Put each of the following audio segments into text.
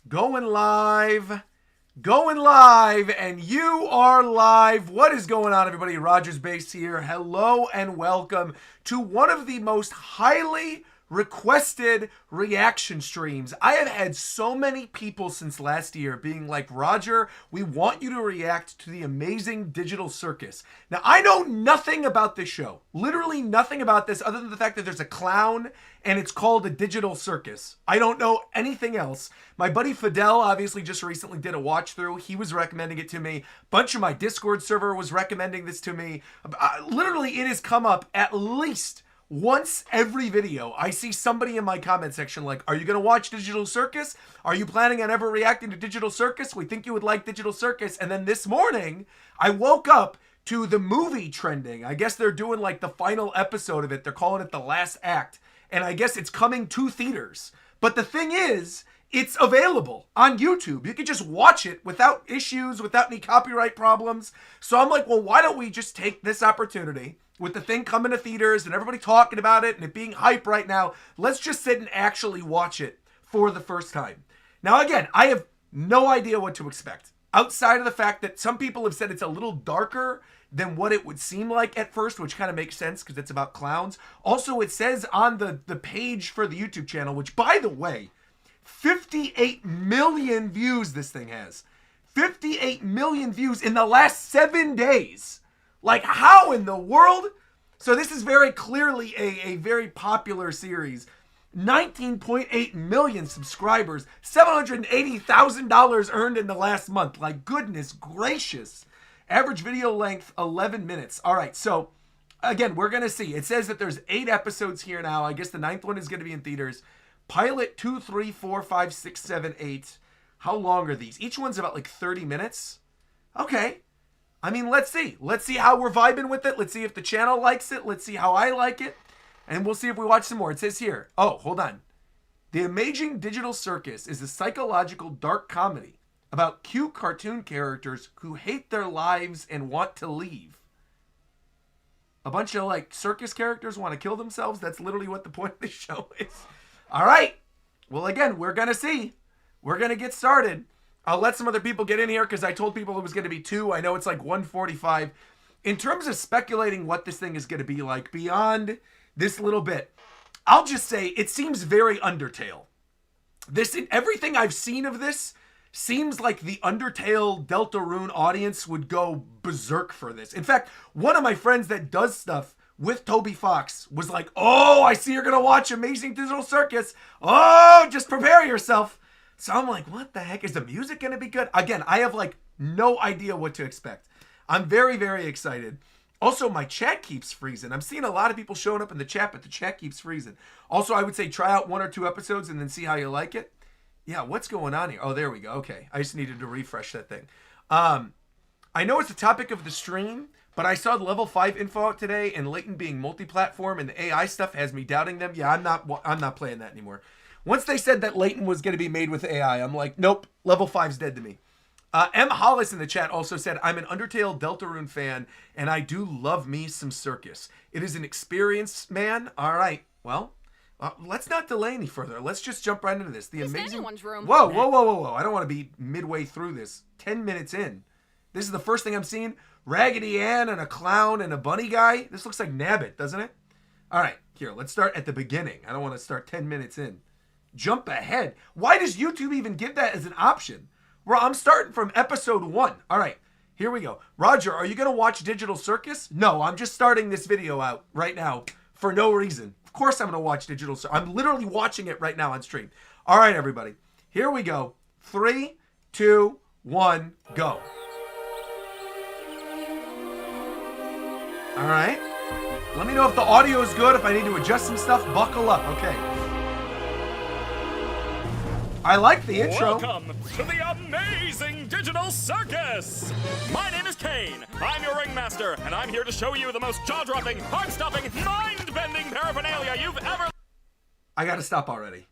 Going live. Going live, and you are live. What is going on, everybody? RogersBase here. Hello and welcome to one of the most highly requested reaction streams. I have had so many people since last year being like, Roger, we want you to react to the amazing Digital Circus. Now, I know nothing about this show. Literally nothing about this other than the fact that there's a clown and it's called a Digital Circus. I don't know anything else. My buddy Fidel obviously just recently did a watch through. He was recommending it to me. Bunch of my Discord server was recommending this to me. Literally, it has come up at least once every video. I see somebody in my comment section like, are you going to watch Digital Circus? Are you planning on ever reacting to Digital Circus? We think you would like Digital Circus. And then this morning, I woke up to the movie trending. I guess they're doing like the final episode of it. They're calling it the last act. And I guess it's coming to theaters. But the thing is, it's available on YouTube. You can just watch it without issues, without any copyright problems. So I'm like, well, why don't we just take this opportunity with the thing coming to theaters and everybody talking about it and it being hype right now, let's just sit and actually watch it for the first time. Now, again, I have no idea what to expect. Outside of the fact that some people have said it's a little darker than what it would seem like at first, which kind of makes sense because it's about clowns. Also, it says on the page for the YouTube channel, which, by the way, 58 million views this thing has. 58 million views in the last 7 days. Like, how in the world? So this is very clearly a very popular series. 19.8 million subscribers. $780,000 earned in the last month. Like, goodness gracious. Average video length, 11 minutes. All right, so, again, we're going to see. It says that there's 8 episodes here now. I guess the 9th one is going to be in theaters. Pilot 2, 3, 4, 5, 6, 7, 8. How long are these? Each one's about like 30 minutes. Okay. I mean, let's see. Let's see how we're vibing with it. Let's see if the channel likes it. Let's see how I like it. And we'll see if we watch some more. It says here. Oh, hold on. The Amazing Digital Circus is a psychological dark comedy about cute cartoon characters who hate their lives and want to leave. A bunch of like circus characters want to kill themselves. That's literally what the point of the show is. All right. Well, again, we're going to see. We're going to get started. I'll let some other people get in here because I told people it was going to be 2. I know it's like 1:45. In terms of speculating what this thing is going to be like beyond this little bit, I'll just say it seems very Undertale. Everything I've seen of this seems like the Undertale Deltarune audience would go berserk for this. In fact, one of my friends that does stuff with Toby Fox was like, oh, I see you're going to watch Amazing Digital Circus. Oh, just prepare yourself. So I'm like, what the heck? Is the music going to be good? Again, I have like no idea what to expect. I'm very, very excited. Also, my chat keeps freezing. I'm seeing a lot of people showing up in the chat, but the chat keeps freezing. Also, I would say try out 1 or 2 episodes and then see how you like it. Yeah, what's going on here? Oh, there we go. Okay, I just needed to refresh that thing. I know it's the topic of the stream, but I saw the level 5 info out today, and Layton being multi-platform and the AI stuff has me doubting them. Yeah, I'm not playing that anymore. Once they said that Layton was going to be made with AI, I'm like, nope, level 5's dead to me. M. Hollis in the chat also said, I'm an Undertale Deltarune fan, and I do love me some Circus. It is an experience, man. All right, well, let's not delay any further. Let's just jump right into this. The amazing room. Whoa, whoa, whoa, whoa, whoa. I don't want to be midway through this. 10 minutes in. This is the first thing I'm seeing. Raggedy Ann and a clown and a bunny guy. This looks like Nabbit, doesn't it? All right, here, let's start at the beginning. I don't want to start 10 minutes in. Jump ahead. Why does YouTube even give that as an option? Well, I'm starting from episode 1. All right, here we go. Roger, are you going to watch Digital Circus? No, I'm just starting this video out right now for no reason. Of course I'm going to watch Digital Circus. I'm literally watching it right now on stream. All right, everybody. Here we go. 3, 2, 1, go. All right. Let me know if the audio is good. If I need to adjust some stuff, buckle up. Okay. I like the intro. Welcome to the Amazing Digital Circus! My name is Kane. I'm your ringmaster, and I'm here to show you the most jaw-dropping, heart-stopping, mind-bending paraphernalia you've ever... I gotta stop already.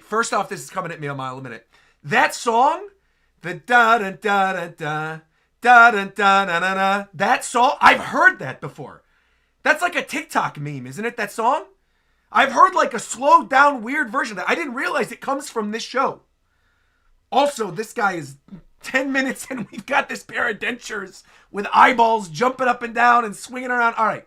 First off, this is coming at me a mile a minute. That song, the da-da-da-da-da, da-da-da-da-da-da, that song, I've heard that before. That's like a TikTok meme, isn't it, that song? I've heard like a slowed down weird version of that. I didn't realize it comes from this show. Also, this guy is 10 minutes and we've got this pair of dentures with eyeballs jumping up and down and swinging around. All right.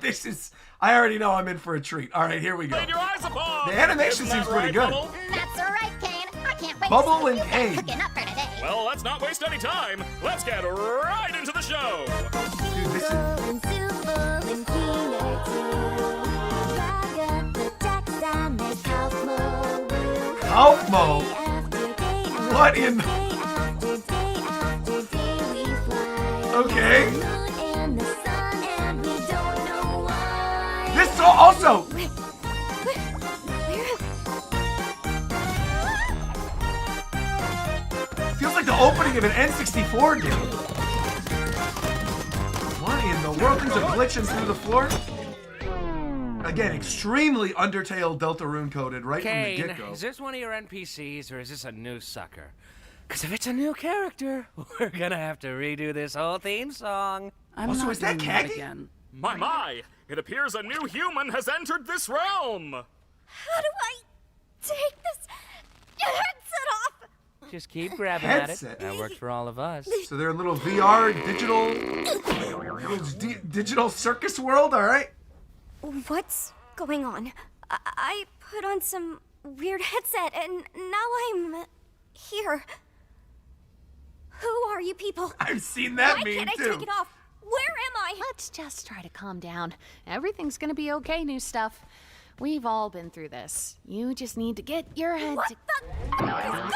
This is... I already know I'm in for a treat. All right, here we go. Your eyes upon. The animation seems pretty good. That's right, Kane. I can't wait Bubble to see and what Kane. you're cooking up for today. Well, let's not waste any time. Let's get right into the show. Dude, this is... Kaufmo? What in... Okay. This also... Feels like the opening of an N64 game. What in the world? Things are glitching through the floor. Again, extremely Undertale Deltarune coded right from the Kane, get-go. is this one of your NPCs or is this a new sucker? Because if it's a new character, we're gonna have to redo this whole theme song. I'm Also, not is that doing that Kaggy? again. My! It appears a new human has entered this realm. How do I take this headset off? Just keep grabbing at it. Headset. That worked for all of us. So they're a little VR digital circus world, all right? What's going on? I put on some weird headset and now I'm here. Who are you people? I've seen that Why meme can't I too. take it off? Where am I? Let's just try to calm down. Everything's gonna be okay, new stuff. We've all been through this. You just need to get your head What to... the is going on?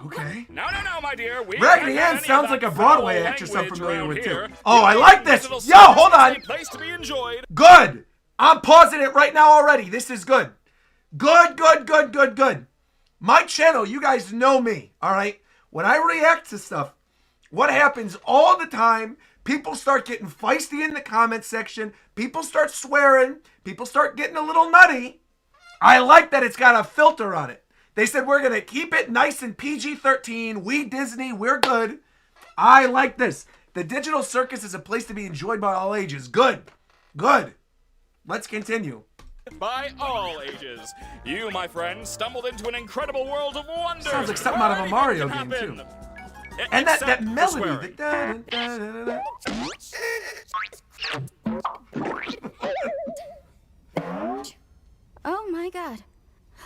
Okay. No, my dear. We Raggedy can't Ann have sounds any like of a that Broadway foul actress I'm language familiar around with too. here. Oh, I The like this. digital Yo, circus hold is on. a place to be enjoyed. Good. I'm pausing it right now already. This is good. Good. My channel, you guys know me, all right? When I react to stuff, what happens all the time, people start getting feisty in the comment section, people start swearing, people start getting a little nutty. I like that it's got a filter on it. They said we're going to keep it nice and PG-13. We Disney, we're good. I like this. The digital circus is a place to be enjoyed by all ages. Good. Let's continue. By all ages. You, my friend, stumbled into an incredible world of wonders. Sounds like something out of a where Mario anything game, can too. happen. And that Except for melody. swearing. Oh my god.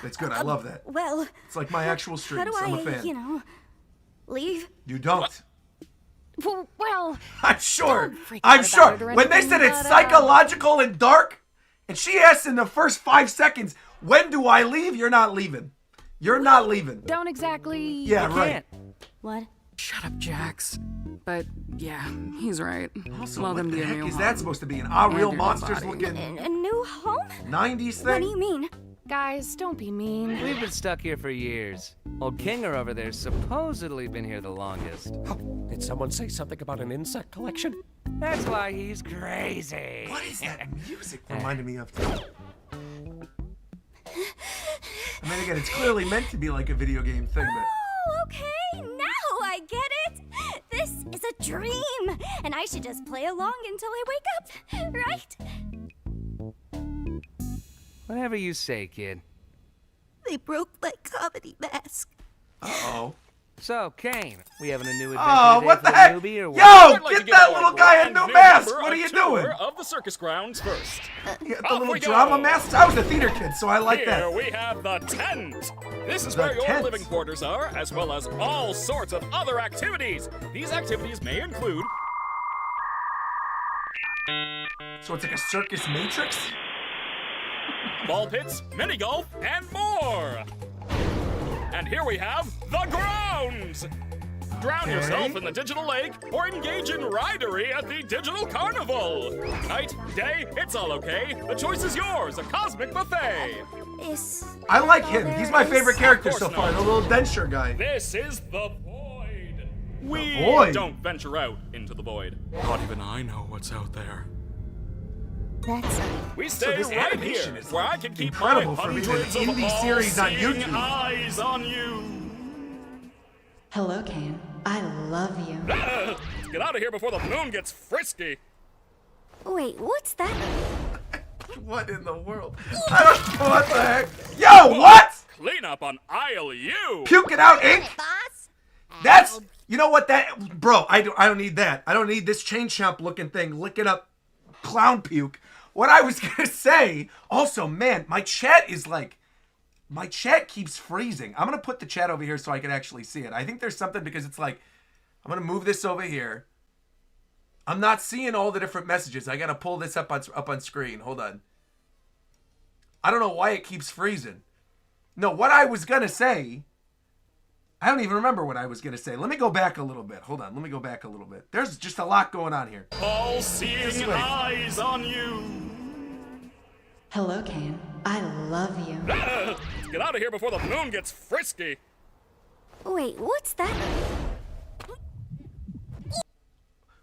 That's good. I love that. Well, It's like my actual how streams. do I'm a I, fan. leave? You don't. Well, I'm sure. Don't freak I'm out sure. about it or When they anything, said it's but, psychological and dark, and she asked in the first 5 seconds, when do I leave? You're not leaving. You're not leaving. don't exactly... Yeah, right. What? Shut up, Jax. But, yeah, he's right. Also, Welcome what to the your heck new is home. that supposed to be? An real And your new monsters body. looking A new home? 90s What do you thing? mean? Guys, don't be mean. We've been stuck here for years. Old Kinger over there's supposedly been here the longest. Did someone say something about an insect collection? That's why he's crazy. What is that music reminding me of? I mean, again, it's clearly meant to be like a video game thing, but... Oh, okay, now I get it. This is a dream, and I should just play along until I wake up, right? Whatever you say, kid. They broke my comedy mask. Uh-oh. So, Kane, we having a new adventure Oh, today what for the heck? newbie or what? Yo, I'd like to get give that our little guy a brand new new mask. member What are a you tour doing? of the circus grounds first. You got the Off little we go. drama masks? I was a theater kid, so I like Here that. we have the tent. This is The where your tent. living quarters are, as well as all sorts of other activities. These activities may include So it's like a circus matrix? ball pits, mini golf, and more. And here we have the grounds. Drown yourself in the digital lake or engage in ridery at the digital carnival. Night, day, it's all okay. The choice is yours, a cosmic buffet. Is I like him. He's my favorite character Of so course far, the not. little denture guy. This is the void. We void? don't venture out into the void. Not even I know what's out there. that's We stay this right animation here, is, where like, I can keep incredible my for being an hundreds of indie series on all-seeing YouTube. eyes on you. Hello, Kane. I love you. Let's get out of here before the moon gets frisky. Wait, what's that? What in the world? I don't know what the heck. Yo, what? Clean Clean up on aisle U. Puke it out, ink. Boss? That's, you know what that, bro, I don't need that. I don't need this chain chomp looking thing licking up clown puke. What I was gonna say, also, man, my chat keeps freezing. I'm gonna put the chat over here so I can actually see it. I think there's something because it's like, I'm gonna move this over here. I'm not seeing all the different messages. I gotta pull this up on screen. Hold on. I don't know why it keeps freezing. No, what I was gonna say, I don't even remember what I was gonna say. Let me go back a little bit. Hold on, let me go back a little bit. There's just a lot going on here. All seeing eyes on you. Hello, Kane. I love you. Let's get out of here before the moon gets frisky. Wait, what's that?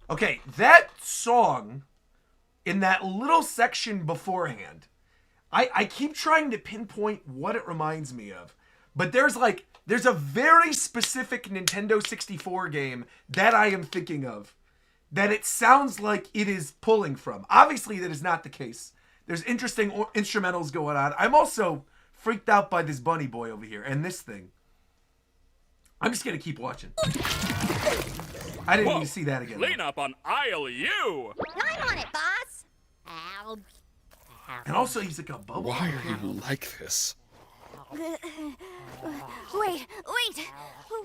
Okay, that song in that little section beforehand, I keep trying to pinpoint what it reminds me of. But there's a very specific Nintendo 64 game that I am thinking of that it sounds like it is pulling from. Obviously, that is not the case. There's interesting instrumentals going on. I'm also freaked out by this bunny boy over here and this thing. I'm just going to keep watching. I didn't even see that again. Clean up on aisle U. I'm on it, boss. Ow. And also, he's like a bubble. Why are you like this? Wait.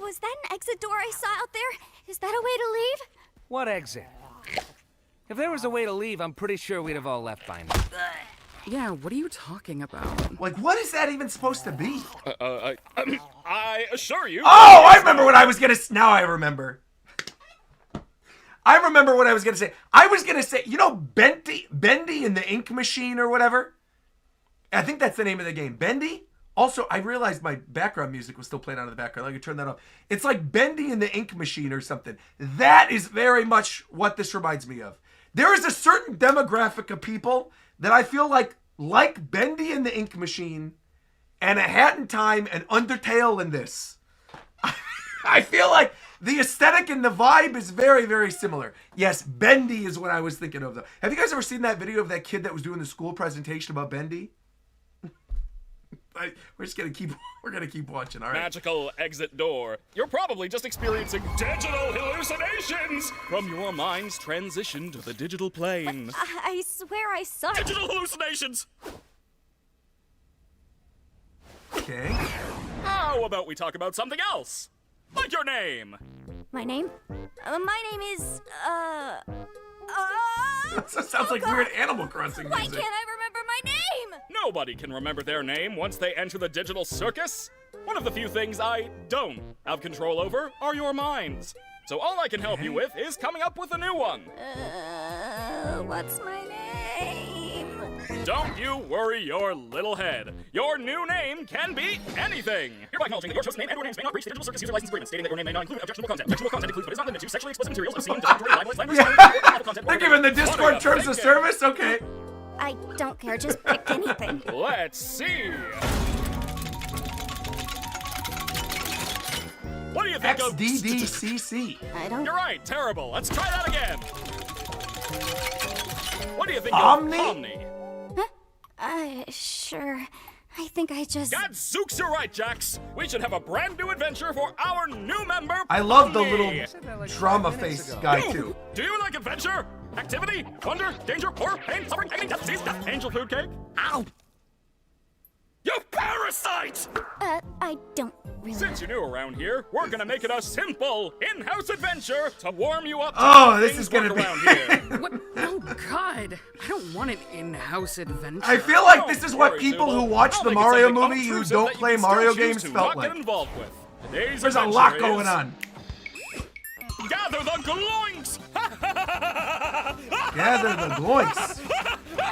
Was that an exit door I saw out there? Is that a way to leave? What exit? If there was a way to leave, I'm pretty sure we'd have all left by now. Yeah, what are you talking about? Like, what is that even supposed to be? I assure you. Oh, I remember what I was gonna. Now I remember. I remember what I was gonna say. I was gonna say, you know, Bendy and the Ink Machine or whatever. I think that's the name of the game, Bendy. Also, I realized my background music was still playing out in the background. I could turn that off. It's like Bendy and the Ink Machine or something. That is very much what this reminds me of. There is a certain demographic of people that I feel like Bendy and the Ink Machine and A Hat in Time and Undertale and this. I feel like the aesthetic and the vibe is very, very similar. Yes, Bendy is what I was thinking of, though. Have you guys ever seen that video of that kid that was doing the school presentation about Bendy? We're gonna keep watching. All right. Magical exit door. You're probably just experiencing digital hallucinations from your mind's transition to the digital plane. I swear I saw it. Digital hallucinations. Okay. How about we talk about something else? Like your name. My name? My name is, That sounds like weird Animal Crossing Why music. can't I remember my name? Nobody can remember their name once they enter the digital circus. One of the few things I don't have control over are your minds. So all I can help you with is coming up with a new one. What's my name? Don't you worry your little head. Your new name can be anything. Hereby acknowledging that your chosen name and/or names may not breach the digital circus user license agreement, stating that your name may not include objectionable content. Objectionable content includes but is not limited to sexually explicit materials, obscene, defamatory, libelous, language, content. They're giving the Discord terms of service? Okay. I don't care, just pick anything. Let's see. What do you think of XDDCC. I don't... You're right, terrible. Let's try that again. What do you think Omni? of Omni? Sure. I think I just... Gadzooks, you're right, Jax. We should have a brand new adventure for our new member, I love the Omni. little drama face guy, too. Do you like adventure, activity, wonder, danger, horror, pain, suffering, agony, death, disease, death, angel food cake? Ow! You parasite! I don't really... Since you're new around here, we're gonna make it a simple in-house adventure to warm you up to Oh, how this things is gonna work be- around here. What? Oh, God. I don't want an in-house adventure. I feel like this is Don't what worry, people Zubo. who watch I'll the make it Mario something movie who unobtrusive don't that you play can still Mario choose games to felt not like. get involved with. Today's There's a adventure lot is going on. Gather the gloinks! Gather the gloinks.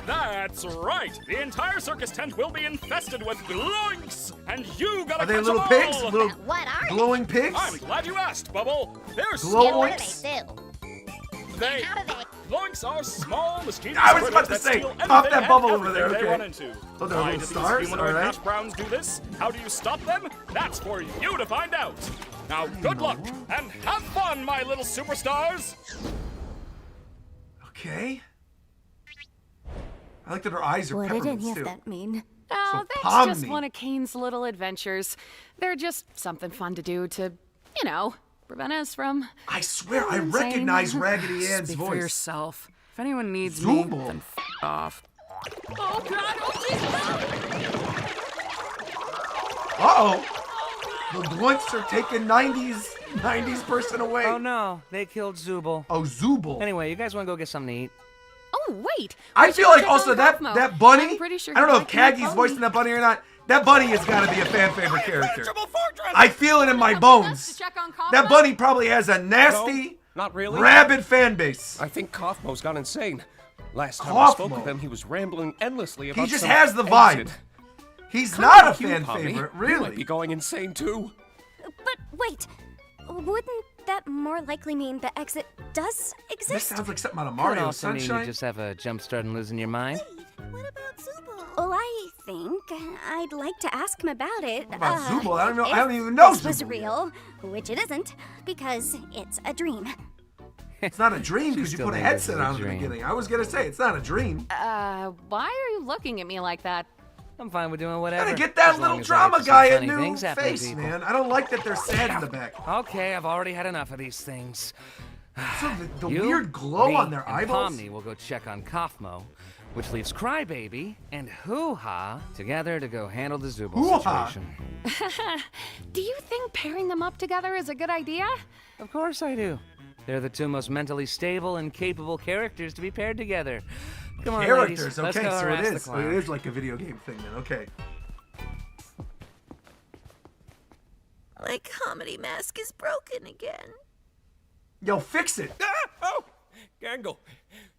That's right. The entire circus tent will be infested with gloinks, and you gotta Are they catch little them pigs? all. Little What are glowing pigs? I'm glad you asked, Bubble. They're Glow- What do Gloinks? they do? They How do they... gloinks are small, mischievous I was about critters to that say, steal pop anything that bubble and over there, everything they okay. run into. Oh, they're Why little do stars? these humanoid Alright. hash browns do this? How do you stop them? That's for you to find out. Now, good luck and have fun, my little superstars. Okay. I like that her eyes are What did peppermints, any of too. that mean? Oh, So that's just Pomni. one of Kane's little adventures. They're just something fun to do to, you know, prevent us from... I swear, I recognize Raggedy Ann's Speak for voice. yourself. If anyone needs me, Zooble. then off. Oh, God, oh, Jesus! Uh-oh. The Blunts are taking 90s person away. Oh no, they killed Zooble. Oh, Zooble. Anyway, you guys want to go get something to eat? Oh, wait! I we feel should like check also on that Cosmo. that bunny. I'm pretty sure I don't know he if liked my Caggie's pony. voicing that bunny or not. That bunny has got to be a fan favorite character. I feel it in my bones. To check on Cosmo? That bunny probably has a nasty, Not really. rabid fan base. I think Kaufmo's gone insane. Last time I spoke Kaufmo. with him, he was rambling endlessly about He just some has the vibe. exit. He's Kinda not a like you, fan Pomni. favorite, You might be really. going insane too. But wait, wouldn't that more likely mean the exit does This exist? sounds like something out of Could Mario also mean Sunshine. you just have a jump start and losing your mind. What about Zooble? Well, I think I'd like to ask him about it. What about Zooble? I don't know. I if don't even know this was Zooble real, which it isn't, because it's a dream. It's not a dream because you still put a thinks this headset is a on in the dream. beginning. I was gonna say it's not a dream. Why are you looking at me like that? I'm fine with doing whatever. Gotta get that as long little as I drama get to see guy a funny new things happen to face, people. man. I don't like that they're sad in the back. Okay, I've already had enough of these things. So the You, weird glow me, on their and eyeballs. Pomni will go check on Kaufmo, which leaves Crybaby and Hoo-Ha together to go handle the Zooble Hoo-Ha? situation. Do you think pairing them up together is a good idea? Of course I do. They're the two most mentally stable and capable characters to be paired together. Come on, Characters, ladies. Let's okay, go so it harass the is. So clown. it is like a video game thing then, okay. My comedy mask is broken again. Yo, fix it. Ah! Oh! Gangle,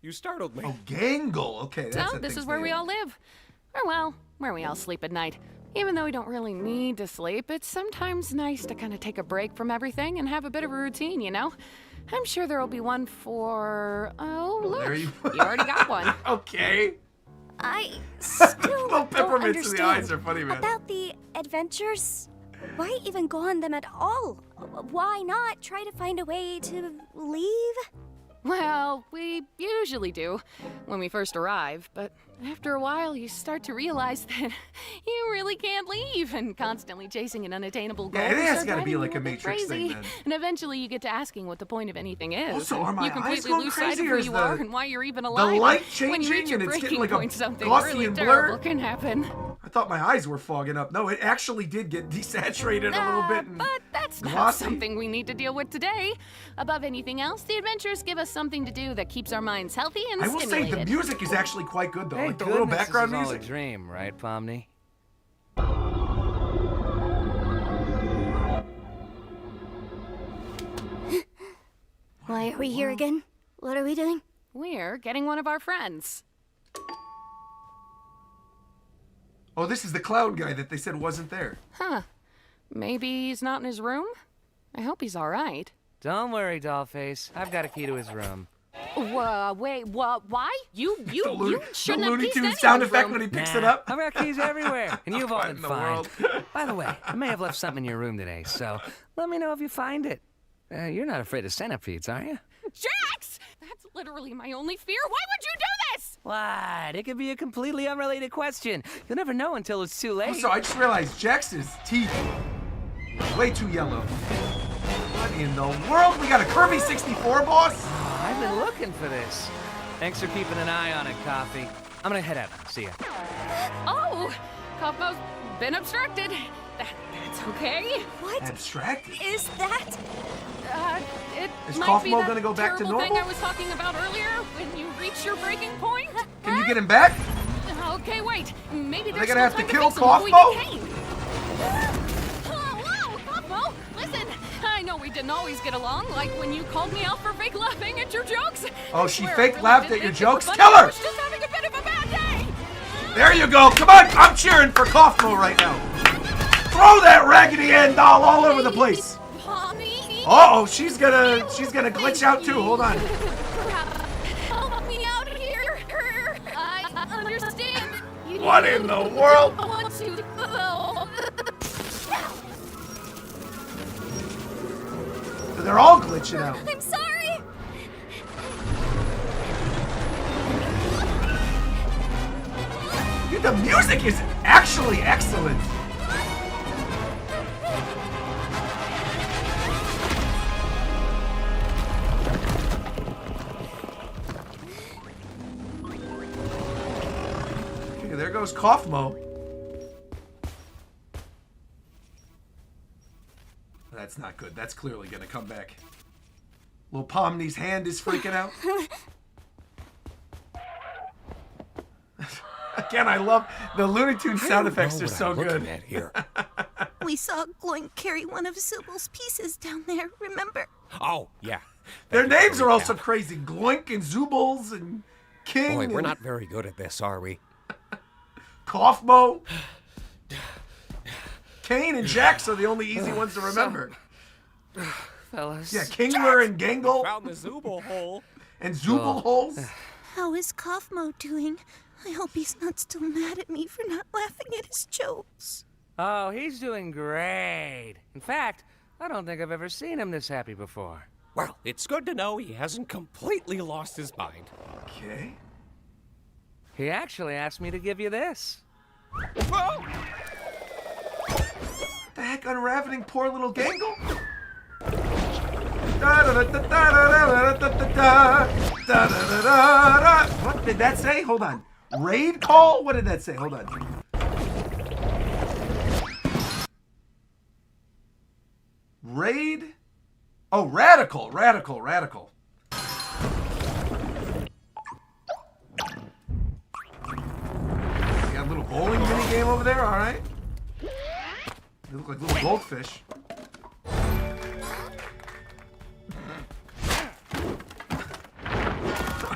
you startled me. Oh, Gangle. Okay, that's So, a this thing's is where we name. all live. Or, well, where we all sleep at night. Even though we don't really need to sleep, it's sometimes nice to kind of take a break from everything and have a bit of a routine, you know? I'm sure there'll be one for... Oh, look. There you- You already got one. Okay. I still Little don't peppermints in the eyes understand are funny, man. about the adventures. Why even go on them at all? Why not try to find a way to leave? Well, we usually do when we first arrive, but after a while you start to realize that you really can't leave, and constantly chasing an unattainable goal. Yeah, it has start gotta be driving like you a bit Matrix thing, crazy. then. And eventually you get to asking what the point of anything is. Also, are my you eyes completely going lose sight crazy, of or who is you are the- and why you're even the alive. light When you reach changing your and it's getting breaking like a point, something glossy really and terrible blurred? can happen. I thought my eyes were fogging up. No, it actually did get desaturated a little bit. And But that's not glossy. something we need to deal with today. Above anything else, the adventures give us something to do that keeps our minds healthy and I will say stimulated. the music is actually quite good though. Thank Like the little goodness background this is music. all a dream, right, Pomni? Why are we here again? What are we doing? We're getting one of our friends. Oh, this is the clown guy that they said wasn't there. Huh. Maybe he's not in his room? I hope he's all right. Don't worry, Dollface. I've got a key to his room. Wait, what? Why? You The shouldn't have Looney keys to Tunes sound anyone's effect room. when he picks Nah, it up. I've got keys everywhere, and you've all What been in the fine. world? By the way, I may have left something in your room today, so let me know if you find it. You're not afraid of centipedes, are you? Jax! That's literally my only fear. Why would you do this? What? It could be a completely unrelated question. You'll never know until it's too late. Also, I just realized Jax's teeth are way too yellow. What in the world? We got a Kirby 64, boss? I've been looking for this. Thanks for keeping an eye on it, Coffee. I'm gonna head out. See ya. Oh, Cosmo's been obstructed. That's okay. What Abstracted. is that? It Is might be Kaufmo that gonna go back to terrible thing normal? I was talking about earlier when you reach your breaking point. Can you get him back? Okay, wait. Maybe they there's gonna have still to time kill fix him before Kaufmo? we get Kane. Whoa, Kaufmo, listen. I know we didn't always get along, like when you called me out for fake laughing at your jokes. Oh, I she swear I fake really laughed did at your think they were jokes? funny. Kill her! I was just having a bit of a bad day. There you go. Come on. I'm cheering for Kaufmo right now. Throw that Raggedy Ann doll all over the place. Mommy. Uh-oh, she's gonna glitch out too. Hold on. Help me out of here. I understand. You What in the world? I want to go. They're all glitching out. I'm sorry. Dude, the music is Actually excellent. Okay, there goes Kaufmo. That's not good. That's clearly going to come back. Little Pomni's hand is freaking out. Again, I love the Looney Tunes sound effects are so good. Here. We saw Gloink carry one of Zubal's pieces down there, remember? Oh, yeah. Their names are also crazy. Gloink and Zubals and King. Boy, we're not very good at this, are we? Kaufmo. Kane and Jax are the only easy ones to remember. Fellas. Yeah, Kingler and Gangle. Found the Zubal hole. And Zubal holes. How is Kaufmo doing? I hope he's not still mad at me for not laughing at his jokes. Oh, he's doing great. In fact, I don't think I've ever seen him this happy before. Well, it's good to know he hasn't completely lost his mind. Okay. He actually asked me to give you this. Whoa! The heck, unraveling poor little Gangle? What did that say? Hold on. Raid call? What did that say? Hold on. Raid? Oh, radical. Radical. Got a little bowling mini game over there, alright. They look like little goldfish.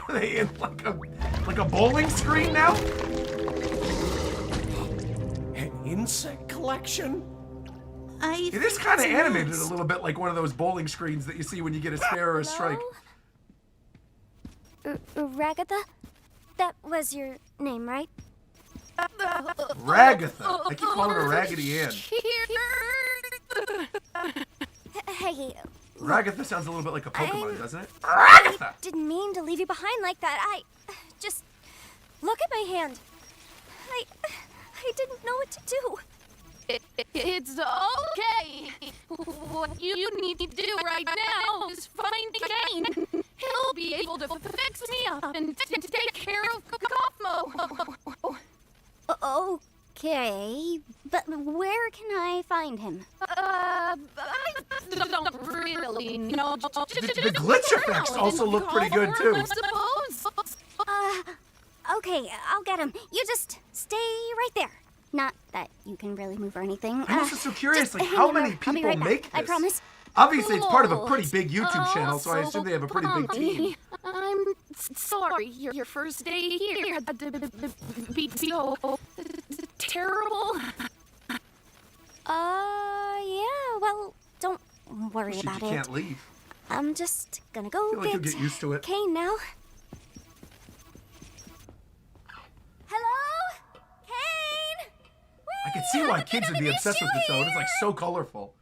Are they in like a bowling screen now? An insect collection? It is kind of animated a little bit like one of those bowling screens that you see when you get a spare or a strike. Ragatha? That was your name, right? Ragatha. I keep calling her Raggedy Ann. Hey, Ragatha sounds a little bit like a Pokemon, doesn't it? I Ragatha! didn't mean to leave you behind like that. I just look at my hand. I didn't know what to do. It's okay. What you need to do right now is find Kane. He'll be able to fix me up and take care of Kaufmo. Okay, but where can I find him? I don't really know. The glitch effects also look pretty good, too. I suppose. Okay, I'll get him. You just stay right there. Not that you can really move or anything. I'm also so curious, just like, hang how in many there. I'll be people right back. make this? I promise. Obviously, it's part of a pretty big YouTube channel, so I assume they have a pretty big team. I'm sorry. Your first day here had to be so terrible. Yeah, well, don't worry Shit, about you it. can't leave. I'm just gonna go I feel like you'll get used to it. Kane now. Hello? Kane? I can see why kids would be obsessed with this, though. It's like so colorful.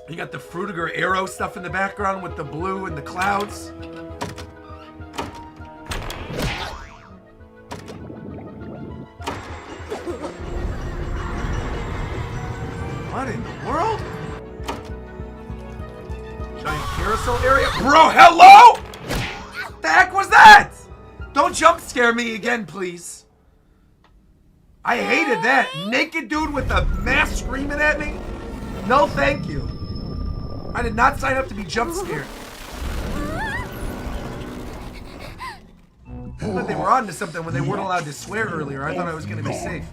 You got the Frutiger arrow stuff in the background with the blue and the clouds. What in the world? Giant carousel area? Bro, hello? The heck was that? Don't jump scare me again, please. I hated that. Naked dude with a mask screaming at me? No, thank you. I did not sign up to be jump scared. I thought they were on to something when they weren't allowed to swear earlier. I thought I was going to be safe.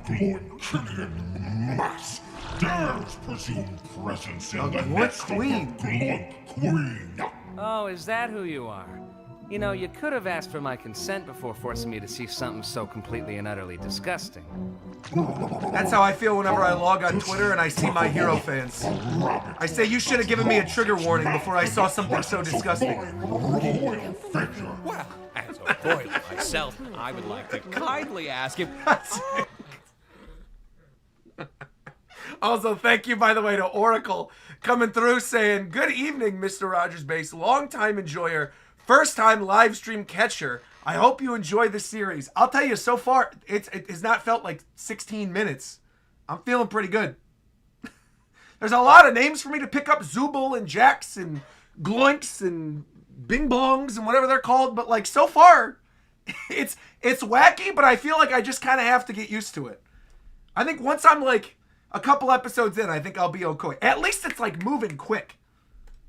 Mass dares presume presence in the Gloink midst Queen. of the Gloink Queen. Oh, is that who you are? You know, you could have asked for my consent before forcing me to see something so completely and utterly disgusting. That's how I feel whenever I log on Twitter and I see my hero fans. I say you should have given me a trigger warning before I saw something so disgusting. Well, as a boy like myself, I would like to kindly ask if... Also, thank you, by the way, to Oracle coming through saying, "Good evening, Mr. RogersBase, long-time enjoyer, first-time live stream catcher. I hope you enjoy this series. I'll tell you, so far, it has not felt like 16 minutes. I'm feeling pretty good. There's a lot of names for me to pick up. Zooble and Jax and Gloinks and Bing Bongs and whatever they're called. But like so far, it's wacky, but I feel like I just kind of have to get used to it. I think once I'm like a couple episodes in, I think I'll be okay. At least it's like moving quick.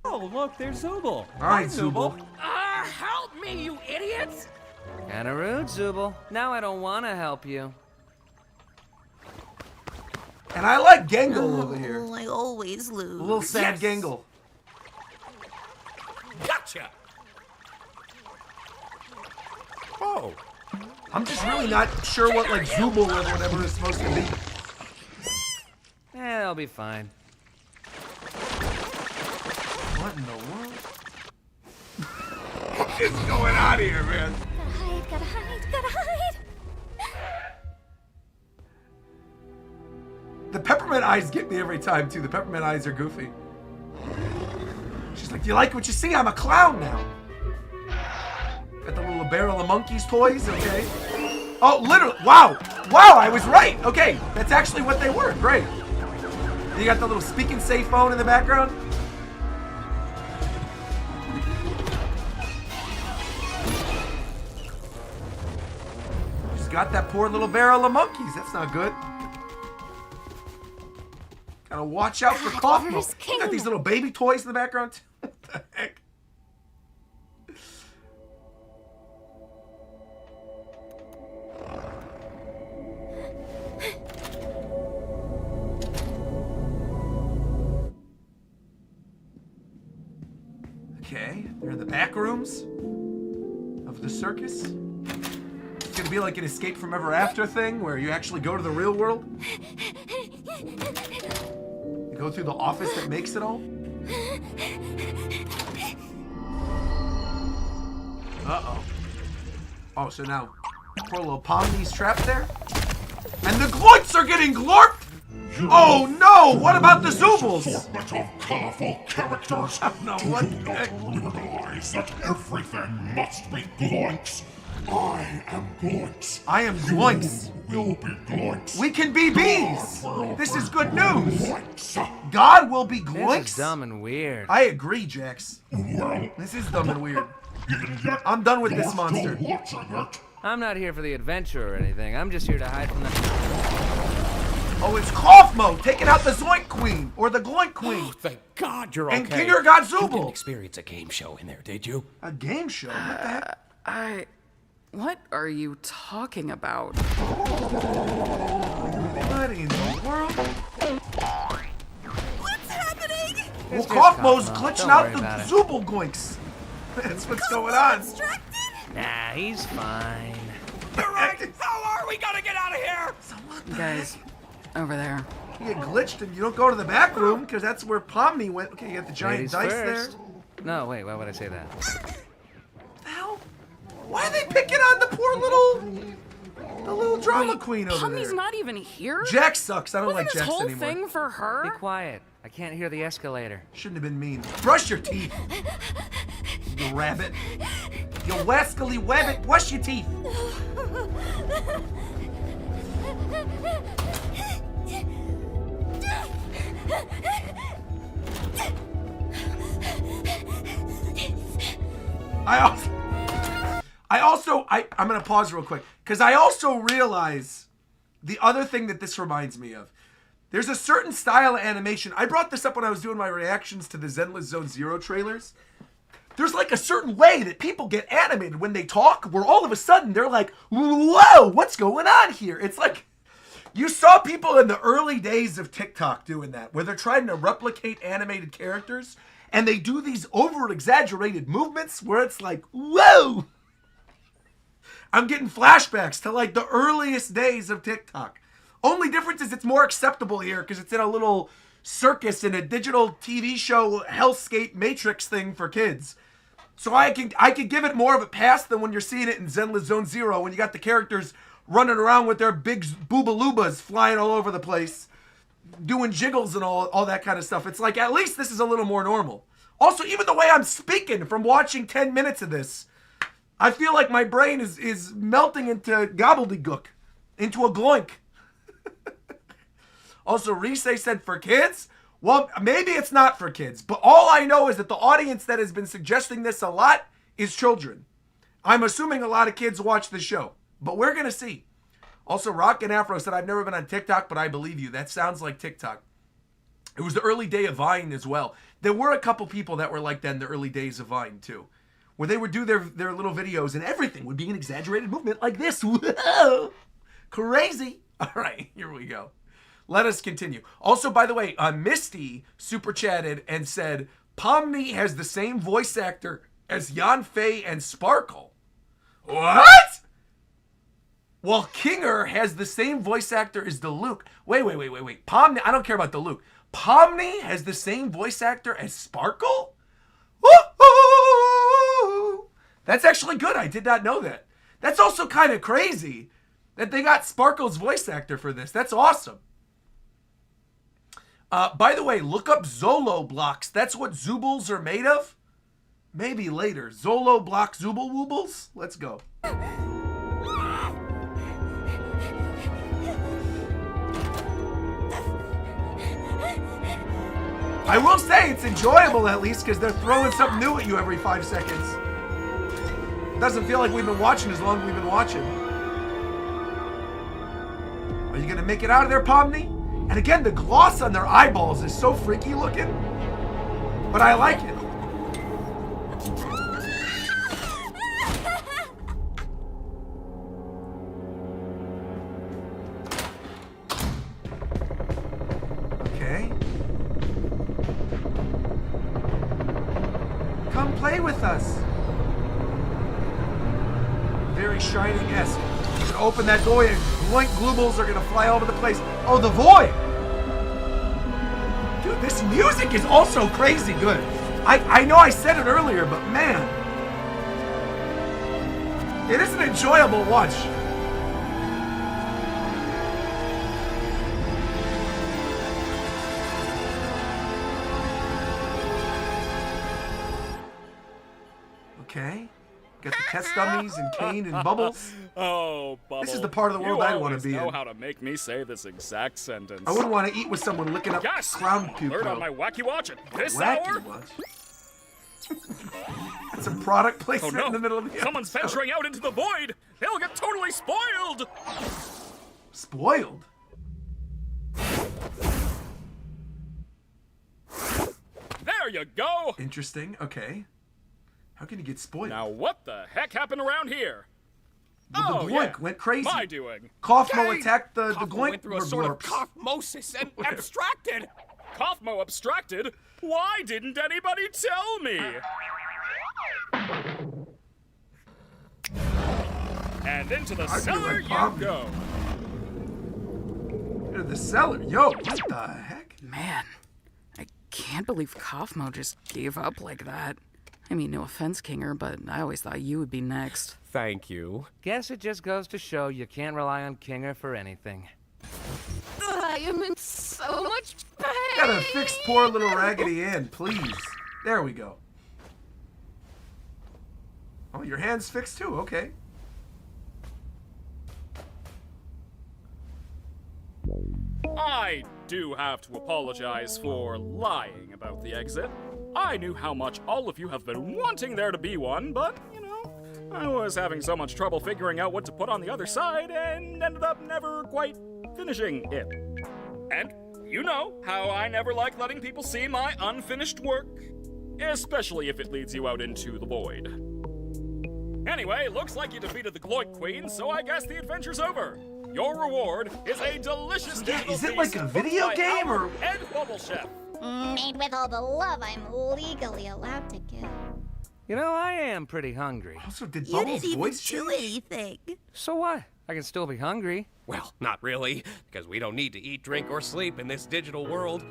Oh, look, there's Zooble. All right, Zooble. Help me, you idiots! Kinda rude, Zooble. Now I don't want to help you. And I like Gangle over here. I always lose. A little sad Gangle. Gotcha! Oh. I'm just really not sure what like Zooble or whatever is supposed to be. I'll be fine. What in the world? What is going on here, man? Gotta hide. The peppermint eyes get me every time, too. The peppermint eyes are goofy. She's like, do you like what you see? I'm a clown now. Got the little barrel of monkeys toys, okay. Oh, literally, wow, I was right. Okay, that's actually what they were, great. You got the little speak and say phone in the background. Just got that poor little barrel of monkeys, that's not good. Gotta watch out for cough mode. You got these little baby toys in the background, too. What the heck? Okay, they're in the back rooms of the circus. It's gonna be like an Escape from Ever After thing where you actually go to the real world. You go through the office that makes it all. Uh-oh. Oh, so now poor little Pomni's trapped there. And the Gloits are getting glorped! Oh no! What about the Zoobles? Assortment of colorful characters. No, Do what? you not realize that everything must be Gloinks? I am Gloinks. I am Gloinks. You will be Gloinks. We can be bees! This is good news! Gloinks. God will be This Gloinks? is dumb and weird. I agree, Jax. Well, This is dumb and weird. even yet, I'm done with you're this monster. still watching it. I'm not here for the adventure or anything. I'm just here to hide from the... Oh, it's cough mode, taking out the Zoink Queen, or the Gloink Queen. Thank God you're okay. And Kinger got You didn't Zooble. experience a game show in there, did you? A game show? What the heck? What are you talking about? What in the world? What's happening? Well, just cough cough mode's mode. glitching Don't out worry the about it. Zooble Goinks. That's what's going on. Nah, he's fine. How are we gonna get out of here? You guys, over there. You get glitched and you don't go to the back room because that's where Pomni went. Okay, you got the giant Ladies dice first. there. No, wait, why would I say that? What the hell? Why are they picking on the poor little drama queen over Pomni's there? not even here? Jax sucks. I don't Wasn't like this Jax whole anymore. thing for her? Be quiet. I can't hear the escalator. Shouldn't have been mean. Brush your teeth. You rabbit. You wascally wabbit. Brush your teeth. I'm gonna pause real quick because I also realize the other thing that this reminds me of. There's a certain style of animation. I brought this up when I was doing my reactions to the Zenless Zone Zero trailers. There's like a certain way that people get animated when they talk, where all of a sudden they're like, whoa, what's going on here? It's like, you saw people in the early days of TikTok doing that, where they're trying to replicate animated characters, and they do these over-exaggerated movements where it's like, whoa! I'm getting flashbacks to like the earliest days of TikTok. Only difference is it's more acceptable here because it's in a little circus in a digital TV show hellscape matrix thing for kids. So I could give it more of a pass than when you're seeing it in Zenless Zone Zero when you got the characters running around with their big boobalubas flying all over the place, doing jiggles and all that kind of stuff. It's like, at least this is a little more normal. Also, even the way I'm speaking from watching 10 minutes of this, I feel like my brain is melting into gobbledygook, into a gloink. Also, Rise said for kids. Well, maybe it's not for kids, but all I know is that the audience that has been suggesting this a lot is children. I'm assuming a lot of kids watch the show, but we're going to see. Also, Rock and Afro said, I've never been on TikTok, but I believe you. That sounds like TikTok. It was the early day of Vine as well. There were a couple people that were like that in the early days of Vine too, where they would do their little videos and everything would be an exaggerated movement like this. Whoa! Crazy. All right, here we go. Let us continue. Also, by the way, Misty super chatted and said, Pomni has the same voice actor as Yan Fei and Sparkle. What? Well, Kinger has the same voice actor as the Luke. Wait. Pomni, I don't care about the Luke. Pomni has the same voice actor as Sparkle? Woo-hoo! That's actually good. I did not know that. That's also kind of crazy that they got Sparkle's voice actor for this. That's awesome. By the way, look up Zolo blocks. That's what Zoobles are made of? Maybe later. Zolo block Zooble Woobles? Let's go. I will say it's enjoyable at least because they're throwing something new at you every 5 seconds. Doesn't feel like we've been watching as long as we've been watching. Are you going to make it out of there, Pomni? And again, the gloss on their eyeballs is so freaky looking. But I like it. Okay. Come play with us. Very Shining-esque. Open that door and Gloink Gloobles are gonna fly all over the place. Oh, the void! Dude, this music is also crazy good. I know I said it earlier, but man. It is an enjoyable watch. Okay. Got the test dummies and Kane and Bubbles. Oh, Bubbles. This is the part of the world I want to be in. You know how to make me say this exact sentence. I wouldn't want to eat with someone licking up Yes! clown puke. Alert on my Wacky Watch at this Wacky hour? Watch. That's a product placement Oh no! in the middle of the Someone's episode. venturing out into the void! They'll get totally spoiled! Spoiled? There you go! Interesting. Okay. How can you get spoiled? Now what the heck happened around here? Well, the Gloink went crazy. My doing. Kaufmo attacked the Kaufmo Gloink went through a sort of blorps. Kaufmosis and abstracted. Kaufmo abstracted? Why didn't anybody tell me? And into the cellar you go. Into the cellar? Yo, what the heck? Man, I can't believe Kaufmo just gave up like that. I mean, no offense, Kinger, but I always thought you would be next. Thank you. Guess it just goes to show you can't rely on Kinger for anything. I am in so much pain. Gotta fix poor little Raggedy Ann, please. There we go. Oh, your hand's fixed too, okay. I do have to apologize for lying about the exit. I knew how much all of you have been wanting there to be one, but, you know, I was having so much trouble figuring out what to put on the other side and ended up never quite finishing it. And you know how I never like letting people see my unfinished work, especially if it leads you out into the void. Anyway, looks like you defeated the Gloik Queen, so I guess the adventure's over. Your reward is a delicious digital is it like a video game or Head Bubble Chef? Made with all the love I'm legally allowed to give. You know, I am pretty hungry. Also, did You Bubbles' didn't even voice do change? anything. So what? I can still be hungry. Well, not really, because we don't need to eat, drink, or sleep in this digital world.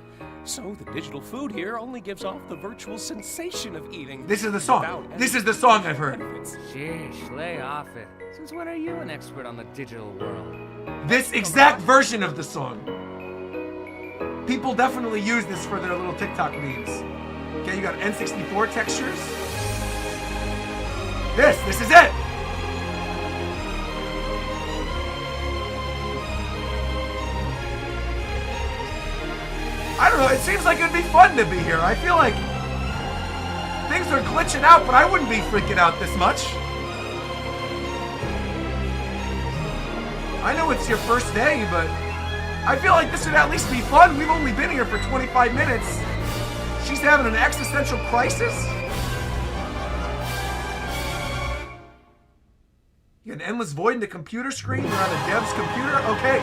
So the digital food here only gives off the virtual sensation of eating. This is the song. This is the song I've heard. Sheesh, lay off it. Since when are you an expert on the digital world? This exact version of the song. People definitely use this for their little TikTok memes. Okay, you got N64 textures. This is it. I don't know, it seems like it'd be fun to be here. I feel like things are glitching out, but I wouldn't be freaking out this much. I know it's your first day, but I feel like this would at least be fun. We've only been here for 25 minutes. She's having an existential crisis. You got an endless void in the computer screen. You're on a dev's computer. Okay.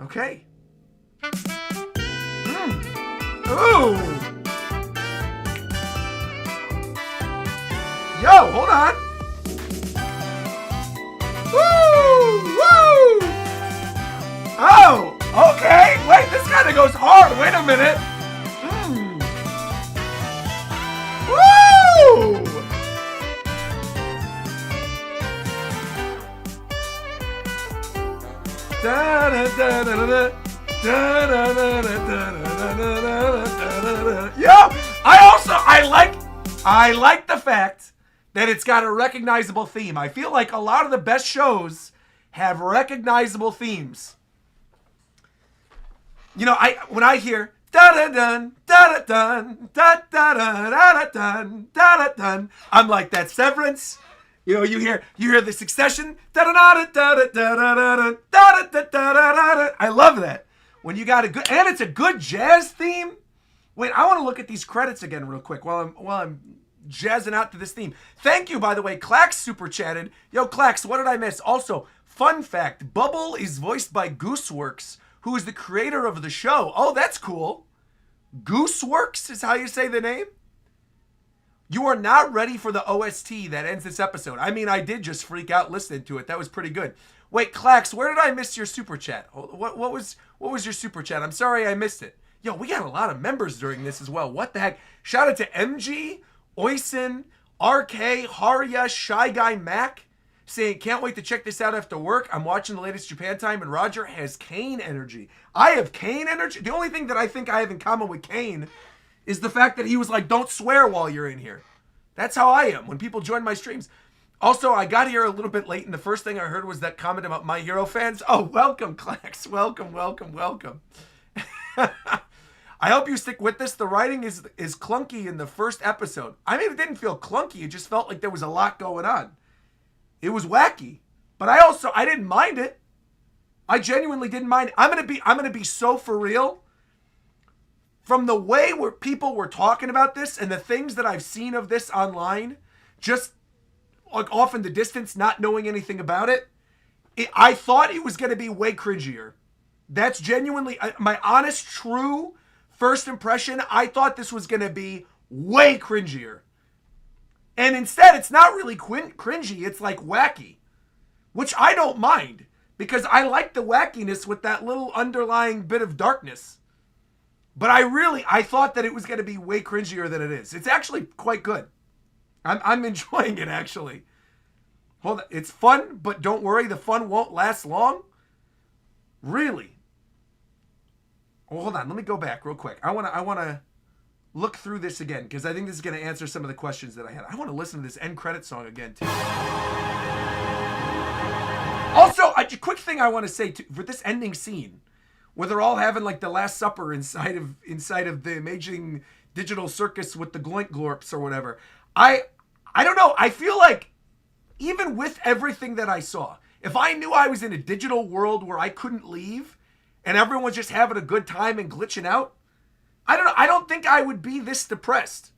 Okay. Ooh. Yo, hold on. Woo! Woo! Oh, okay. Wait, this kind of goes hard. Wait a minute. Woo! Yo, I like the fact that it's got a recognizable theme. I feel like a lot of the best shows have recognizable themes. You know, when I hear da da dun da da dun da da da da dun da da dun, I'm like, that's Severance. You know, you hear the Succession. Da da da da da da da da da da. I love that. When you got a good, and it's a good jazz theme. Wait, I want to look at these credits again real quick while I'm jazzing out to this theme. Thank you, by the way. Clax super chatted. Yo, Clax, what did I miss? Also, fun fact: Bubble is voiced by Gooseworks, who is the creator of the show. Oh, that's cool. Gooseworks is how you say the name? You are not ready for the OST that ends this episode. I mean, I did just freak out listening to it. That was pretty good. Wait, Clax, where did I miss your super chat? What was your super chat? I'm sorry I missed it. Yo, we got a lot of members during this as well. What the heck? Shout out to MG, Oisin, RK, Harya, Shy Guy Mac, saying, can't wait to check this out after work. I'm watching the latest Japan Time, and Roger has Kane energy. I have Kane energy. The only thing that I think I have in common with Kane is the fact that he was like, don't swear while you're in here. That's how I am when people join my streams. Also, I got here a little bit late, and the first thing I heard was that comment about My Hero fans. Oh, welcome, Clax. Welcome, welcome, welcome. I hope you stick with this. The writing is clunky in the first episode. I mean, it didn't feel clunky. It just felt like there was a lot going on. It was wacky, but I didn't mind it. I genuinely didn't mind it. I'm gonna be so for real. From the way where people were talking about this and the things that I've seen of this online, just like off in the distance, not knowing anything about it, I thought it was going to be way cringier. That's genuinely my honest, true first impression. I thought this was going to be way cringier. And instead, it's not really cringy. It's like wacky, which I don't mind because I like the wackiness with that little underlying bit of darkness. But I thought that it was going to be way cringier than it is. It's actually quite good. I'm enjoying it, actually. Hold on. It's fun, but don't worry. The fun won't last long. Really. Oh, hold on. Let me go back real quick. I want to look through this again because I think this is going to answer some of the questions that I had. I want to listen to this end credit song again, too. Also, a quick thing I want to say, too, for this ending scene, where they're all having like the Last Supper inside of the amazing digital circus with the gloink glorps or whatever. I don't know. I feel like even with everything that I saw, if I knew I was in a digital world where I couldn't leave and everyone was just having a good time and glitching out, I don't know. I don't think I would be this depressed.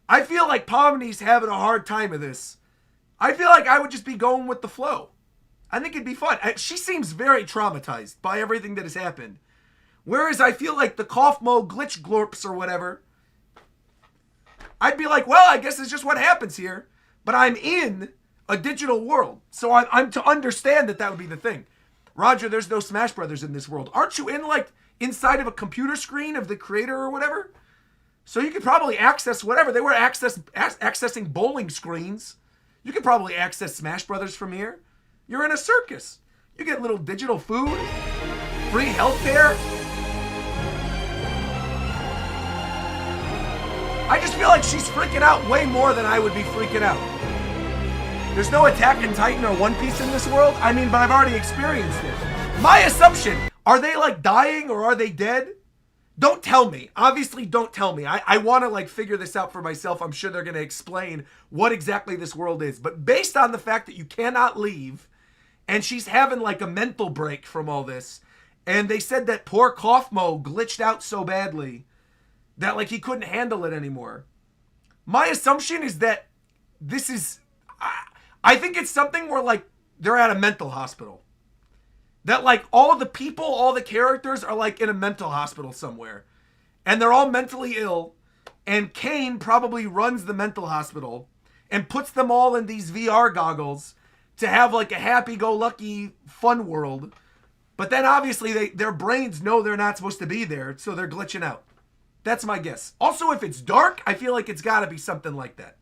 I feel like Pomni's having a hard time of this. I feel like I would just be going with the flow. I think it'd be fun. She seems very traumatized by everything that has happened. Whereas I feel like the Kaufmo glitch glorps or whatever, I'd be like, well, I guess it's just what happens here. But I'm in a digital world. So I'm to understand that would be the thing. Roger, there's no Smash Brothers in this world. Aren't you in like inside of a computer screen of the creator or whatever? So you could probably access whatever. They were accessing bowling screens. You could probably access Smash Brothers from here. You're in a circus. You get little digital food, free healthcare. I just feel like she's freaking out way more than I would be freaking out. There's no Attack on Titan or One Piece in this world. I mean, but I've already experienced it. My assumption, are they like dying or are they dead? Don't tell me. Obviously, don't tell me. I want to like figure this out for myself. I'm sure they're going to explain what exactly this world is. But based on the fact that you cannot leave, and she's having like a mental break from all this, and they said that poor Kaufmo glitched out so badly that like he couldn't handle it anymore. My assumption is that this is, I think it's something where like they're at a mental hospital. That like all the people, all the characters are like in a mental hospital somewhere. And they're all mentally ill. And Kane probably runs the mental hospital and puts them all in these VR goggles to have like a happy-go-lucky fun world. But then obviously their brains know they're not supposed to be there, so they're glitching out. That's my guess. Also, if it's dark, I feel like it's got to be something like that.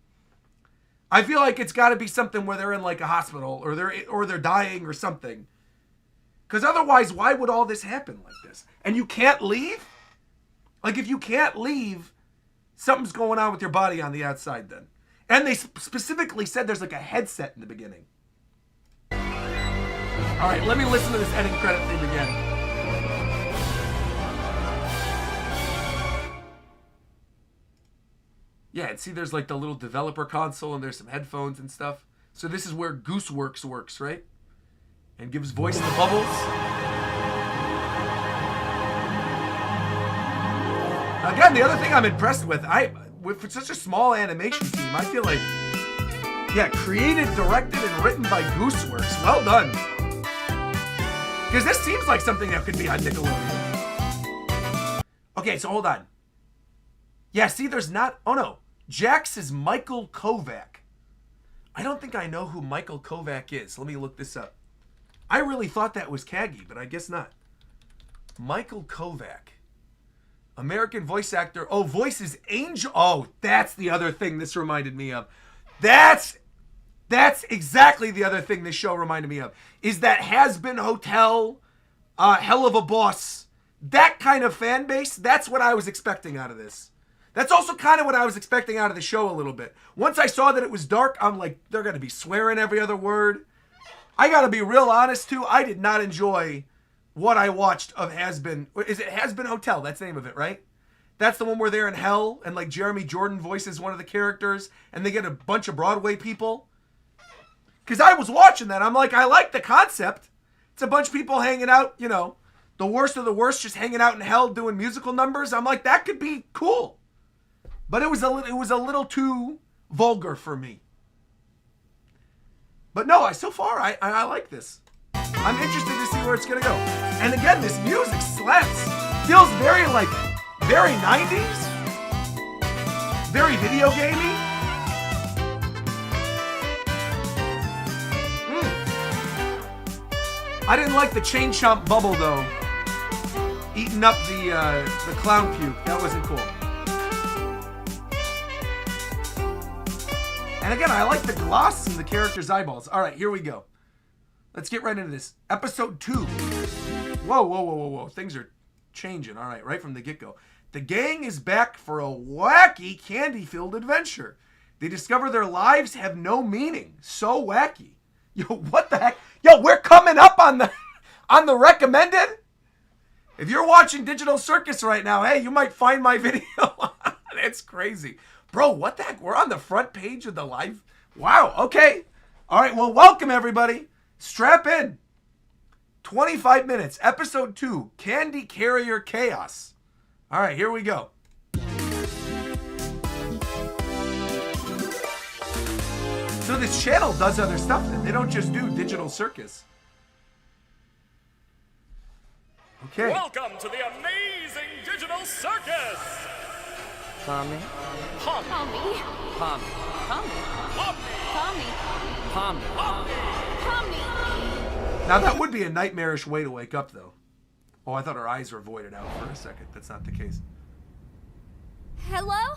I feel like it's got to be something where they're in like a hospital or they're dying or something. Because otherwise, why would all this happen like this? And you can't leave? Like, if you can't leave, something's going on with your body on the outside then. And they specifically said there's like a headset in the beginning. All right, let me listen to this ending credit theme again. Yeah, and see there's like the little developer console and there's some headphones and stuff. So this is where Gooseworks works, right? And gives voice to the bubbles. Again, the other thing I'm impressed with, with such a small animation team, I feel like, yeah, created, directed, and written by Gooseworks. Well done. Because this seems like something that could be on Nickelodeon. Okay, so hold on. Yeah, see, there's not, oh no. Jax is Michael Kovac. I don't think I know who Michael Kovac is. Let me look this up. I really thought that was Kagi, but I guess not. Michael Kovac. American voice actor. Oh, voices Angel. Oh, that's the other thing this reminded me of. That's exactly the other thing this show reminded me of. Is that Has-Been Hotel, Hell of a Boss. That kind of fan base, that's what I was expecting out of this. That's also kind of what I was expecting out of the show a little bit. Once I saw that it was dark, I'm like, they're going to be swearing every other word. I gotta be real honest too, I did not enjoy what I watched of Has-Been. Is it Has-Been Hotel? That's the name of it, right? That's the one where they're in hell and like Jeremy Jordan voices one of the characters and they get a bunch of Broadway people. Because I was watching that, I'm like, I like the concept. It's a bunch of people hanging out, you know, the worst of the worst just hanging out in hell doing musical numbers. I'm like, that could be cool. But it was a little too vulgar for me. But no, so far, I like this. I'm interested to see where it's going to go. And again, this music slaps. Feels very 90s. Very video gamey. I didn't like the Chain Chomp bubble, though. Eating up the clown puke. That wasn't cool. And again, I like the gloss and the characters' eyeballs. All right, here we go. Let's get right into this. Episode 2. Whoa. Things are changing. All right from the get-go. The gang is back for a wacky, candy-filled adventure. They discover their lives have no meaning. So wacky. Yo, what the heck? Yo, we're coming up on the recommended. If you're watching Digital Circus right now, hey, you might find my video. That's crazy. Bro, what the heck? We're on the front page of the live. Wow, okay. All right, well, welcome, everybody. Strap in. 25 minutes, episode 2, Candy Carrier Chaos. All right, here we go. So this channel does other stuff then. They don't just do Digital Circus. Okay. Welcome to the amazing Digital Circus! Pommy? Pommy. Pommy. Pommy. Pommy. Pommy. Pommy. Pommy. Now that would be a nightmarish way to wake up, though. Oh, I thought her eyes were voided out for a second. That's not the case. Hello?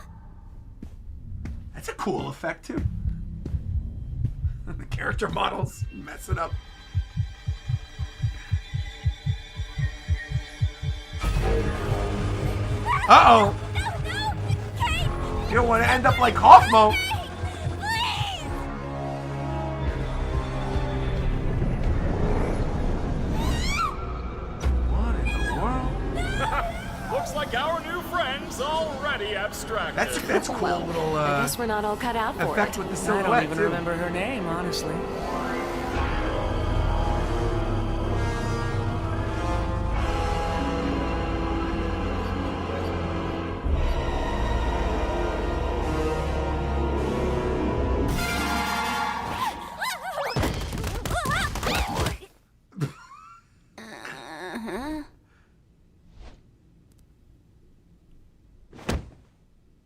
That's a cool effect, too. The character models mess it up. Uh-oh. No! Kate! Yo, don't want to end up like Kaufmo. What in the world? Looks like our new friend's already abstracted. That's cool little I guess we're not all cut out for effect it. with the I silhouette don't even too. remember her name, honestly.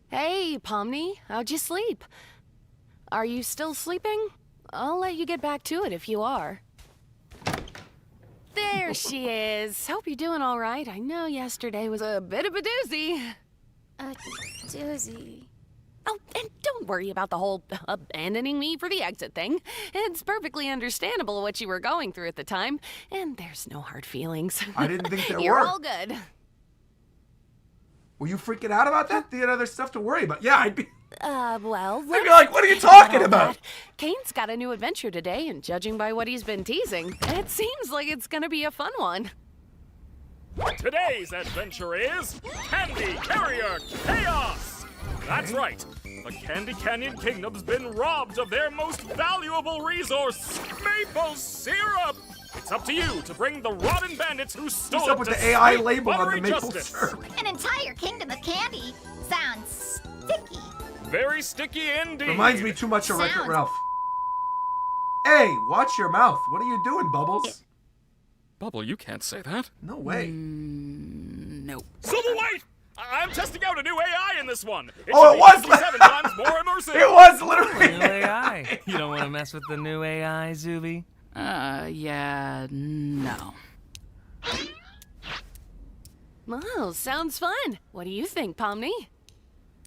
Hey, Pomni, how'd you sleep? Are you still sleeping? I'll let you get back to it if you are. There she is. Hope you're doing all right. I know yesterday was a bit of a doozy. A doozy. Oh, and don't worry about the whole abandoning me for the exit thing. It's perfectly understandable what you were going through at the time, and there's no hard feelings. I didn't think there You're were. all good. Were you freaking out about that? You had other stuff to worry about. Yeah, I'd be. Well, I'd be like, what are you talking about? Kane's got a new adventure today, and judging by what he's been teasing, it seems like it's gonna be a fun one. Today's adventure is Candy Carrier Chaos! That's right. The Candy Canyon Kingdom's been robbed of their most valuable resource, maple syrup! It's up to you to bring the rotten bandits who stole What's up it with to the AI sweet, label on the buttery maple justice. syrup? An entire kingdom of candy sounds sticky. Very sticky indeed. Reminds me too much of Wreck-It Sounds- Ralph. Hey, watch your mouth. What are you doing, Bubbles? Bubble, you can't say that. No way. Nope. Silver White! I'm testing out a new AI in this one. Oh, it was 7 times more immersive. It was literally. New AI. You don't want to mess with the new AI, Zuby? Yeah, no. Well, sounds fun. What do you think, Pomni?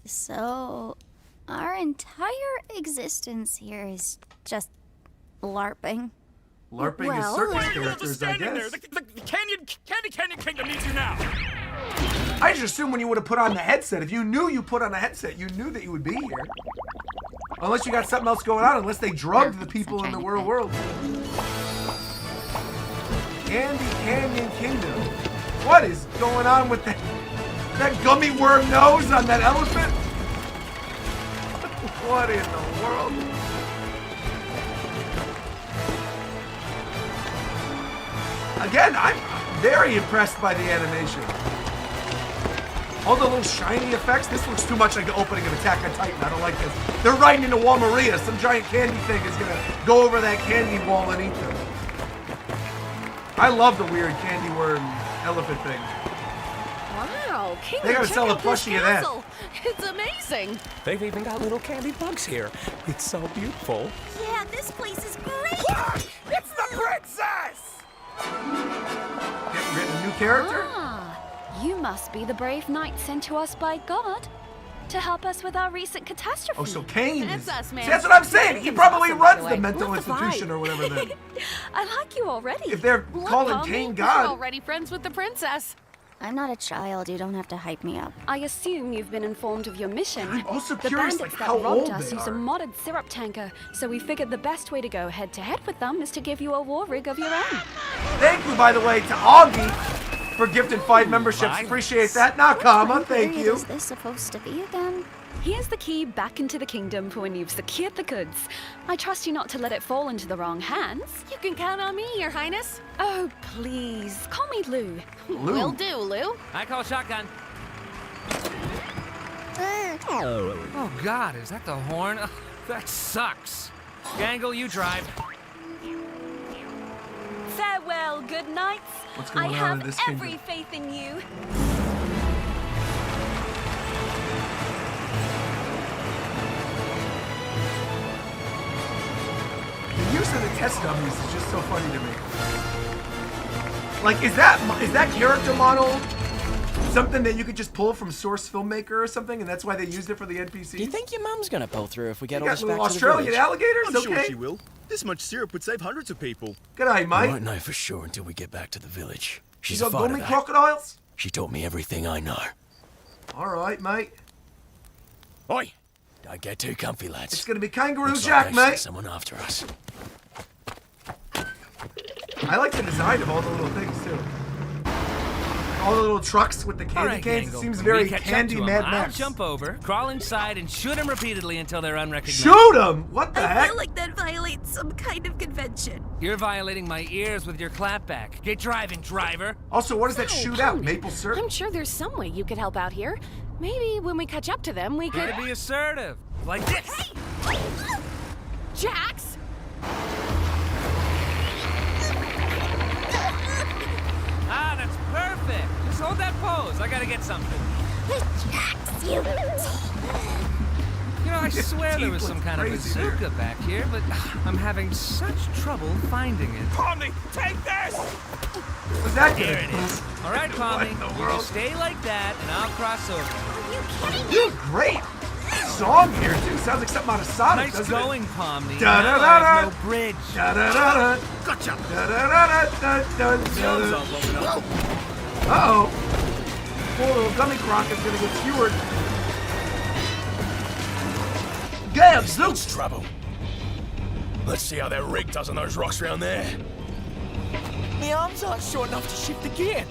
So, our entire existence here is just LARPing. LARPing Well, is Why circus are you all just characters, I standing there? guess. The Candy Canyon Kingdom needs you now. I just assumed when you would have put on the headset, if you knew you put on a headset, you knew that you would be here. Unless you got something else going on, unless they drugged the people in the world. Candy Canyon Kingdom. What is going on with that gummy worm nose on that elephant? What in the world? Again, I'm very impressed by the animation. All the little shiny effects. This looks too much like the opening of Attack on Titan. I don't like this. They're riding into Wall Maria. Some giant candy thing is gonna go over that candy wall and eat them. I love the weird candy worm elephant thing. Wow, King, They gotta check sell a out this plushie of that. castle. It's amazing. They've even got little candy bugs here. It's so beautiful. Yeah, this place is great. It's the princess! Getting written a new character? You must be the brave knight sent to us by God to help us with our recent catastrophe. Oh, so Kane That's is... us, man. See, that's what I'm saying. He Kane's probably awesome, by runs the the way. mental What the institution vibe? or whatever then. I like you already. If they're Look, calling Pomni, Kane You're God... already friends with the princess. I'm not a child. You don't have to hype me up. I assume you've been informed of your mission. I'm also The curious, bandits like, that how robbed old us they use a are. modded syrup tanker, so we figured the best way to go head-to-head with them is to give you a war rig of your own. Thank you, by the way, to Augie for gifting 5 memberships. Nice. Appreciate that. Nakama, What thank period you. is this supposed to be again? Here's the key back into the kingdom for when you've secured the goods. I trust you not to let it fall into the wrong hands. You can count on me, Your Highness. Oh, please, call me Lou. Will do, Lou. I call shotgun. Oh, God, is that the horn? Ugh, that sucks. Gangle, you drive. Farewell, good knights. What's going I on have in this every kingdom? faith in you. The use of the test dummies is just so funny to me. Like, is that character model something that you could just pull from Source Filmmaker or something, and that's why they used it for the NPCs? Do you think your mom's gonna pull through if we get You all got this little back to the Australian village? alligators? I'm Okay. sure she will. This much syrup would save hundreds of people. G'day, We mate. won't know for sure until we get back to the village. She's You a got fighter. gummy that. crocodiles? She told me everything I know. All right, mate. Oi! Don't get too comfy, lads. It's gonna be Kangaroo Looks Jack, like there's mate. someone after us. I like the design of all the little things too. All the little trucks with the candy All right, canes. Gangle. It seems When very we catch up Candy to 'em, Mad I'll Max. jump over, crawl inside, and shoot them repeatedly until they're unrecognized. Shoot them! What the I heck? feel like that violates some kind of convention. You're violating my ears with your clapback. Get driving, driver. Also, what does that shoot out? Maple syrup? I'm sure there's some way you could help out here. Maybe when we catch up to them, we could. Gotta be assertive. Like this. Jax! Ah, that's perfect. Just hold that pose. I gotta get something. Jax, you... You know, I swear there was some kind of crazy there. bazooka back here, but I'm having such trouble finding it. Pomni, take this! Was that Here good? it is. All right, Pomni. in the You world? just stay like that, and I'll cross over. You did great. Song here too. Sounds like something out of Sonic. Nice doesn't going, Pomni. Da Now da I da have da. no bridge. Da da da da. Gotcha! Da da da da da da da. Uh-oh. Poor little gummy croc is gonna get skewered. Gadzooks! Trouble. Let's see how that rig does on those rocks around there. My arms aren't short enough to shift the gear.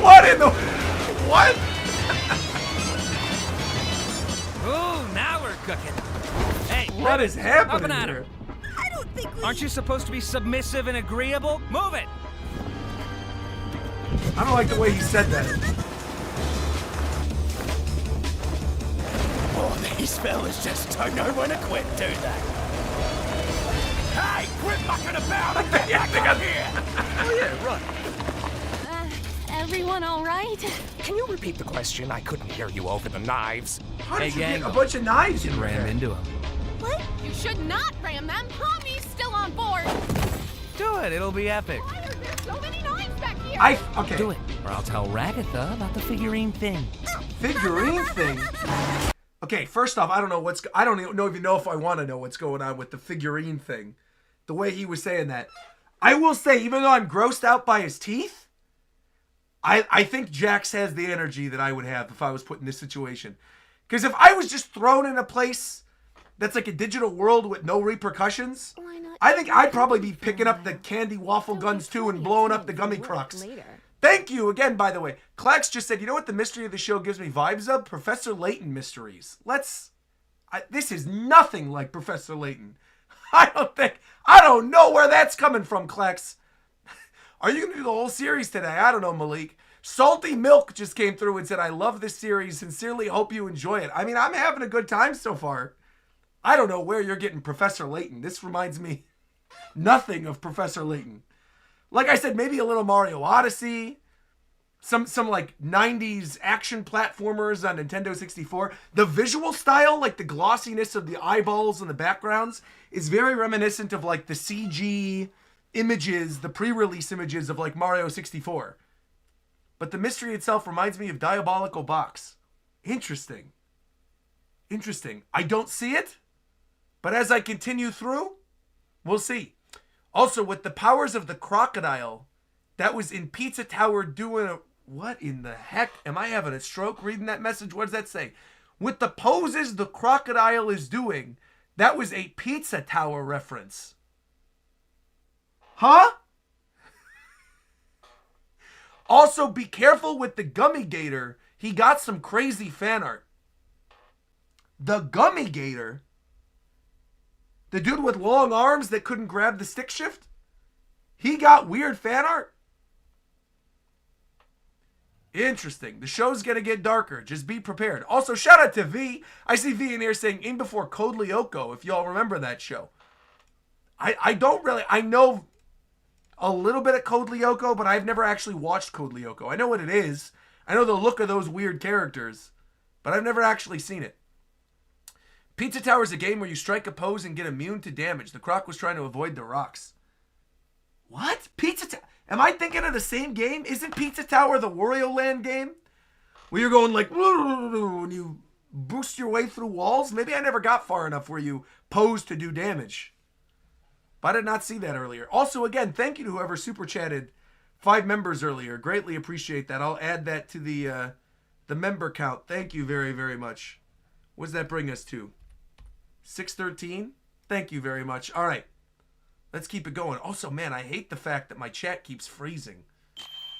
What in the... What? Ooh, now we're cooking. Hey, What is happening up and at here? her. I don't think we... Aren't you supposed to be submissive and agreeable? Move it! I don't like the way he said that. Oh, these fellas just don't know when to quit, do they? Hey, quit mucking about and get back up here! Oh yeah, right. Everyone all right? Can you repeat the question? I couldn't hear you over the knives. How did Hey, you get Gangle. a bunch of knives in Ram there? into him. What? You should not ram them. Tommy's still on board. Do it. It'll be epic. Why are there so many knives back here? Okay. Do it, or I'll tell Ragatha about the figurine thing. Figurine thing. Okay, first off, I don't know what's. I don't even know if I want to know what's going on with the figurine thing. The way he was saying that, I will say, even though I'm grossed out by his teeth, I think Jax has the energy that I would have if I was put in this situation. Because if I was just thrown in a place that's like a digital world with no repercussions, I think I'd probably be picking up the candy waffle guns too and blowing up the gummy crocs. Thank you again, by the way. Clax just said, you know what the mystery of the show gives me vibes of? Professor Layton mysteries. This is nothing like Professor Layton. I don't know where that's coming from, Clax. Are you going to do the whole series today? I don't know, Malik. Salty Milk just came through and said, I love this series. Sincerely hope you enjoy it. I mean, I'm having a good time so far. I don't know where you're getting Professor Layton. This reminds me nothing of Professor Layton. Like I said, maybe a little Mario Odyssey. Some like 90s action platformers on Nintendo 64. The visual style, like the glossiness of the eyeballs and the backgrounds, is very reminiscent of like the CG images, the pre-release images of like Mario 64. But the mystery itself reminds me of Diabolical Box. Interesting. I don't see it, but as I continue through, we'll see. Also, with the powers of the crocodile that was in Pizza Tower doing a... What in the heck? Am I having a stroke reading that message? What does that say? With the poses the crocodile is doing, that was a Pizza Tower reference. Huh? Also, be careful with the Gummy Gator. He got some crazy fan art. The Gummy Gator? The dude with long arms that couldn't grab the stick shift? He got weird fan art? Interesting. The show's gonna get darker. Just be prepared. Also, shout out to V. I see V in here saying in before Code Lyoko, if y'all remember that show. I don't really... I know a little bit of Code Lyoko, but I've never actually watched Code Lyoko. I know what it is. I know the look of those weird characters, but I've never actually seen it. Pizza Tower is a game where you strike a pose and get immune to damage. The croc was trying to avoid the rocks. What? Pizza Tower? Am I thinking of the same game? Isn't Pizza Tower the Wario Land game? Where you're going like, and you boost your way through walls? Maybe I never got far enough where you pose to do damage. But I did not see that earlier. Also, again, thank you to whoever super chatted 5 members earlier. Greatly appreciate that. I'll add that to The member count. Thank you very, very much. What does that bring us to? 613? Thank you very much. All right. Let's keep it going. Also, man, I hate the fact that my chat keeps freezing.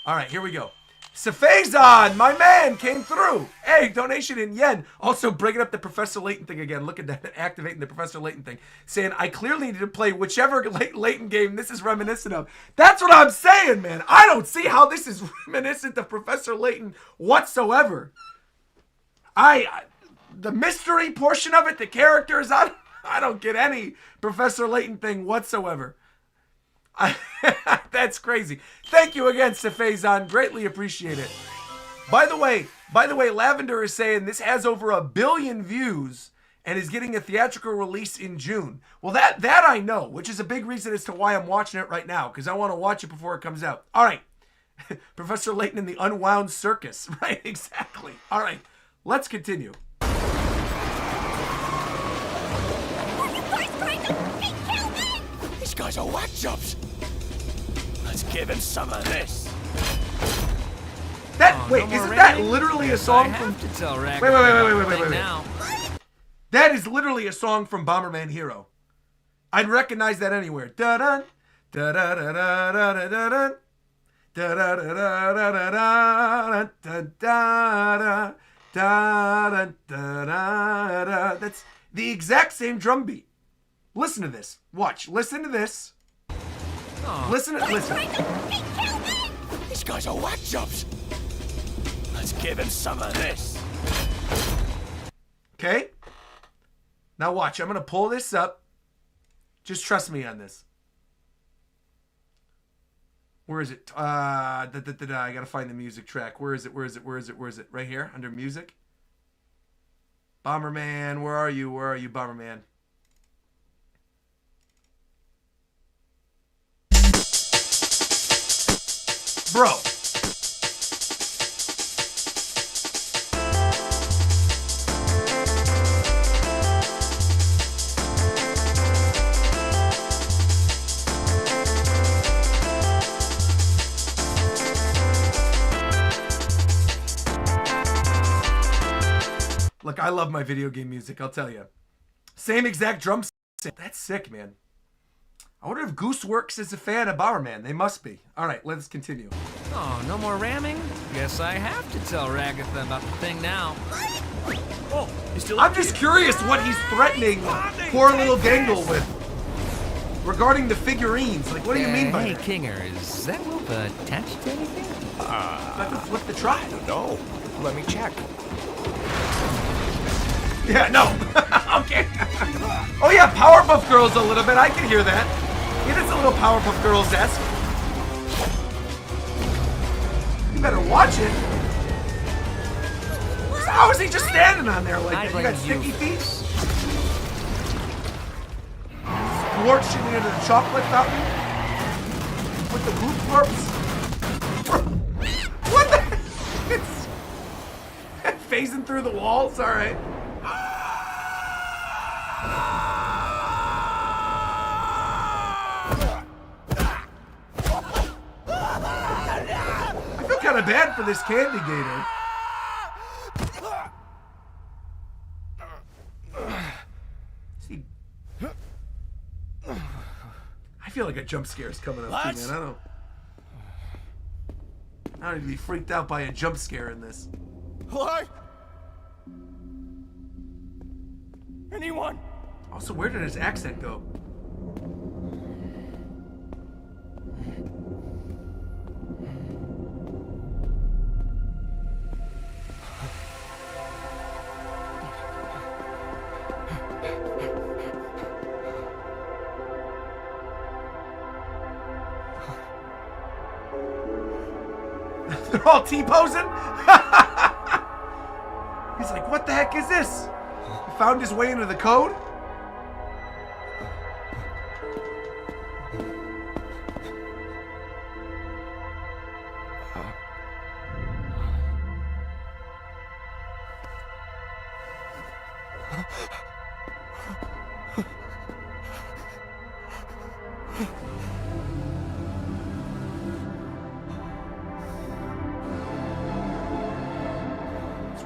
All right, here we go. Safazon, my man, came through. Hey, donation in yen. Also, bringing up the Professor Layton thing again. Look at that, activating the Professor Layton thing. Saying, I clearly need to play whichever Layton game this is reminiscent of. That's what I'm saying, man. I don't see how this is reminiscent of Professor Layton whatsoever. The mystery portion of it, the characters, I don't get any Professor Layton thing whatsoever. That's crazy. Thank you again, Safazon. Greatly appreciate it. By the way, Lavender is saying this has over 1 billion views and is getting a theatrical release in June. Well, that I know, which is a big reason as to why I'm watching it right now, because I want to watch it before it comes out. All right. Professor Layton in the Unwound Circus. Right, exactly. All right, let's continue. These guys are whack jobs. Let's give him some of this. Wait, isn't that literally a song from... Wait. Now. That is literally a song from Bomberman Hero. I'd recognize that anywhere. Da-dun, da-da-da-da-da-da-dun, da-da-da-da-da-da-dun, da-da-da, da-da-da-da-da. That's the exact same drum beat. Listen to this. Watch. Listen to this. Listen. These guys are whack jobs. Let's give him some of this. Okay? Now watch. I'm going to pull this up. Just trust me on this. Where is it? I got to find the music track. Where is it? Right here? Under music? Bomberman. Where are you, Bomberman? Bro. Look, I love my video game music, I'll tell you. Same exact drum set. That's sick, man. I wonder if Goose Works is a fan of Bomberman. They must be. All right, let's continue. Oh, no more ramming? Guess I have to tell Ragatha about the thing now. Oh, he's still I'm just curious what he's threatening poor little Gangle with regarding the figurines. Like, what do you mean by Hey, that? Kinger, is that rope attached to anything? Like to flip the tribe. No, let me check. Yeah, no. Okay. Oh, yeah, Powerpuff Girls a little bit. I can hear that. It is a little Powerpuff Girls-esque. You better watch it. How is he just standing on there like that? You got sticky feet? Scorching into the chocolate fountain? With the Goop Glorps? What the? It's phasing through the walls? All right. I feel kind of bad for this Candy Gator. See, I feel like a jump scare is coming up too, man. I don't need to be freaked out by a jump scare in this. Hello? Anyone? Also, where did his accent go? They're all T-posing? He's like, what the heck is this? He found his way into the code?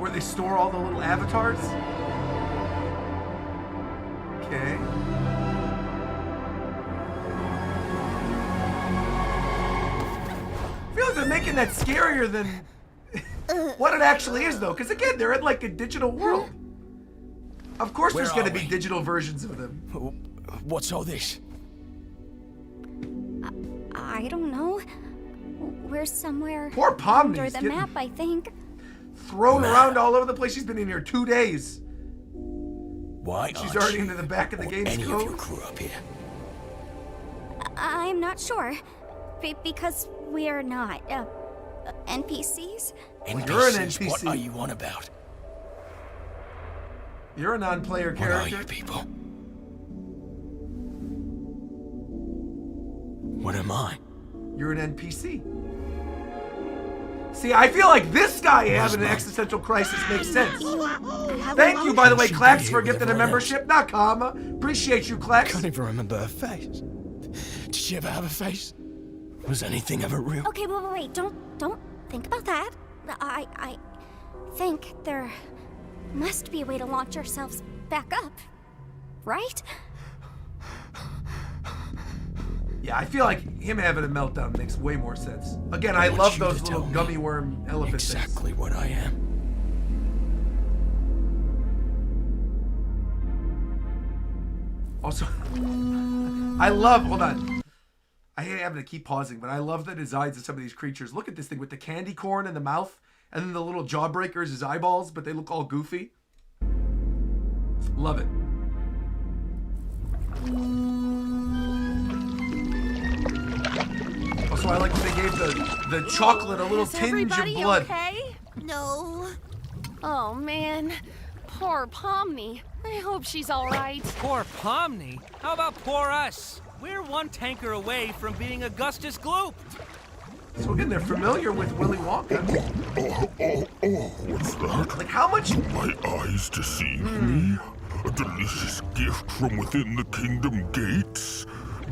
where they store all the little avatars. Okay. I feel like they're making that scarier than what it actually is, though. Because again, they're in like a digital world. Of course, there's going to be digital versions of them. What's all this? I don't know. We're somewhere Poor Pomni's under the map, I think. Thrown around all over the place. She's been in here 2 days. Why? She's already into the back of the game's Any code. of you crew up here? I'm not sure. Because we're not NPCs. NPCs? You're an NPC. What are you on about? You're a non-player character. What are you people? What am I? You're an NPC. See, I feel like this guy having an existential crisis makes sense. Thank you, by the way, Clax, for gifting a membership. Not Karma. Appreciate you, Clax. I can't even remember her face. Did she ever have a face? Was anything ever real? Okay, wait. Don't think about that. I think there must be a way to launch ourselves back up, right? Yeah, I feel like him having a meltdown makes way more sense. Again, I love those little gummy worm elephant things. Exactly what I am. Also, I love, hold on. I hate having to keep pausing, but I love the designs of some of these creatures. Look at this thing with the candy corn in the mouth, and then the little jawbreakers as eyeballs, but they look all goofy. Love it. Also, I like that they gave the chocolate a little tinge of blood. Okay? No. Oh man, poor Pomni. I hope she's all right. Poor Pomni? How about poor us? We're one tanker away from being Augustus Gloop. So again, they're familiar with Willy Wonka. What's that? Like how much? My eyes deceived me. A delicious gift from within the kingdom gates.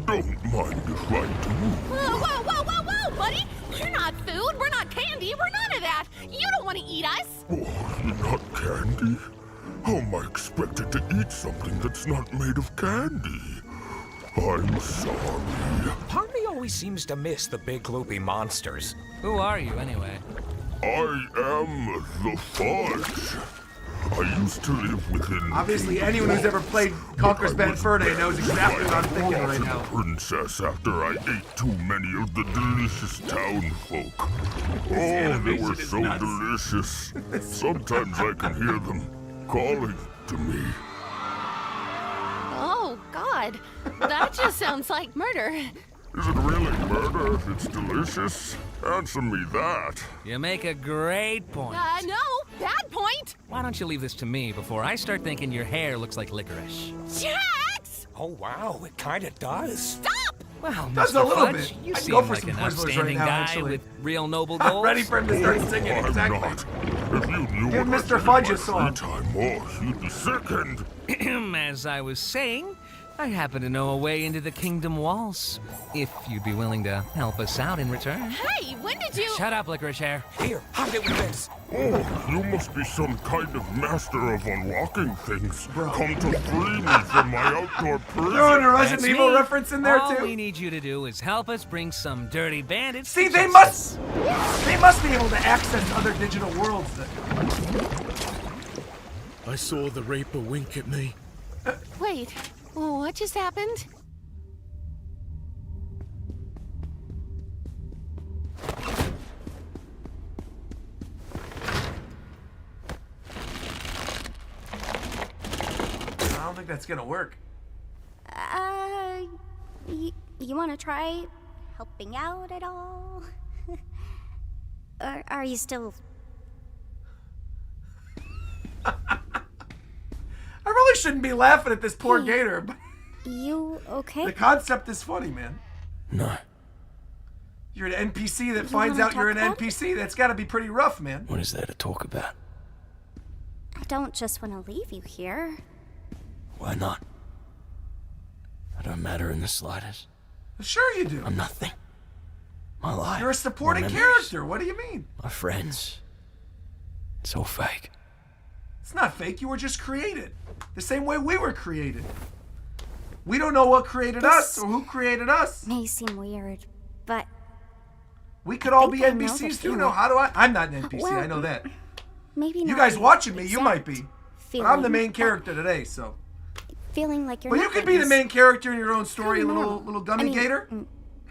Don't mind if I do. Whoa, buddy! We're not food, we're not candy, we're none of that! You don't want to eat us! Oh, not candy? How am I expected to eat something that's not made of candy? I'm sorry. Pomni always seems to miss the big gloopy monsters. Who are you, anyway? I am the Fudge. I used to live within. Obviously, anyone who's ever played Conker's Bad Fur Day knows exactly what I'm thinking right now. Princess, after I ate too many of the delicious town folk. Oh, they were so delicious. Sometimes I can hear them calling to me. Oh, God. That just sounds like murder. Is it really murder if it's delicious? Answer me that. You make a great point. No, bad point. Why don't you leave this to me before I start thinking your hair looks like licorice? Jax! Oh, wow, it kinda does. Stop! Well, Does Mr. a little Fudge, bit. you I'd seem go for like some an Twizzlers right upstanding now, guy actually. with real noble I'm goals. ready for him to start singing, I'm exactly. not. If you knew Give what Mr. I did Fudge in a my song. free time, oh, you'd be sickened. As I was saying, I happen to know a way into the kingdom walls. If you'd be willing to help us out in return. Hey, when did you... Shut up, licorice hair. Here, hide it with this. Oh, you must be some kind of master of unlocking things. Come to free me from my outdoor prison. Throwing a Resident That's Evil me. reference in there All too. we need you to do is help us bring some dirty bandits. See, to they justice. must be able to access other digital worlds. I saw the Reaper wink at me. Wait, what just happened? I don't think that's gonna work. You want to try helping out at all? Or are you still... I really shouldn't be laughing at this poor gator, but You okay? the concept is funny, man. No. You're an NPC that finds out you're an NPC. That's got to be pretty rough, man. What is there to talk about? I don't just want to leave you here. Why not? I don't matter in the slightest. Sure you do. I'm nothing. My life. You're a supporting my memories, character. What do you mean? My friends. It's all fake. It's not fake. You were just created. The same way we were created. We don't know what created us or who created us. May seem weird, but we could all be NPCs too. No, how do I? I'm not an NPC. Well, I know that. Maybe You not guys the watching me, you exact might be. But I'm the main character today, so. Feeling like you're But you not could be the main character in your own story, normal. little gummy gator.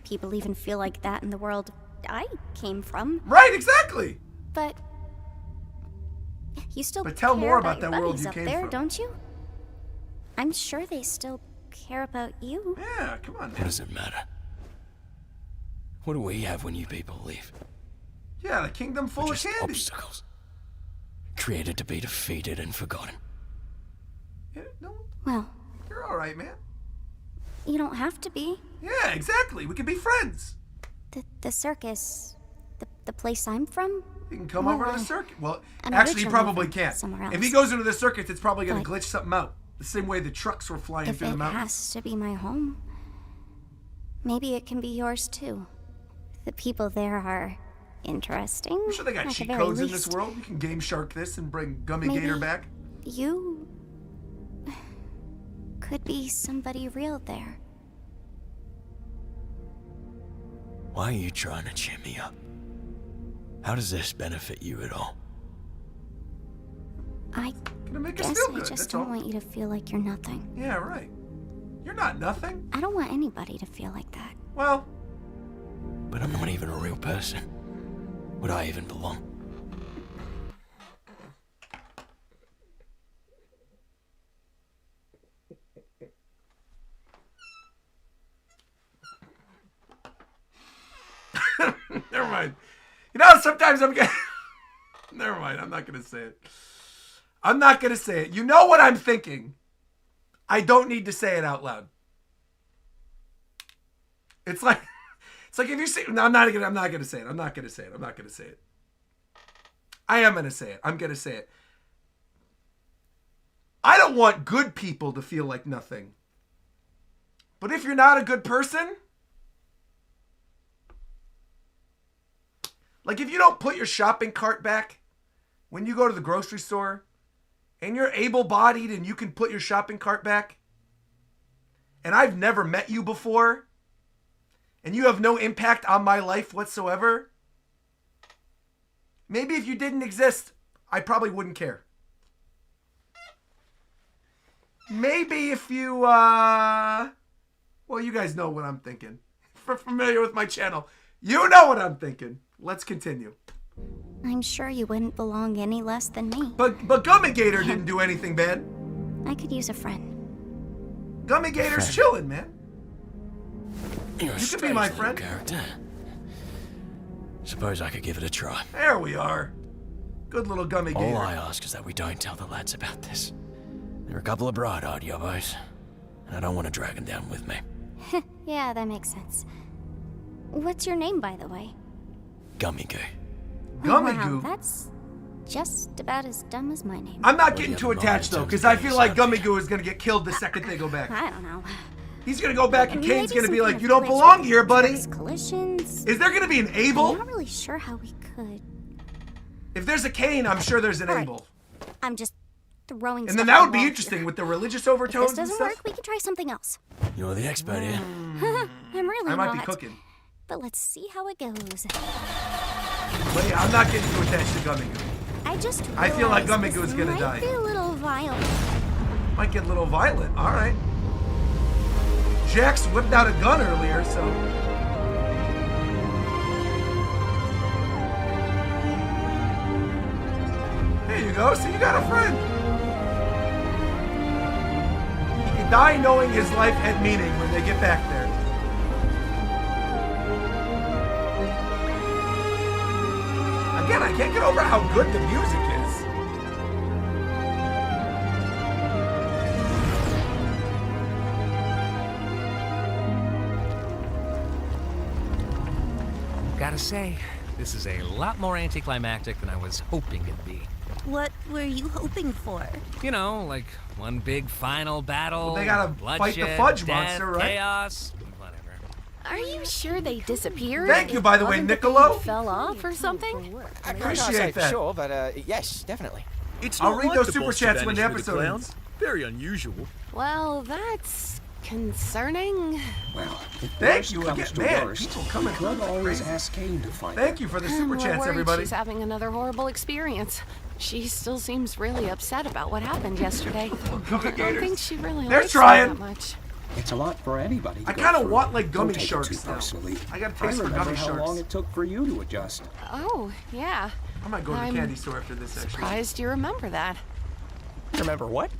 People even feel like that in the world I came from. Right, exactly. But you still But tell care more about your that world buddies you up came there, from. don't you? I'm sure they still care about you. Yeah, come on. What does it matter? What do we have when you people leave? Yeah, the kingdom full We're of just candy. obstacles. Created to be defeated and forgotten. Yeah, no, Well, you're all right, man. you don't have to be. Yeah, exactly. We could be friends. The circus, the place I'm from. You can come over to the circus. Well, I'm actually, he originally probably from can't. somewhere else. If he goes into the circus, it's probably going to But- glitch something out. The same way the trucks were flying If through the it mountains. has to be my home, maybe it can be yours too. The people there are interesting. I'm sure they got at the cheat very codes in this least. world. You can Game Shark this and bring Gummy Maybe Gator back. You could be somebody real there. Why are you trying to cheer me up? How does this benefit you at all? I Gonna make us guess feel I good. just That's don't all. want you to feel like you're nothing. Yeah, right. You're not nothing. I don't want anybody to feel like that. Well, But I'm not even a real person. Would I even belong? never mind. You know, sometimes I'm getting. Never mind. I'm not gonna say it. I'm not gonna say it. You know what I'm thinking. I don't need to say it out loud. It's like if you say. No, I'm not gonna say it. I'm not gonna say it. I'm not gonna say it. I am gonna say it. I'm gonna say it. I don't want good people to feel like nothing. But if you're not a good person, like if you don't put your shopping cart back when you go to the grocery store and you're able-bodied and you can put your shopping cart back, and I've never met you before, and you have no impact on my life whatsoever, maybe if you didn't exist, I probably wouldn't care. Maybe if you, well, you guys know what I'm thinking. If you're familiar with my channel, you know what I'm thinking. Let's continue. I'm sure you wouldn't belong any less than me. But Gummy Gator didn't do anything bad. I could use a friend. Gummy Gator's chilling, man. You're a You could be my strange little friend. character. Suppose I could give it a try. There we are. Good little Gummy Gator. All I ask is that we don't tell the lads about this. They're a couple of bright-eyed yobbos, and I don't want to drag them down with me. Yeah, that makes sense. What's your name, by the way? Gummy Goo. Gummy Wow, Goo? that's just about as dumb as my name. I'm not getting too attached, though, because I feel like Gummy Goo is going to get killed the second they go back. I don't know. He's going to go back and Kane's Maybe going to be some like, kind you of don't glitch belong with here, buddy. Circus collisions. Is there going to be an I'm Abel? not really sure how we could. If there's a Kane, I'm sure there's an All right. Abel. I'm just throwing And stuff then at that the would be wall interesting with the religious here. If overtones this and doesn't stuff. work, we can try something else. You're the expert here. I'm really I might not. be cooking. But let's see how it goes. But yeah, I'm not getting too attached to Gummy Goo. I just I feel like realized Gummy this Goo's gonna might die. be a little violent. Might get a little violent. All right. Jax whipped out a gun earlier, so. There you go. So you got a friend. He can die knowing his life had meaning when they get back there. Again, I can't get over how good the music is. Gotta say, this is a lot more anticlimactic than I was hoping it'd be. What were you hoping for? You know, like one big final battle. Well, they gotta fight the bloodshed, fudge death, monster, right? Chaos, whatever. Are you sure they disappeared? Thank you, by the way, Wasn't the Niccolo. thing fell off or something? I can't Appreciate say for that. sure, but yes, definitely. It's I'll not read like those the super boss to chats when the vanish with a episode clown. ends. Very unusual. Well, that's concerning. Well, if Thank worst you comes again, to man. worst, People coming we through could like always crazy. ask Kane to find Thank you for the super We're chats, worried everybody. she's having another horrible experience. She still seems really upset about what happened yesterday. I don't think she really They're likes trying. me that much. It's a lot for anybody. I to go kind of through. want like gummy Don't take it sharks too now. personally. I got a I taste for remember gummy how sharks. long it took for you to adjust. Oh, yeah. I might go to the I'm candy store after this, actually. Surprised you remember that. Remember what?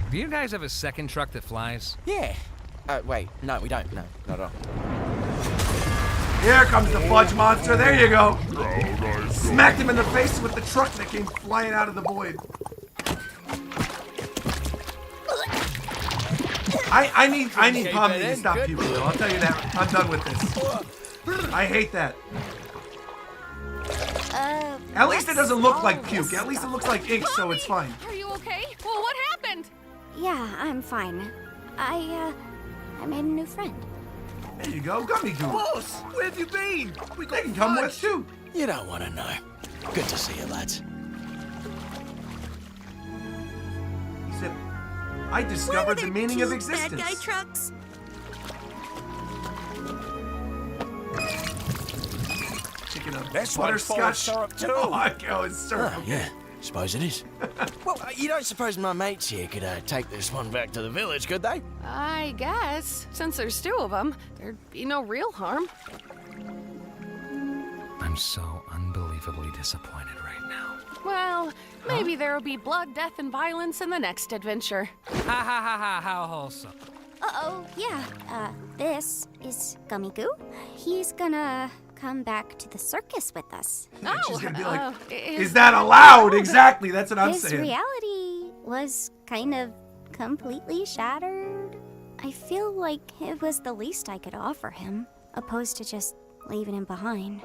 Do you guys have a second truck that flies? Yeah. Wait, no, we don't. No, not at all. Here comes the fudge monster. There you go. Smacked him in the face with the truck that came flying out of the void. I need Pomni to stop puking though. I'll tell you that. I'm done with this. I hate that. At least it doesn't look like puke. At least it looks like ink, so it's fine. Are you okay? Well, what happened? Yeah, I'm fine. I made a new friend. There you go, Gummy Goo. Boss, where have you been? We They can come with too. You don't want to know. Good to see you, lads. He said, I discovered the meaning of Bad existence. guy trucks. Chicken up. This one's full of Butterscotch. syrup too. Oh, I go, it's syrup. Oh, yeah, suppose it is. Well, you don't suppose my mates here could take this one back to the village, could they? I guess. Since there's two of them, there'd be no real harm. I'm so unbelievably disappointed right now. Well, maybe there'll be blood, death, and violence in the next adventure. Ha ha ha ha, how wholesome. Uh-oh, yeah. This is Gummy Goo. He's gonna come back to the circus with us. She's gonna be like, is is that allowed? Exactly, that's what I'm His saying. reality was kind of completely shattered. I feel like it was the least I could offer him, opposed to just leaving him behind.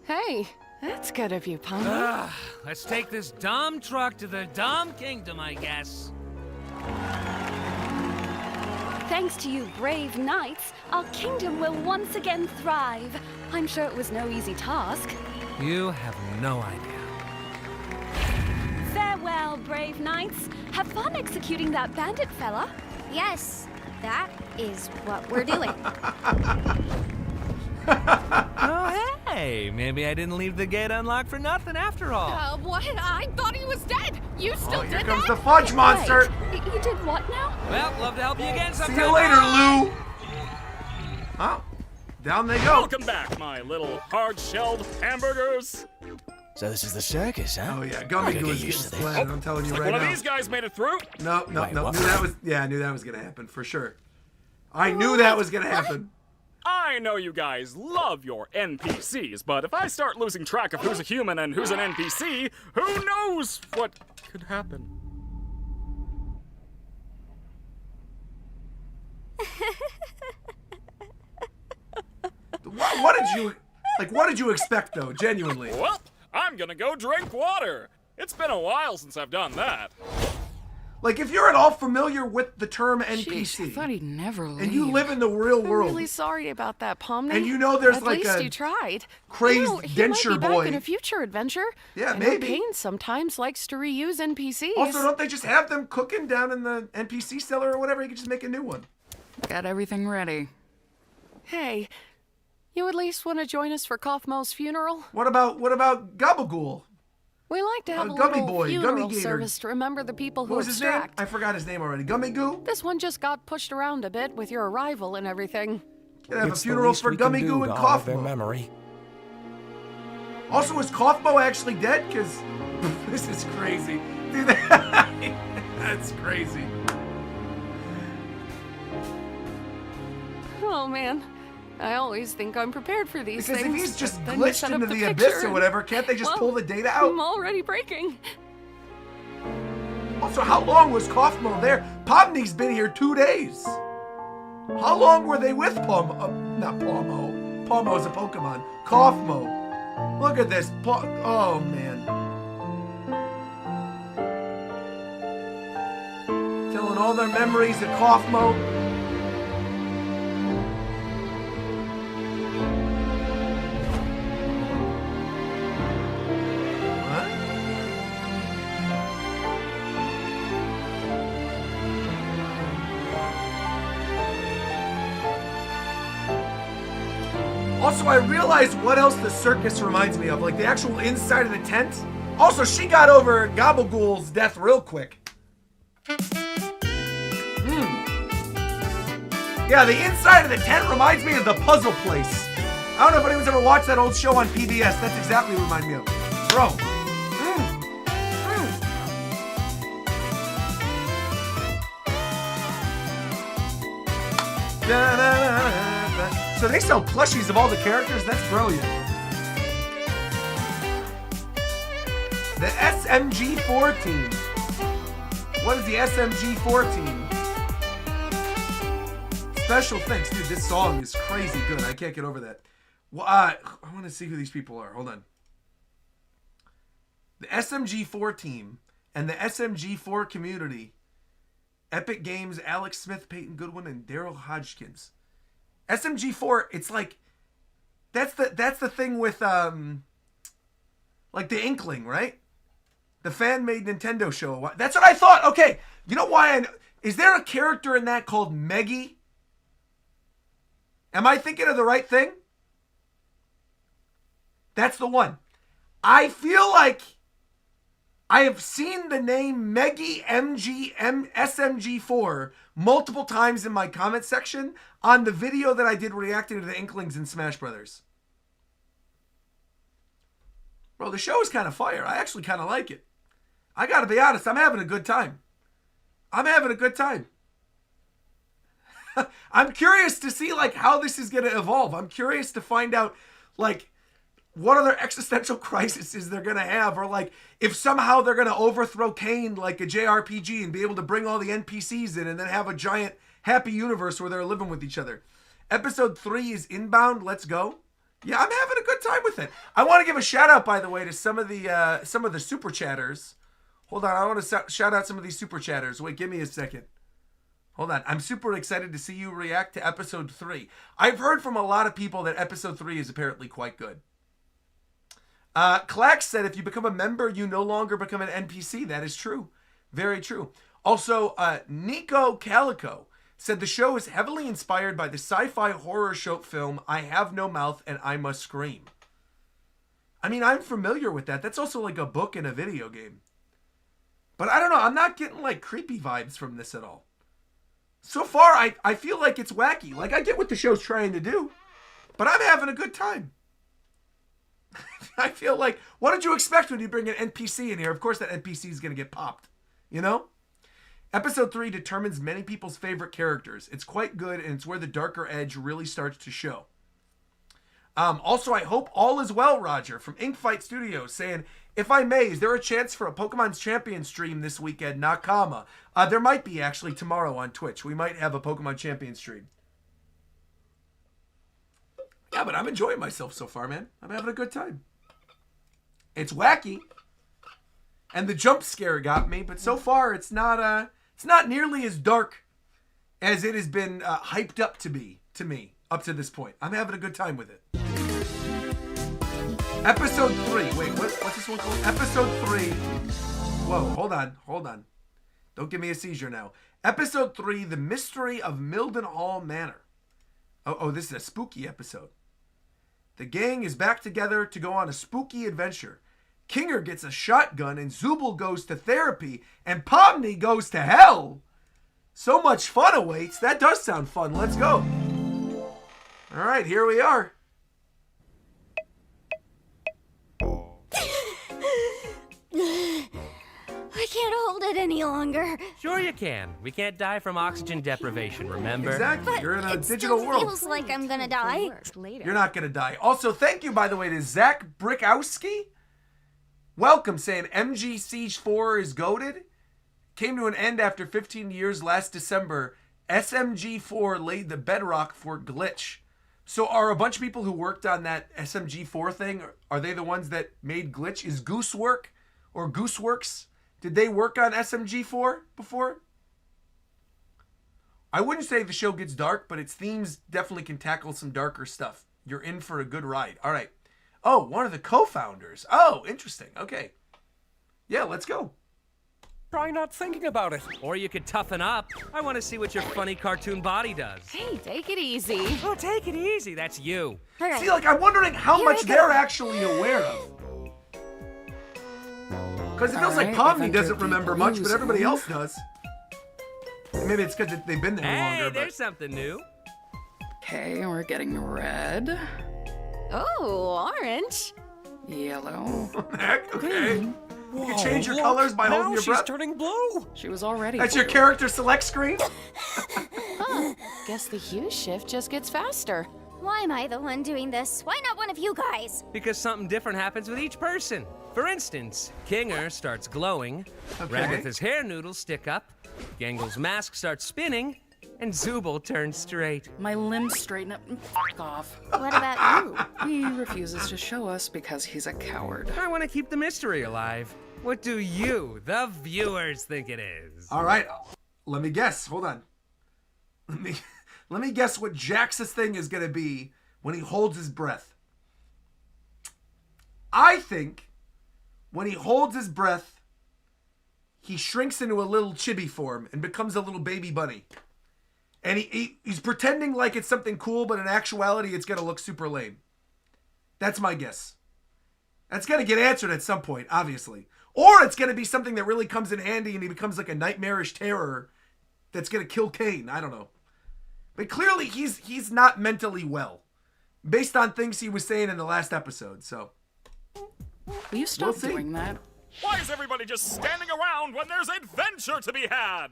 Hey, that's good of you, Pomni. Let's take this dumb truck to the dumb kingdom, I guess. Thanks to you brave knights, our kingdom will once again thrive. I'm sure it was no easy task. You have no idea. Farewell, brave knights. Have fun executing that bandit fella. Yes, that is what we're doing. Oh, hey, maybe I didn't leave the gate unlocked for nothing after all. What? I thought he was dead. You still Here did comes that? the fudge monster. Wait, you did what now? Well, love to help you again See sometime. you later, Lou. Oh, down they go. Welcome back, my little hard-shelled hamburgers. So this is the circus, huh? Oh yeah, Gummy Gotta Goo get is getting used to this. splattered. I'm telling you Like right one now. of these guys made it through. No. Wait, Knew what? that was. Yeah, I knew that was gonna happen for sure. I knew that was gonna happen. I know you guys love your NPCs, but if I start losing track of who's a human and who's an NPC, who knows what could happen? What did you like? What did you expect though? Genuinely. Well, I'm gonna go drink water. It's been a while since I've done that. Like if you're at all familiar with the term NPC, Sheesh, I thought he'd never leave. and you live in the real I'm world, really sorry about that, Pomni. And you know there's At like least a you tried. crazed You know, he might denture be back boy. in a future adventure. Yeah, I know maybe. Kane sometimes likes to reuse NPCs. Also, don't they just have them cooking down in the NPC cellar or whatever? You can just make a new one. Got everything ready. Hey, you at least want to join us for Kaufmo's funeral? What about Gabagool? We like to have a Gummy little Boy, funeral Gummy Gator. service to remember the people who What was his name? abstract. I forgot his name already. Gummy Goo? This one just got pushed around a bit with your arrival and everything. Gonna have It's a the funeral least for we can Gummy do Goo to and honor their Kaufmo. memory. Also, is Kaufmo actually dead? Because this is crazy. Dude, that's crazy. Oh man, I always think I'm prepared for these Because things. if he's just but then you glitched set up into the picture abyss or and- whatever, can't they just well, pull the data out? I'm already breaking. Also, how long was Kaufmo there? Pomni's been here 2 days. How long were they with not Palmo. Palmo's a Pokemon. Kaufmo. Look at this. Oh, man. Telling all their memories of Kaufmo. Also, I realized what else the circus reminds me of, like the actual inside of the tent. Also, she got over Gabagool's death real quick. Yeah, the inside of the tent reminds me of the puzzle place. I don't know if anyone's ever watched that old show on PBS. That's exactly what it reminded me of. Bro. So they sell plushies of all the characters? That's brilliant. The SMG4 team. What is the SMG4 team? Special thanks. Dude, this song is crazy good. I can't get over that. Well, I want to see who these people are. Hold on. The SMG4 team and the SMG4 community. Epic Games, Alex Smith, Peyton Goodwin, and Daryl Hodgkins. SMG4, it's like that's the thing with like the Inkling, right? The fan-made Nintendo show. That's what I thought. Okay, you know why? Is there a character in that called Meggy? Am I thinking of the right thing? That's the one. I feel like I have seen the name Meggy SMG4 multiple times in my comment section on the video that I did reacting to the Inklings in Smash Brothers. Bro, the show is kind of fire. I actually kind of like it. I gotta be honest, I'm having a good time. I'm having a good time. I'm curious to see like how this is gonna evolve. I'm curious to find out like what other existential crises they're gonna have, or like if somehow they're gonna overthrow Kane like a JRPG and be able to bring all the NPCs in and then have a giant happy universe where they're living with each other. Episode 3 is inbound. Let's go. Yeah, I'm having a good time with it. I want to give a shout out, by the way, to some of the super chatters. Hold on, I want to shout out some of these super chatters. Wait, give me a second. Hold on. I'm super excited to see you react to episode 3. I've heard from a lot of people that episode 3 is apparently quite good. Clax said if you become a member, you no longer become an NPC. That is true. Very true. Also, Nico Calico said the show is heavily inspired by the sci-fi horror show film I Have No Mouth and I Must Scream. I mean, I'm familiar with that. That's also like a book and a video game. But I don't know. I'm not getting like creepy vibes from this at all. So far, I feel like it's wacky. Like, I get what the show's trying to do, but I'm having a good time. I feel like, what did you expect when you bring an NPC in here? Of course that NPC is going to get popped, you know? Episode 3 determines many people's favorite characters. It's quite good, and it's where the darker edge really starts to show. Also, I hope all is well, Roger, from Inkfight Studios, saying, if I may, is there a chance for a Pokemon Champion stream this weekend? Nakama. There might be, actually, tomorrow on Twitch. We might have a Pokemon Champion stream. Yeah, but I'm enjoying myself so far, man. I'm having a good time. It's wacky. And the jump scare got me, but so far it's not nearly as dark as it has been hyped up to be to me up to this point. I'm having a good time with it. Episode 3. Wait, what's this one called? Episode 3. Whoa, hold on. Don't give me a seizure now. Episode 3, The Mystery of Mildenhall Manor. Oh, this is a spooky episode. The gang is back together to go on a spooky adventure. Kinger gets a shotgun and Zubul goes to therapy and Pomni goes to hell. So much fun awaits. That does sound fun. Let's go. All right, here we are. I can't hold it any longer. Sure you can. We can't die from oxygen deprivation, remember? Exactly. But you're in a it digital still world. feels like I'm gonna die. You're not gonna die. Also, thank you, by the way, to Zach Brickowski. Welcome, saying MG Siege 4 is goated. Came to an end after 15 years last December. SMG4 laid the bedrock for Glitch. So are a bunch of people who worked on that SMG4 thing, are they the ones that made Glitch? Is Goosework or Gooseworks? Did they work on SMG4 before? I wouldn't say the show gets dark, but its themes definitely can tackle some darker stuff. You're in for a good ride. All right. Oh, one of the co-founders. Oh, interesting. Okay. Yeah, let's go. try not thinking about it. Or you could toughen up. I want to see what your funny cartoon body does. Hey, take it easy. Oh, take it easy. That's you. Right. See, like, I'm wondering how much they're actually aware of. Because it feels like Pomni doesn't remember much, but everybody else does. And maybe it's because they've been there longer. Hey, there's something new. Okay, we're getting red. Oh, orange. Yellow. Heck, okay. You can change your colors by holding your breath. She's turning blue. She was already That's blue. your character select screen? Huh. Guess the hue shift just gets faster. Why am I the one doing this? Why not one of you guys? Because something different happens with each person. For instance, Kinger starts glowing, Ragatha's hair noodles stick up, Gengel's mask starts spinning, and Zubul turns straight. My limbs straighten up and f*** off. What about you? He refuses to show us because he's a coward. I want to keep the mystery alive. What do you, the viewers, think it is? All right, let me guess. Hold on. Let me guess what Jax's thing is going to be when he holds his breath. I think when he holds his breath, he shrinks into a little chibi form and becomes a little baby bunny. And he's pretending like it's something cool, but in actuality, it's going to look super lame. That's my guess. That's going to get answered at some point, obviously. Or it's going to be something that really comes in handy and he becomes like a nightmarish terror that's going to kill Kane. I don't know. But clearly, he's not mentally well, based on things he was saying in the last episode, so. Will you stop doing that? Why is everybody just standing around when there's adventure to be had?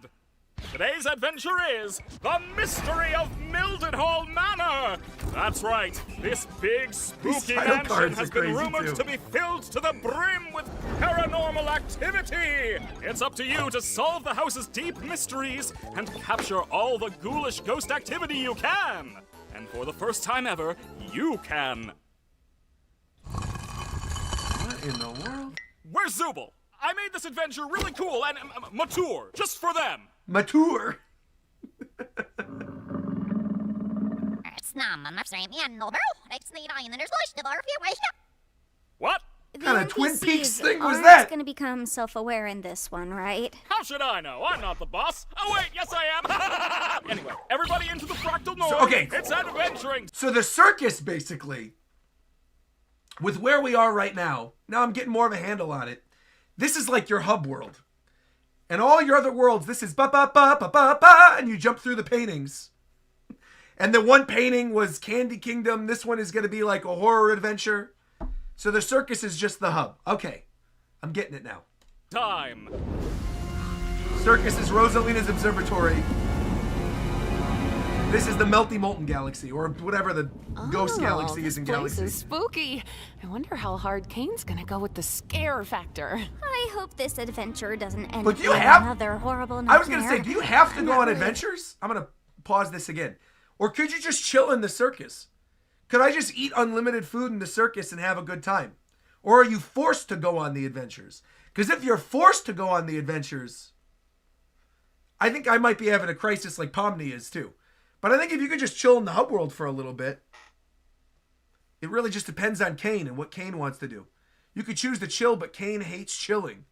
Today's adventure is the mystery of Mildenhall Manor. That's right. This big, spooky mansion has been rumored to be filled to the brim with paranormal activity. It's up to you to solve the house's deep mysteries and capture all the ghoulish ghost activity you can. And for the first time ever, you can. What in the world? Where's Zubul? I made this adventure really cool and mature, just for them. Mature? What? What kind of Twin Peaks thing was Aren't that? going to become self-aware in this one, right? How should I know? I'm not the boss. Oh wait, yes I am. Anyway, everybody into the fractal norm. Okay. It's adventuring. So the circus, basically, with where we are right now I'm getting more of a handle on it. This is like your hub world. And all your other worlds, this is ba-ba-ba-ba-ba-ba, and you jump through the paintings. And the one painting was Candy Kingdom. This one is going to be like a horror adventure. So the circus is just the hub. Okay, I'm getting it now. Time. Circus is Rosalina's observatory. This is the Melty Molten Galaxy, or whatever the ghost galaxy is in Galaxy. This is spooky. I wonder how hard Kane's gonna go with the scare factor. I hope this adventure doesn't end But do you with have- another horrible nightmare. I was going to say, do you have to go on adventures? I'm going to pause this again. Or could you just chill in the circus? Could I just eat unlimited food in the circus and have a good time? Or are you forced to go on the adventures? Because if you're forced to go on the adventures, I think I might be having a crisis like Pomni is too. But I think if you could just chill in the hub world for a little bit, it really just depends on Kane and what Kane wants to do. You could choose to chill, but Kane hates chilling.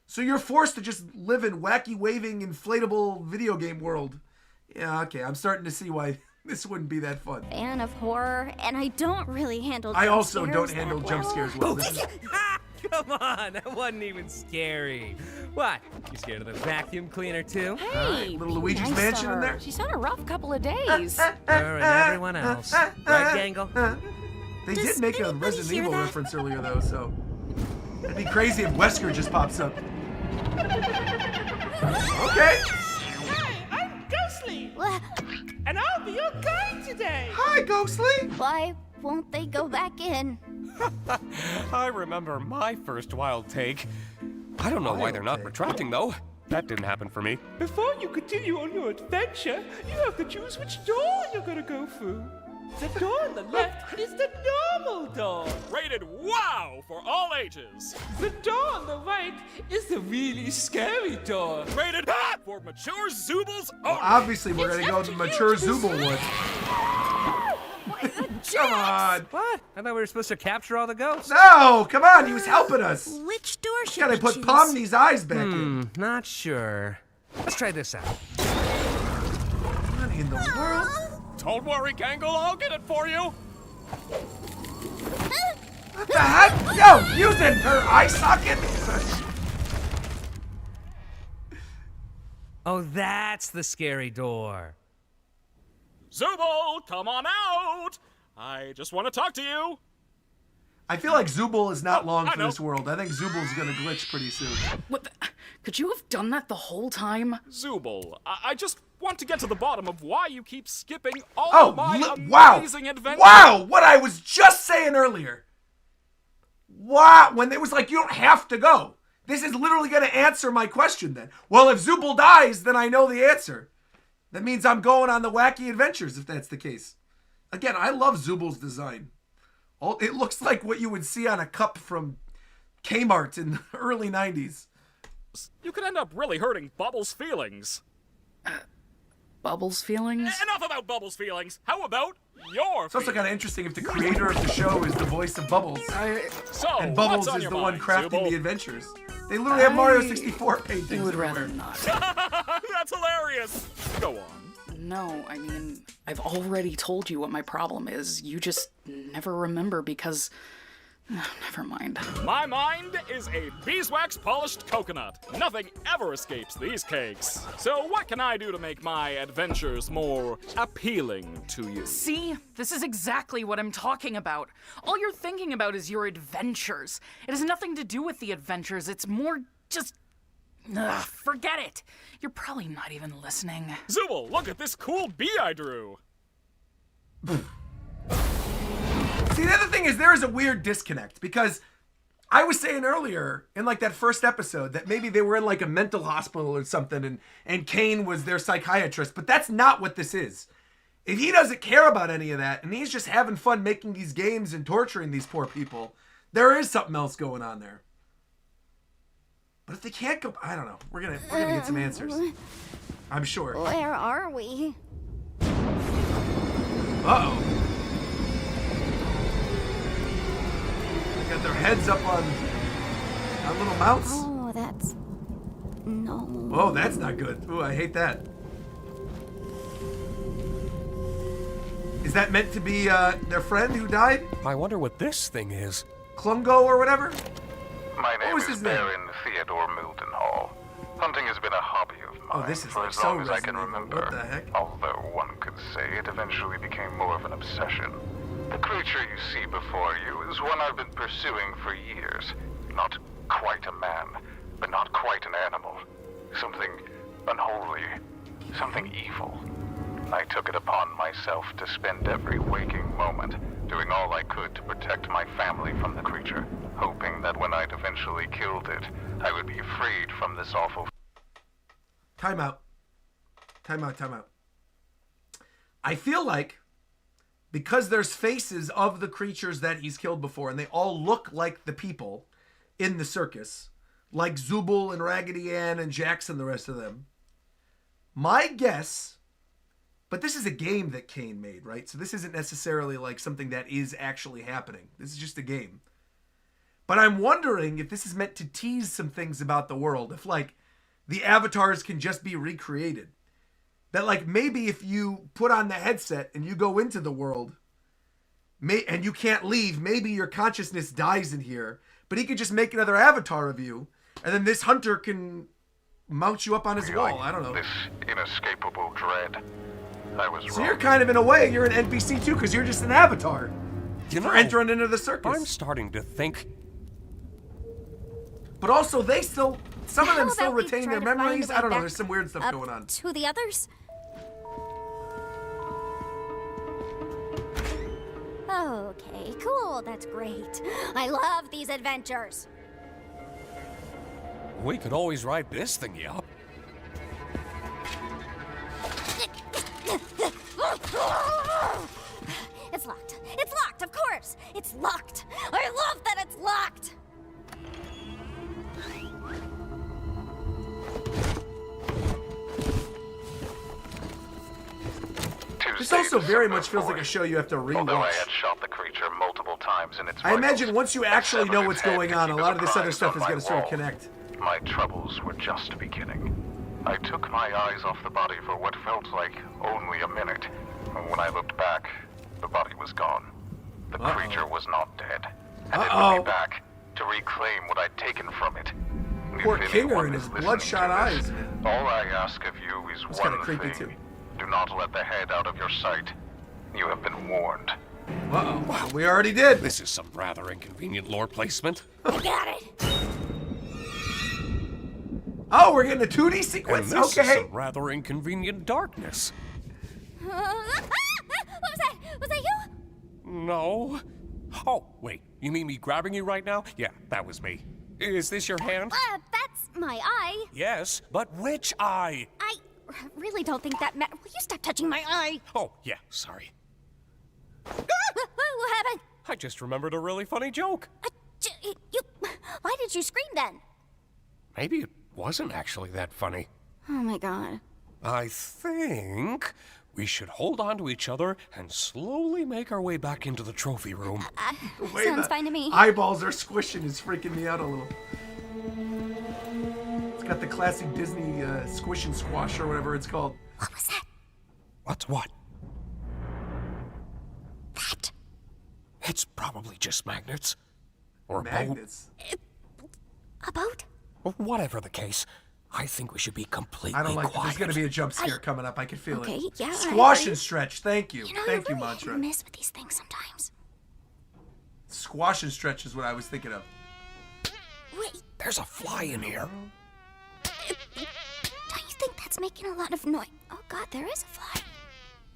So you're forced to just live in wacky, waving, inflatable video game world. Yeah, okay, I'm starting to see why this wouldn't be that fun. Fan of horror, and I don't really handle jump I also scares don't that handle well. jump scares well. This is- Come on, that wasn't even scary. What? You scared of the vacuum cleaner too? Hey, little be Luigi's nice to Mansion in her. there? She's had a rough couple of days. Her and everyone else. Right, Gangle? They did make a Resident Evil reference earlier, though, so it'd be crazy if Wesker just pops up. Okay. Hi, I'm Ghostly, and I'll be your guide today. Hi, Ghostly. Why won't they go back in? I remember my first wild take. I don't know why they're not retracting, though. That didn't happen for me. Before you continue on your adventure, you have to choose which door you're gonna go through. The door on the left is the normal door. Rated wow for all ages. The door on the right is the really scary door. Rated for mature Zubul's Well, obviously, we're going to go to mature Zubul one. Come on. What? I thought we were supposed to capture all the ghosts. No, come on. He was helping us. Which door should Gotta we put choose? Pomni's eyes back in. Not sure. Let's try this out. What in the world? Don't worry, Gangle, I'll get it for you. What the heck? Yo, using her eye socket? Oh, that's the scary door. Zubul, come on out. I just want to talk to you. I feel like Zubul is not long for know. this world. I think Zubul's gonna glitch pretty soon. What? Could you have done that the whole time? Zubul, I just want to get to the bottom of why you keep skipping all Oh, of my wow. amazing adventures. Wow, what I was just saying earlier. Wow, when it was like, you don't have to go. This is literally going to answer my question then. Well, if Zubul dies, then I know the answer. That means I'm going on the wacky adventures if that's the case. Again, I love Zubul's design. It looks like what you would see on a cup from Kmart in the early 90s. You could end up really hurting Bubbles' feelings. Bubbles' feelings? Enough about Bubbles' feelings. How about your It's also kind of interesting if the creator of the show is the voice of Bubbles. So, and Bubbles what's on is your the one mind, crafting Zubul? the adventures. They literally have Mario 64 paintings. would rather everywhere. not. That's hilarious. Go on. No, I mean, I've already told you what my problem is. You just never remember because... never mind. My mind is a beeswax polished coconut. Nothing ever escapes these cakes. So what can I do to make my adventures more appealing to you? See? This is exactly what I'm talking about. All you're thinking about is your adventures. It has nothing to do with the adventures. It's more just... Ugh, forget it. You're probably not even listening. Zubul, look at this cool bee I drew. See, the other thing is there is a weird disconnect because I was saying earlier in like that first episode that maybe they were in like a mental hospital or something and Kane was their psychiatrist, but that's not what this is. If he doesn't care about any of that and he's just having fun making these games and torturing these poor people, there is something else going on there. But if they can't go, I don't know. We're gonna get some answers. I'm sure. Where are we? Uh-oh. They got their heads up on little mounts. Oh, that's... No. Whoa, that's not good. Ooh, I hate that. Is that meant to be their friend who died? I wonder what this thing is. Klungo or whatever? My name What was is his name? Baron Theodore Mildenhall. Hunting has been a hobby of mine Oh, this is for like as so long as I can Resident Evil. remember. What the heck? Although one could say it eventually became more of an obsession. The creature you see before you is one I've been pursuing for years. Not quite a man, but not quite an animal. Something unholy, something evil. I took it upon myself to spend every waking moment doing all I could to protect my family from the creature, hoping that when I'd eventually killed it, I would be freed from this awful... Time out. Time out. I feel like because there's faces of the creatures that he's killed before and they all look like the people in the circus, like Zubul and Raggedy Ann and Jax and the rest of them. My guess, but this is a game that Kane made, right? So this isn't necessarily like something that is actually happening. This is just a game. But I'm wondering if this is meant to tease some things about the world. If like the avatars can just be recreated. That like maybe if you put on the headset and you go into the world and you can't leave, maybe your consciousness dies in here. But he could just make another avatar of you. And then this hunter can mount you up on his wall. I don't know. This inescapable dread. I was So wrong. you're kind of in a way, you're an NPC too, because you're just an avatar. You know, for entering into the circus. I'm starting to think. But also, they still, some of them How still about we retain try their to find memories. a way I don't know, back there's some weird stuff up going on. To the others? Okay, cool, that's great. I love these adventures. We could always ride this thingy up. It's locked. It's locked, of course. It's locked. I love that it's locked. To This also very much feels like a show you have to Although I rewatch. had shot the creature multiple times in its I imagine vitals, once you actually know what's going on, a lot of this other stuff is my going to sort of wall. connect. My troubles were just beginning. I took my eyes off the body for what felt like only a minute. When I looked back, the body was gone. The creature was not dead. And it would be back to reclaim what I'd taken from it. Poor If Kinger anyone and is his listening bloodshot to this, eyes, man. all I ask of you is It's one kinda creepy, thing. too. Do not let the head out of your sight. You have been warned. Uh-oh. We already did. This is some rather inconvenient lore placement. I got it. Oh, we're getting a 2D And sequence? this is Okay. some rather inconvenient darkness. What was that? Was that you? No. Oh, wait. You mean me grabbing you right now? Yeah, that was me. Is this your hand? That's my eye. Yes, but which eye? I really don't think that Will you stop touching my eye? Oh, yeah, sorry. What happened? I just remembered a really funny joke. Why did you scream then? Maybe it wasn't actually that funny. Oh my god. I think we should hold on to each other and slowly make our way back into the trophy room. The way Sounds the fine to me. Eyeballs are squishing is freaking me out a little. It's got the classic Disney squish and squash or whatever it's called. What was that? What's what? That. It's probably just magnets. Or Magnets. A boat? Or whatever the case. I think we should be completely I don't like that. quiet. There's going to be a jump scare coming up. I can feel Okay, it. yeah, Squash and stretch. Thank you. You know, Thank I you, really Mantra. hit and miss with these things sometimes. Squash and stretch is what I was thinking of. Wait, There's a fly in here. don't you think that's making a lot of noise? Oh god, there is a fly.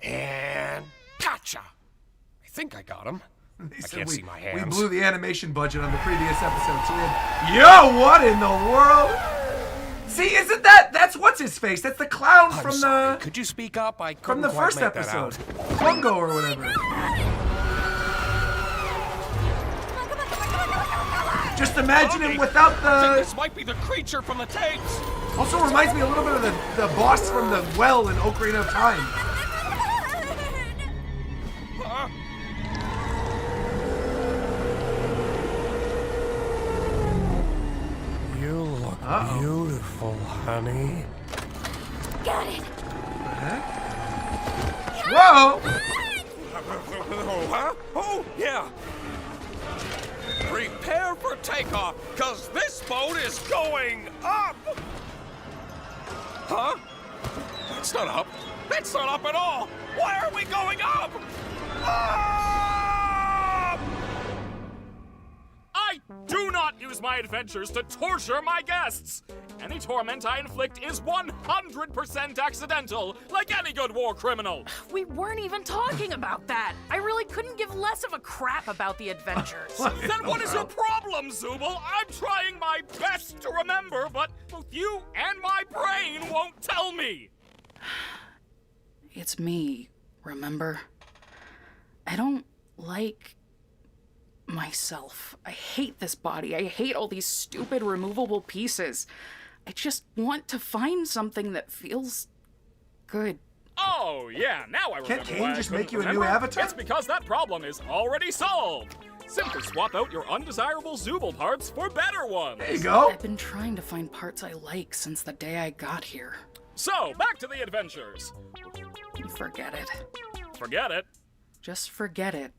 And gotcha. I think I got him. I said can't see my hands. We blew the animation budget on the previous episode, so we had... Yo, what in the world? See, isn't that's what's his face? That's the clown I'm from sorry. the... Could you speak up? I From couldn't the quite first make that episode. out. Fungo or whatever. Just imagine him without I think the... this might be the creature from the tapes. Also reminds me a little bit of the boss from the well in Ocarina of Time. Huh? You look beautiful, honey. Got it. Whoa! Huh? Oh, yeah. Prepare for takeoff, because this boat is going up! Huh? That's not up. That's not up at all! Why are we going up? Up! I do not use my adventures to torture my guests! Any torment I inflict is 100% accidental, like any good war criminal! We weren't even talking about that. I really couldn't give less of a crap about the adventures. Then what is your problem, Zubul? I'm trying my best to remember, but both you and my brain won't tell me! It's me, remember? I don't like myself. I hate this body. I hate all these stupid removable pieces. I just want to find something that feels good. Oh, yeah, now I remember Can't Kane why I just couldn't make you a new remember. avatar? It's because that problem is already solved. Simply swap out your undesirable Zubul parts for better ones. There you go. I've been trying to find parts I like since the day I got here. So, back to the adventures. Forget it. Forget it? Just forget it.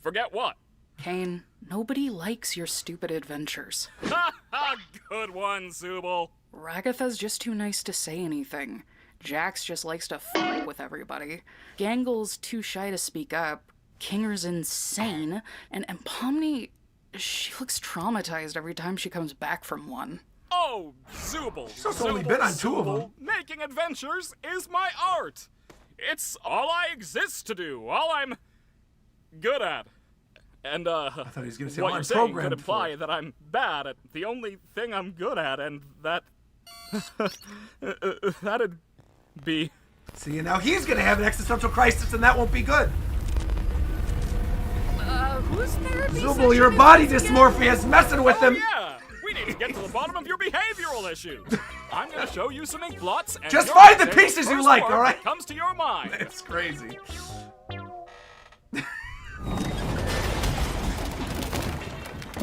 Forget what? Kane, nobody likes your stupid adventures. Ha ha! Good one, Zubul. Ragatha's just too nice to say anything. Jax just likes to f with everybody. Gangle's too shy to speak up. Kinger's insane. And Pomni, she looks traumatized every time she comes back from one. Oh, Zubul. She's only been on two of them. Making adventures is my art. It's all I exist to do, all I'm good at. And, I thought he was going to say, what well, you're I'm saying could programmed imply for. that I'm bad at the only thing I'm good at, and that... that'd be... See, and now he's going to have an existential crisis, and that won't be good. Who's therapy Zubul, your body dysmorphia is messing with him. Yeah, we We need to get to the bottom of your behavioral issues. I'm going to show you some ink blots. And Just you're find gonna the say pieces you first like, word all right? that comes to your mind. It's crazy.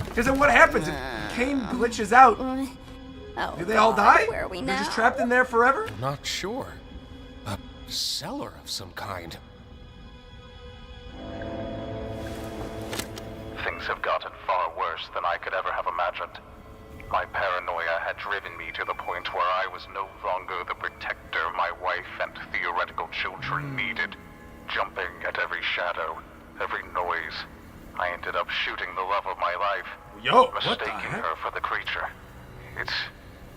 Because then what happens if Kane glitches out? Oh, Do they all die? Where are we They're now? just trapped in there forever? Not sure. A cellar of some kind. Things have gotten far worse than I could ever have imagined. My paranoia had driven me to the point where I was no longer the protector my wife and theoretical children needed. Jumping at every shadow, every noise, I ended up shooting the love of my life. Yo, what the mistaking heck? her for the creature. It's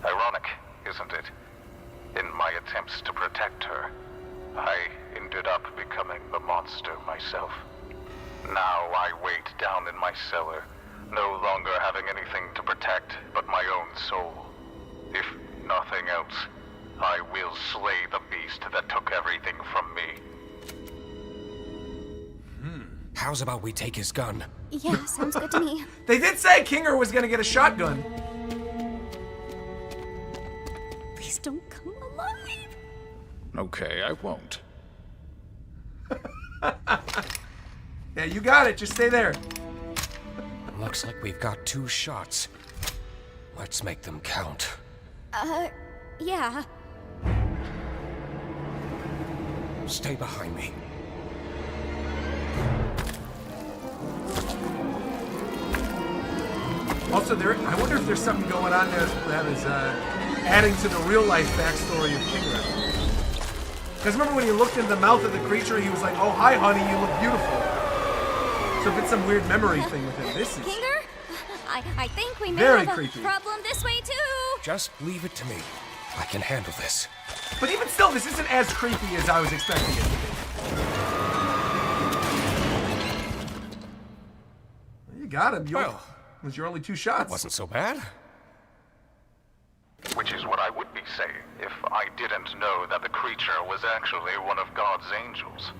ironic, isn't it? In my attempts to protect her, I ended up becoming the monster myself. Now I wait down in my cellar, no longer having anything to protect but my own soul. If nothing else, I will slay the beast that took everything from me. How's about we take his gun? Yeah, sounds good to me. They did say Kinger was gonna get a shotgun. Please don't come alive. Okay, I won't. Yeah, you got it. Just stay there. Looks like we've got 2 shots. Let's make them count. Yeah. Stay behind me. Also, I wonder if there's something going on there that is adding to the real-life backstory of Kinger. Because remember when he looked in the mouth of the creature, he was like, "Oh, hi, honey, you look beautiful." So if it's some weird memory thing with him, this is Kinger? I think we may very have creepy. a problem this way too. Just leave it to me. I can handle this. But even still, this isn't as creepy as I was expecting it to be. You got him. Well, it was your only 2 shots. Wasn't so bad. Which is what I would be saying if I didn't know that the creature was actually one of God's angels.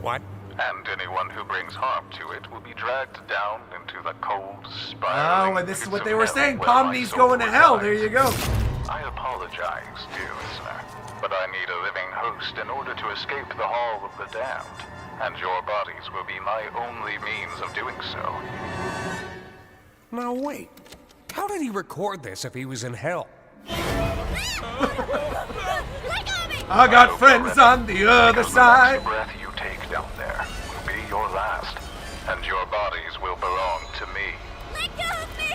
What? And anyone who brings harm to it will be dragged down into the cold, Oh, spiraling and this is pits what they of were hell saying. where my Pomni's soul going to hell. There resides. you go. I apologize, dear listener, but I need a living host in order to escape the Hall of the Damned, and your bodies will be my only means of doing so. Now wait. How did he record this if he was in hell? I got friends on the other side. The breath you take down there will be your last, and your bodies will belong to me. Let go of me!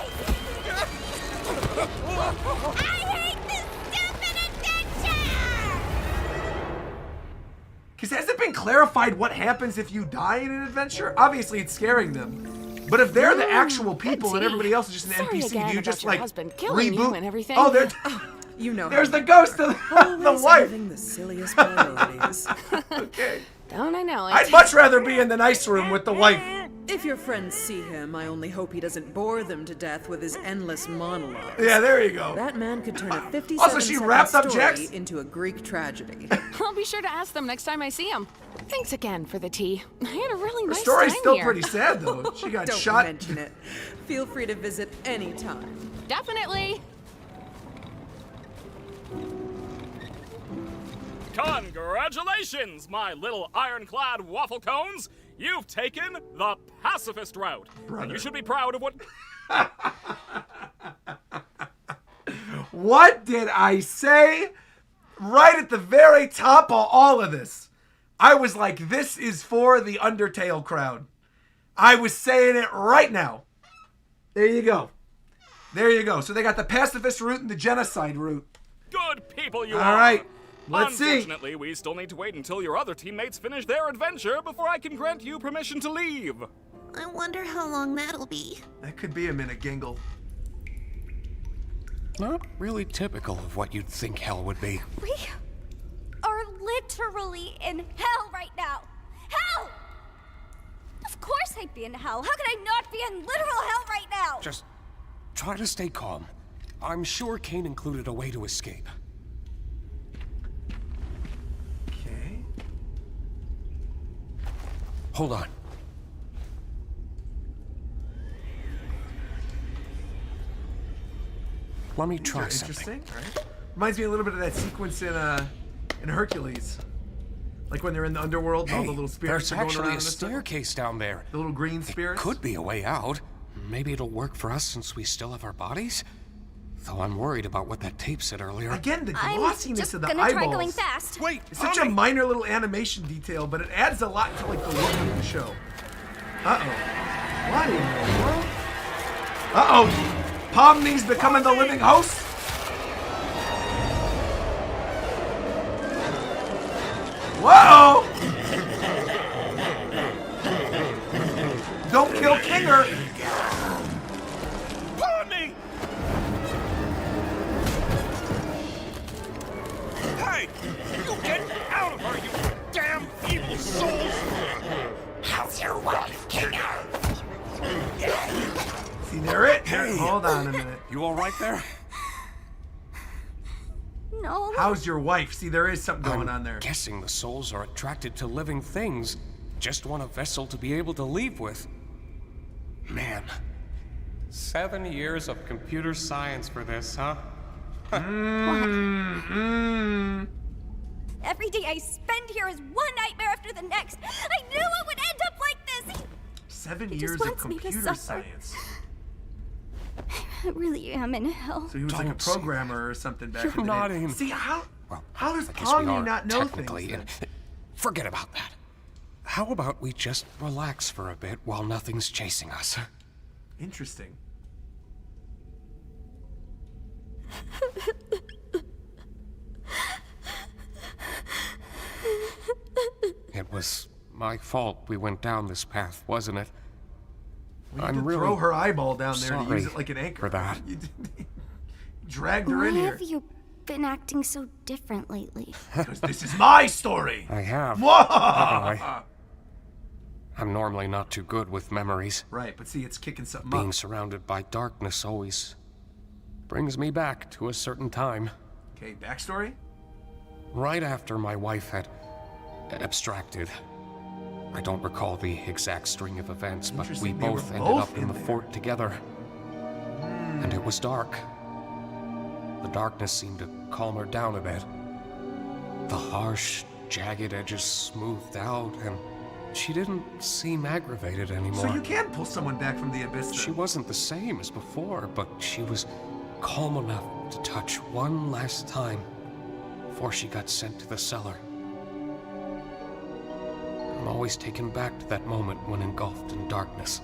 I hate this stupid adventure! Because has it been clarified what happens if you die in an adventure? Obviously, it's scaring them. But if they're the actual people and everybody else is just an Sorry NPC, again do you about just your like husband killing you reboot? and everything. Oh, there's You know, there's the ghost of the always wife. having the silliest priorities. Okay. Don't I know it? I'd much rather be in the nice room with the wife. If your friends see him, I only hope he doesn't bore them to death with his endless monologues. Yeah, there you go. That man could turn a 57 Also, she wrapped up story Jax. into a Greek tragedy. I'll be sure to ask them next time I see him. Thanks again for the tea. I had a really Her nice story's time still here. pretty sad though. She got Don't shot. mention it. Feel free to visit anytime. Definitely. Congratulations, my little ironclad waffle cones! You've taken the pacifist route. And you should be proud of what... What did I say? Right at the very top of all of this, I was like, this is for the Undertale crowd. I was saying it right now. There you go. There you go. So they got the pacifist route and the genocide route. Good people you All are! right. Let's see. Unfortunately, we still need to wait until your other teammates finish their adventure before I can grant you permission to leave. I wonder how long that'll be. That could be a minute, Gingle. Not really typical of what you'd think hell would be. We are literally in hell right now. Hell! Of course I'd be in hell. How could I not be in literal hell right now? Just try to stay calm. I'm sure Kane included a way to escape. Okay. Hold on. Let me try Interesting, something. right? Reminds me a little bit of that sequence in Hercules. Like when they're in the underworld and all the little spirits there's are going actually around a staircase down there. The little green spirits? Could be a way out. Maybe it'll work for us since we still have our bodies. Though I'm worried about what that tape said earlier. Again, the glossiness of the gonna eyeballs. try going fast. Wait, It's such a minor little animation detail, but it adds a lot to like the look of the show. Uh-oh. What in the world? Uh-oh. Pomni's becoming the living host? Whoa! Don't kill Kinger! Pomni! Hey! You get out of her, you damn evil souls! How's your wife, Kinger? See, they're it. Hold on a minute. You all right there? No. How's your wife? See, there is something going on there. Guessing the souls are attracted to living things. Just want a vessel to be able to leave with. Man. 7 years of computer science for this, huh? Every day I spend here is one nightmare after the next. I knew it would end up like this. 7 He years just of wants me to computer suffer. science. I really am in hell. So he was like a programmer or something back in the day. not in. See, how does I guess we Pomni are not know technically things? in. Forget about that. How about we just relax for a bit while nothing's chasing us? Interesting. It was my fault we went down this path, wasn't it? Well, you I'm did really throw her eyeball down there to sorry use it like an anchor. for that. You dragged her Why in here. have you been acting so different lately? Because this is my story. I have. Whoa! haven't I? I'm normally not too good with memories. Right, but see, it's kicking something Being up. surrounded by darkness always brings me back to a certain time. Okay, backstory? Right after my wife had abstracted. I don't recall the exact string of events, but we Interesting, they were both ended both up in in the there. fort together. And it was dark. The darkness seemed to calm her down a bit. The harsh, jagged edges smoothed out, and she didn't seem aggravated anymore. So you can pull someone back from the abyss then. She wasn't the same as before, but she was calm enough to touch one last time before she got sent to the cellar. I'm always taken back to that moment when engulfed in darkness.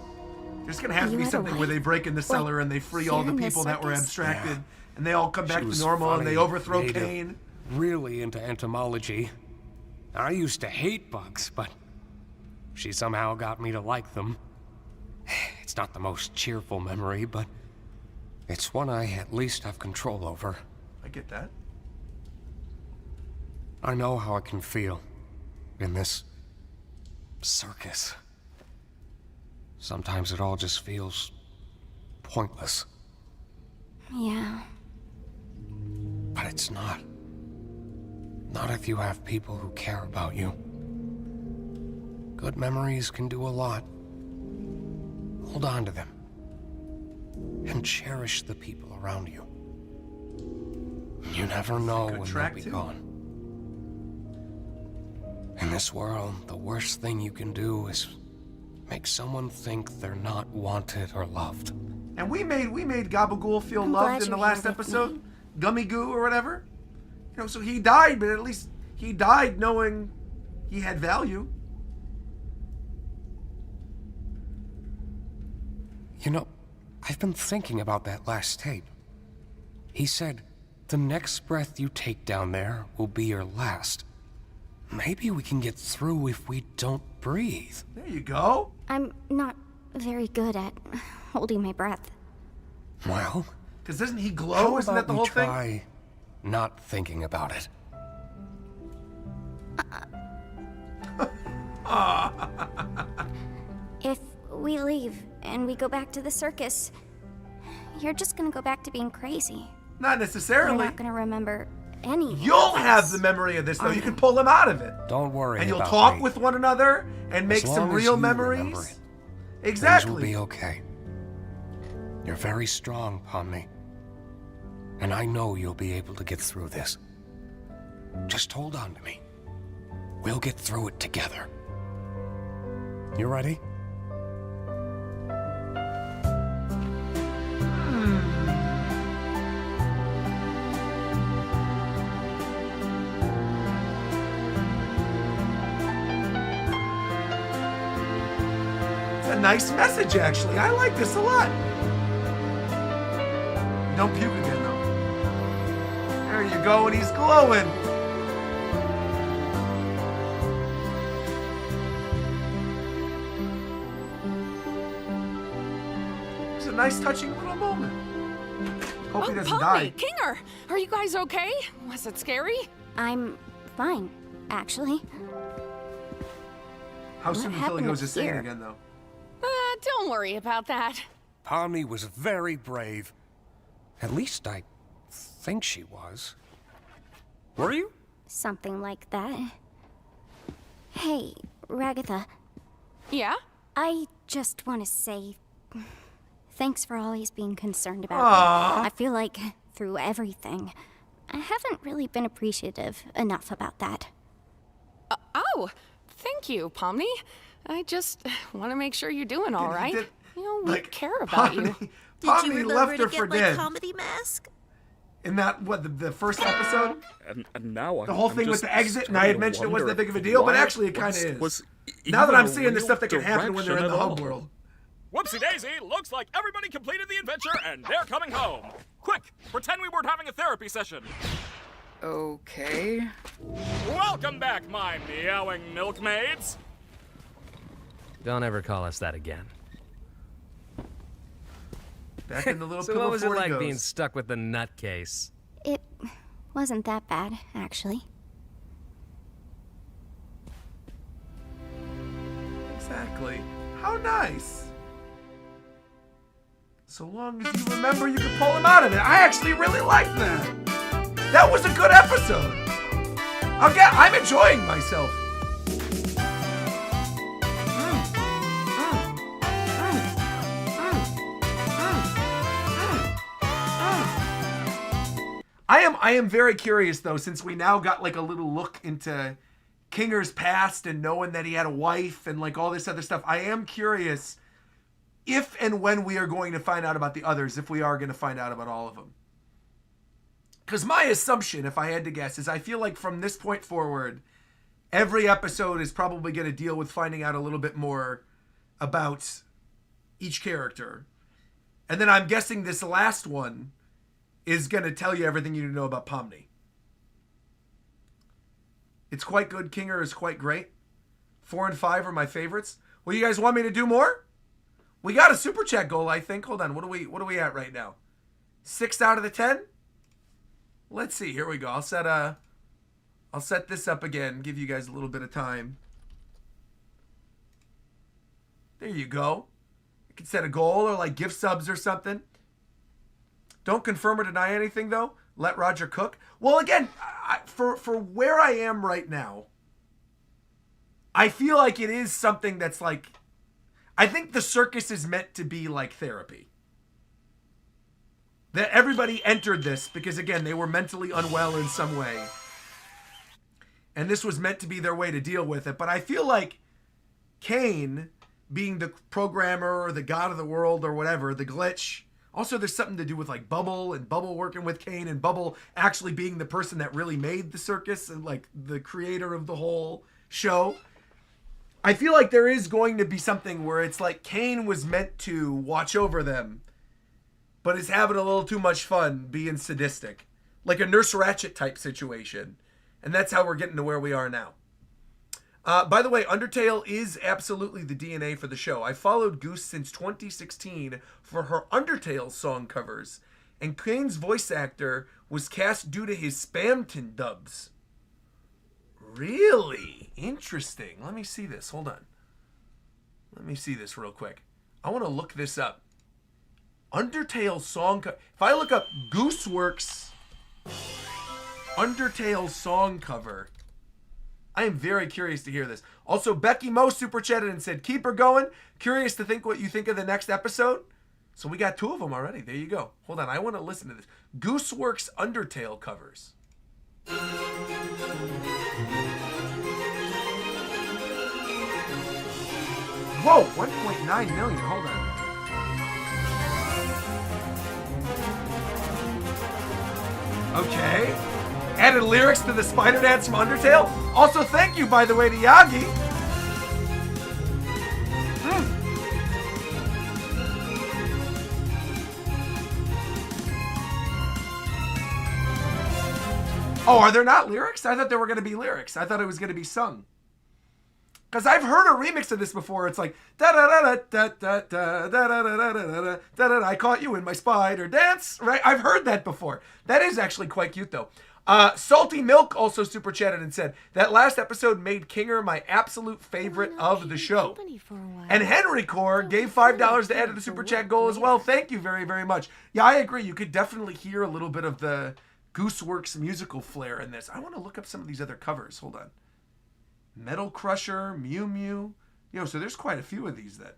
There's gonna have to You be had a something where they break in the cellar and they free all here the in the people that were circus? abstracted, Yeah. and they all come back She to was normal and they funny, overthrow creative, Cain. Really into entomology. I used to hate bugs, but she somehow got me to like them. It's not the most cheerful memory, but it's one I at least have control over. I get that. I know how I can feel in this circus. Sometimes it all just feels pointless, Yeah. but it's not. Not if you have people who care about you. Good memories can do a lot. Hold on to them. And cherish the people around you. You never know when they'll be gone. In this world, the worst thing you can do is make someone think they're not wanted or loved. And we made Gabagool feel I'm loved glad in the you're last here with episode. me. Gummy Goo or whatever. You know, so he died, but at least he died knowing he had value. You know, I've been thinking about that last tape. He said, the next breath you take down there will be your last. Maybe we can get through if we don't breathe. There you go. I'm not very good at holding my breath. Well, because doesn't he glow? how Isn't that about the we whole try thing? not thinking about it? If we leave and we go back to the circus, you're just gonna go back to being crazy. Not You're necessarily. not gonna remember any. You'll have the memory of this, though. You can pull him out of it. Don't worry And you'll about talk me. with one another and make As some long as real you memories. remember it, Exactly. Things will be okay. You're very strong, Pomni. And I know you'll be able to get through this. Just hold on to me. We'll get through it together. You ready? It's a nice message, actually. I like this a lot. Don't puke again, though. There you go, and he's glowing. It's a nice, touching little moment. Hope he doesn't die. Kinger, are you guys okay? Was it scary? I'm fine, actually. How soon until he goes to singing again, though? Don't worry about that. Pomni was very brave. At least I think she was. Were you? Something like that. Hey, Ragatha. Yeah? I just want to say thanks for always being concerned about Aww. me. I feel like through everything, I haven't really been appreciative enough about that. Oh, thank you, Pomni. I just want to make sure you're doing all right. You know, we care about you. Did you Pomni left her to for get my dead. comedy mask? In that, the first episode? And now the whole thing with the exit, and I had mentioned it wasn't that big of a deal, but actually it kind of is. Now that even I'm a seeing the real stuff that can happen when they're in the direction hub at all. world. Whoopsie daisy, looks like everybody completed the adventure and they're coming home. Quick, pretend we weren't having a therapy session. Okay. Welcome back, my meowing milkmaids. Don't ever call us that again. Back in the little So pillow what was it before he like goes. being stuck with the nutcase? It wasn't that bad, actually. Exactly. How nice. So long as you remember, you can pull him out of it. I actually really like that. That was a good episode. I'm enjoying myself. I am very curious though, since we now got like a little look into Kinger's past and knowing that he had a wife and like all this other stuff. I am curious if and when we are going to find out about the others, if we are going to find out about all of them. Because my assumption, if I had to guess, is I feel like from this point forward, every episode is probably going to deal with finding out a little bit more about each character. And then I'm guessing this last one is going to tell you everything you need to know about Pomni. It's quite good. Kinger is quite great. 4 and 5 are my favorites. Well, you guys want me to do more? We got a super chat goal, I think. Hold on. What are we at right now? 6 out of the 10? Let's see. Here we go. I'll set this up again. Give you guys a little bit of time. There you go. You can set a goal or like gift subs or something. Don't confirm or deny anything though. Let Roger cook. Well, again, for where I am right now, I feel like it is something that's like, I think the circus is meant to be like therapy. That everybody entered this because, again, they were mentally unwell in some way. And this was meant to be their way to deal with it. But I feel like Kane, being the programmer or the god of the world or whatever, the glitch. Also, there's something to do with like Bubble and Bubble working with Kane and Bubble actually being the person that really made the circus and like the creator of the whole show. I feel like there is going to be something where it's like Kane was meant to watch over them, but is having a little too much fun being sadistic. Like a Nurse Ratched type situation. And that's how we're getting to where we are now. By the way, Undertale is absolutely the DNA for the show. I followed Goose since 2016 for her Undertale song covers, and Kane's voice actor was cast due to his Spamton dubs. Really? Interesting. Let me see this. Hold on. Let me see this real quick. I want to look this up. Undertale song if I look up Gooseworks Undertale song cover, I am very curious to hear this. Also, Becky Mo super chatted and said, keep her going. Curious to think what you think of the next episode. So we got 2 of them already. There you go. Hold on. I want to listen to this. Gooseworks Undertale covers. Whoa, 1.9 million. Hold on. Okay. Added lyrics to the Spider Dance from Undertale. Also, thank you, by the way, to Yagi. Oh, are there not lyrics? I thought there were going to be lyrics. I thought it was going to be sung. Because I've heard a remix of this before. It's like da da da da da da da da da da da da. I caught you in my spider dance. Right? I've heard that before. That is actually quite cute though. Salty Milk also super chatted and said that last episode made Kinger my absolute favorite of the show. And Henry Core gave $5 to add to the super chat goal as well. Thank you very, very much. Yeah, I agree. You could definitely hear a little bit of the Gooseworks musical flair in this. I want to look up some of these other covers. Hold on. Metal Crusher, Mew Mew. Yo, so there's quite a few of these then.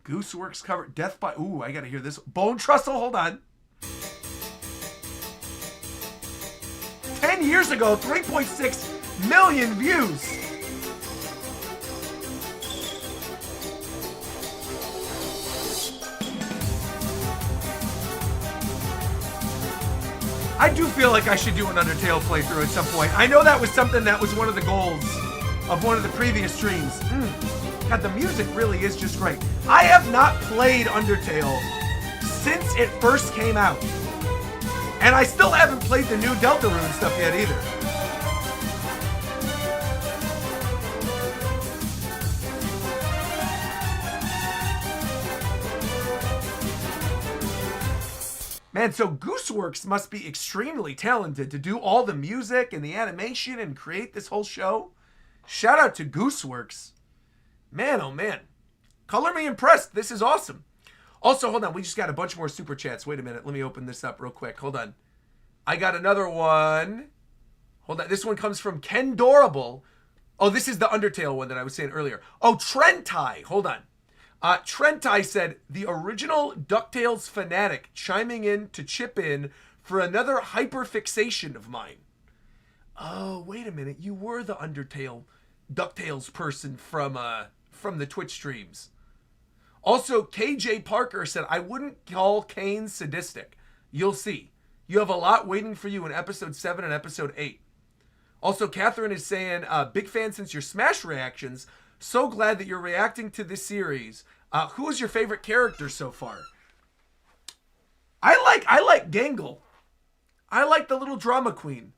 Gooseworks cover. Death by... Ooh, I got to hear this. Bone Trestle, hold on. 10 years ago, 3.6 million views. I do feel like I should do an Undertale playthrough at some point. I know that was something that was one of the goals of one of the previous streams. God, the music really is just great. I have not played Undertale since it first came out. And I still haven't played the new Deltarune stuff yet either. Man, so Gooseworks must be extremely talented to do all the music and the animation and create this whole show. Shout out to Gooseworks. Man, oh man. Color me impressed. This is awesome. Also, hold on. We just got a bunch more super chats. Wait a minute. Let me open this up real quick. Hold on. I got another one. Hold on. This one comes from Ken Dorable. Oh, this is the Undertale one that I was saying earlier. Oh, Trentai. Hold on. Trentai said, the original DuckTales fanatic chiming in to chip in for another hyperfixation of mine. Oh, wait a minute. You were the DuckTales person from the Twitch streams. Also, KJ Parker said, I wouldn't call Kane sadistic. You'll see. You have a lot waiting for you in episode 7 and episode 8. Also, Catherine is saying, big fan since your Smash reactions. So glad that you're reacting to this series. Who is your favorite character so far? I like Gangle. I like the little drama queen.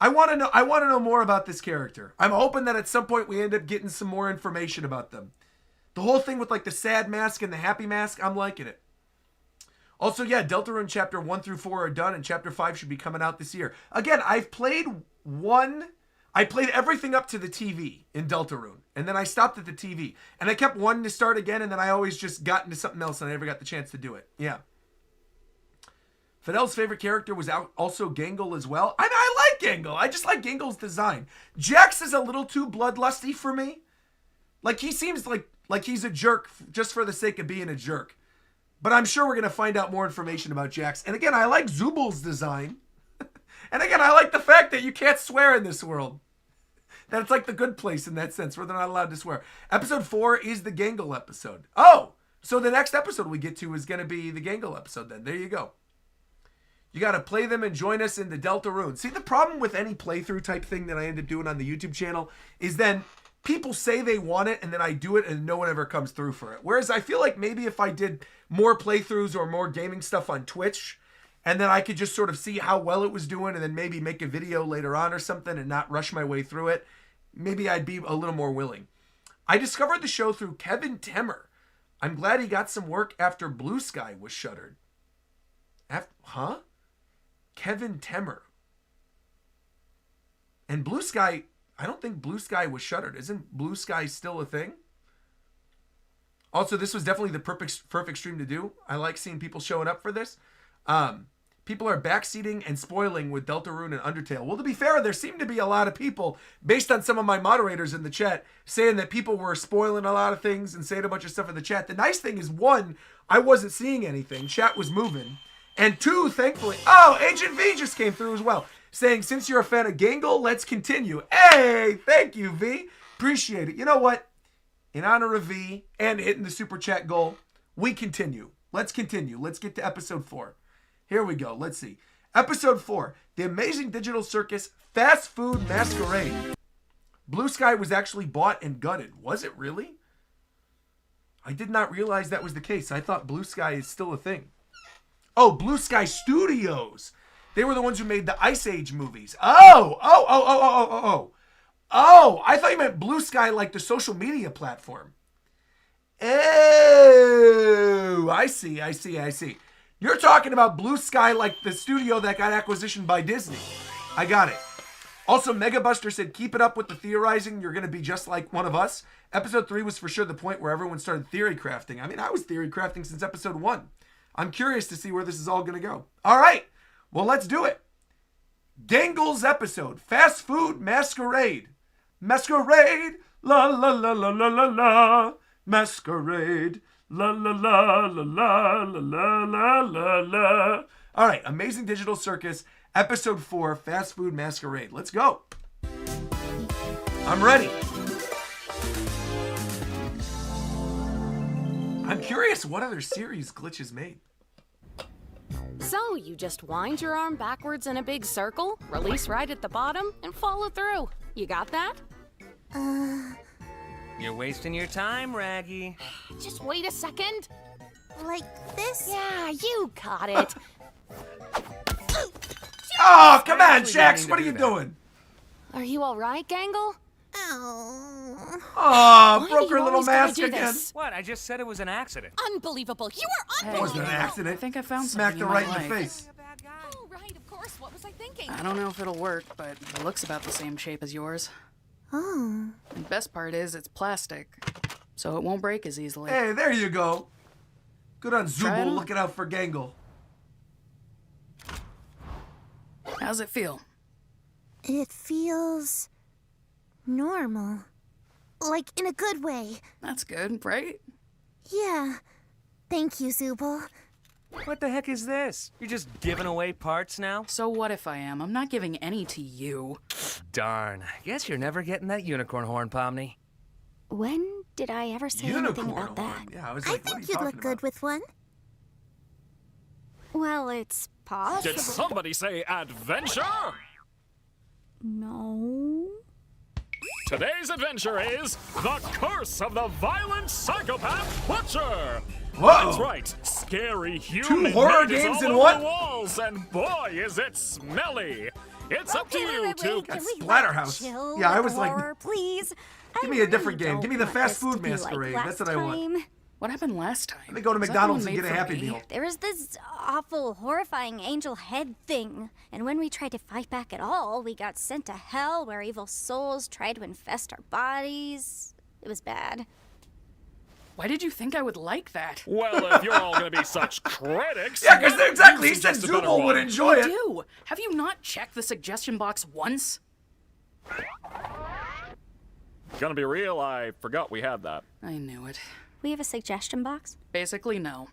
I want to know more about this character. I'm hoping that at some point we end up getting some more information about them. The whole thing with like the sad mask and the happy mask, I'm liking it. Also, yeah, Deltarune chapter 1 through 4 are done, and chapter 5 should be coming out this year. Again, I played everything up to the TV in Deltarune, and then I stopped at the TV. And I kept wanting to start again, and then I always just got into something else, and I never got the chance to do it. Yeah. Fidel's favorite character was also Gangle as well. I like Gangle. I just like Gangle's design. Jax is a little too bloodlusty for me. Like, he seems like he's a jerk just for the sake of being a jerk. But I'm sure we're going to find out more information about Jax. And again, I like Zubal's design. And again, I like the fact that you can't swear in this world. That it's like the good place in that sense, where they're not allowed to swear. Episode 4 is the Gangle episode. Oh, so the next episode we get to is going to be the Gangle episode then. There you go. You got to play them and join us in the Deltarune. See, the problem with any playthrough type thing that I end up doing on the YouTube channel is then people say they want it and then I do it and no one ever comes through for it. Whereas I feel like maybe if I did more playthroughs or more gaming stuff on Twitch, and then I could just sort of see how well it was doing and then maybe make a video later on or something and not rush my way through it, maybe I'd be a little more willing. I discovered the show through Kevin Temmer. I'm glad he got some work after Blue Sky was shuttered. Huh? Kevin Temmer. And Blue Sky, I don't think Blue Sky was shuttered. Isn't Blue Sky still a thing? Also, this was definitely the perfect stream to do. I like seeing people showing up for this. People are backseating and spoiling with Deltarune and Undertale. Well, to be fair, there seem to be a lot of people, based on some of my moderators in the chat, saying that people were spoiling a lot of things and saying a bunch of stuff in the chat. The nice thing is, one, I wasn't seeing anything. Chat was moving. And two, thankfully, oh, Agent V just came through as well, saying, since you're a fan of Gangle, let's continue. Hey, thank you, V. Appreciate it. You know what? In honor of V and hitting the super chat goal, we continue. Let's continue. Let's get to episode 4. Here we go. Let's see. Episode 4, The Amazing Digital Circus Fast Food Masquerade. Blue Sky was actually bought and gutted. Was it really? I did not realize that was the case. I thought Blue Sky is still a thing. Oh, Blue Sky Studios. They were the ones who made the Ice Age movies. Oh, I thought you meant Blue Sky like the social media platform. Oh, I see. You're talking about Blue Sky like the studio that got acquisitioned by Disney. I got it. Also, Mega Buster said, keep it up with the theorizing. You're going to be just like one of us. Episode 3 was for sure the point where everyone started theory crafting. I mean, I was theory crafting since episode 1. I'm curious to see where this is all going to go. All right. Well, let's do it. Gangle's episode, Fast Food Masquerade. Masquerade, la la la la la la la. Masquerade, la la la la la la la la la la. All right, Amazing Digital Circus, episode 4, Fast Food Masquerade. Let's go. I'm ready. I'm curious what other series Glitch has made. So, you just wind your arm backwards in a big circle, release right at the bottom, and follow through. You got that? You're wasting your time, Raggy. Just wait a second. Like this? Yeah, you got it. Oh, come on, Jax. What are you doing? Are you all right, Gangle? Oh, broke her little mask again. What? I just said it was an accident. Unbelievable. You were It wasn't an accident. I think I found Smacked her something right in the like. face. Oh, right, of course. What was I thinking? I don't know if it'll work, but it looks about the same shape as yours. Oh. The best part is it's plastic, so it won't break as easily. Hey, there you go. Good on Try it Zubul on. looking out for Gangle. How's it feel? It feels normal. Like in a good way. That's good, right? Yeah. Thank you, Zubul. What the heck is this? You're just giving away parts now? So what if I am? I'm not giving any to you. Darn. Guess you're never getting that unicorn horn, Pomni. When did I ever say anything about that? Yeah, I was I like, what are think you you'd talking look good with one. Well, it's possible. Did somebody say adventure? No. Today's adventure is The Curse of the Violent Psychopath Butcher. Whoa. That's right, scary human horror images games all in over one? the walls, and boy, is it smelly. It's up to you to... That's Splatterhouse. Chill Yeah, I with was like, horror, please. give me a different game. Give me the fast food masquerade. That's what I want. What happened last time? Let me go to Was that McDonald's one and get a made for Happy me? Meal. There was this awful, horrifying angel head thing. And when we tried to fight back at all, we got sent to hell where evil souls tried to infest our bodies. It was bad. Why did you think I would like that? Well, if you're all going to be such critics... Yeah, because exactly, he you said suggested better Zubul would one. enjoy I it. do. Have you not checked the suggestion box once? Gonna be real, I forgot we had that. I knew it. We have a suggestion box? Basically, no.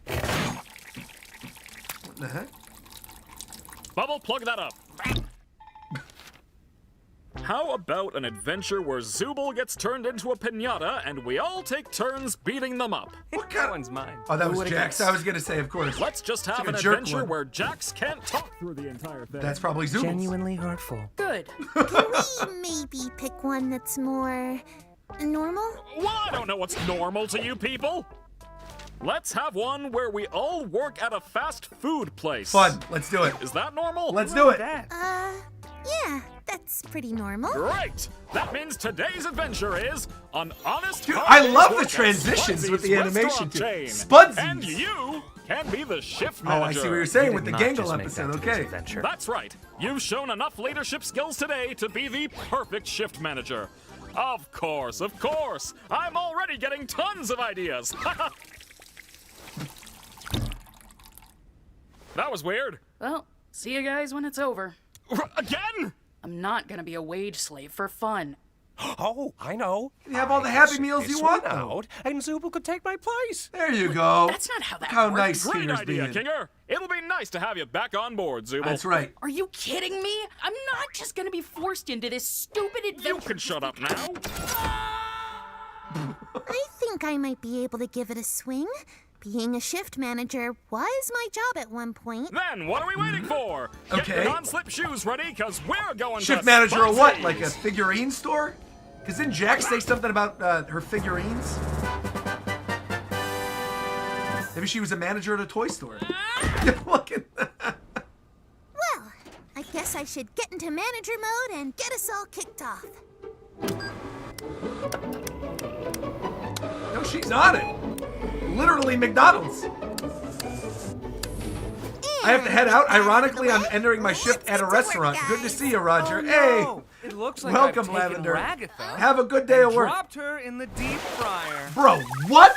What the heck? Bubble, plug that up. How about an adventure where Zubul gets turned into a piñata and we all take turns beating them up? What kind one's mine? Oh, that Who was would've Jax. guessed? I was going to say, of course. Let's just have like an a jerk adventure one. where Jax can't talk through the entire thing. That's probably Zubul's. Genuinely hurtful. Good. Can we maybe pick one that's more normal? Well, I don't know what's normal to you people. Let's have one where we all work at a fast food place. Fun. Let's do it. Is that normal? Let's do it. Yeah, that's pretty normal. Great! That means today's adventure is an honest. Dude, I hard love day's the work at transitions with the Spudsy's animation, restaurant too. chain. Spudsy's. And you can be the shift Oh, manager. I see what you're saying with the Not Gangle just make episode. that today's Okay. adventure. That's right. You've shown enough leadership skills today to be the perfect shift manager. Of course, of course. I'm already getting tons of ideas. That was weird. Well, see you guys when it's over. Again? I'm not gonna be a wage slave for fun. Oh, I know. You have all the Happy Meals you want, though. out, and Zubul could take my place. There you go. That's not how that How works. nice Great Skinner's idea, being. Kinger. It'll be nice to have you back on board, Zubul. That's right. Are you kidding me? I'm not just gonna be forced into this stupid adventure. You can shut up now. I think I might be able to give it a swing. Being a shift manager was my job at one point. Then what are we waiting for? Okay. Get your non-slip shoes ready, because we're going Shift to manager or what? Spicy's. Like a figurine store? Because didn't Jack say something about her figurines? Maybe she was a manager at a toy store. Look at that. Well, I guess I should get into manager mode and get us all kicked off. No, she's on it. Literally McDonald's. I have to head out. Ironically, I'm entering my shift at a restaurant. Good to see you, Roger. Oh, Hey. no. It looks like Welcome, I've taken Lavender. Ragatha Have a good day and at work. dropped her in the deep fryer. Bro, what?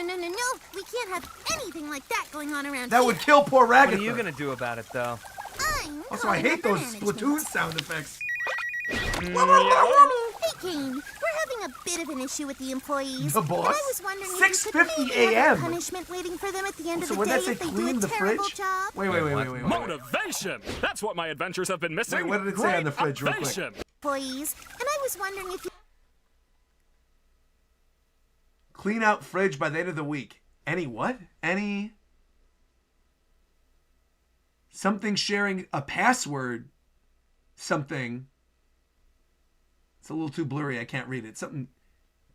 No. We can't have anything like that going on around That here. would kill poor Ragatha. What are you gonna do about it, though? Also, I hate those Splatoon sound effects. Hey, Kane, we're having a bit of an issue with the employees. The boss? And I was wondering if you 6:50 could maybe have a a.m. punishment waiting for them at the end So of the would day that say if they do clean a the terrible fridge? job. Wait. Motivation! That's what my adventures have been missing. Wait, what did it say on the fridge, real quick? Motivation. Employees, and I was wondering if you... Clean out fridge by the end of the week. Any what? Any... Something sharing a password. Something. It's a little too blurry. I can't read it. Something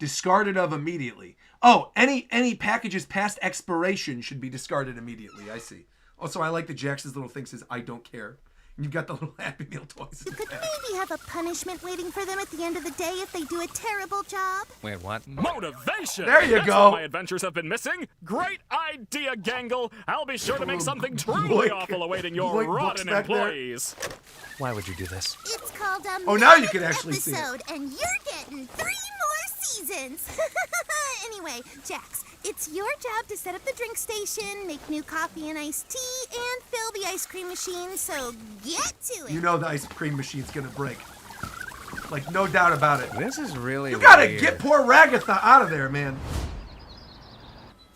discarded of immediately. Oh, any packages past expiration should be discarded immediately. I see. Also, I like that Jax's little thing says, I don't care. And you've got the little Happy Meal toys. You could maybe have a punishment waiting for them at the end of the day if they do a terrible job. Wait, what? Motivation! There you That's go. what my adventures have been missing. Great idea, Gangle. I'll be sure to make something truly Boink. awful awaiting your Boink rotten books back there. employees. Why would you do this? It's called a Oh, now you can actually see it. episode, and you're getting 3 more seasons. Anyway, Jax, it's your job to set up the drink station, make new coffee and iced tea, and fill the ice cream machine, so get to it. You know the ice cream machine's gonna break. Like, no doubt about it. This is really You gotta weird. get poor Ragatha out of there, man.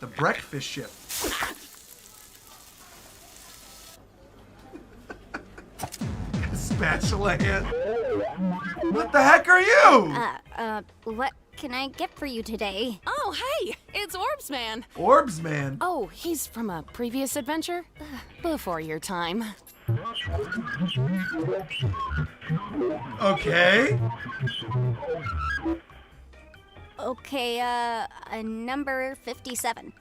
The breakfast ship. Spatula hand. What the heck are you? What can I get for you today? Oh, hey, it's Orbs Man. Orbs Man. Oh, he's from a previous adventure? Before your time. Okay. Okay, number 57.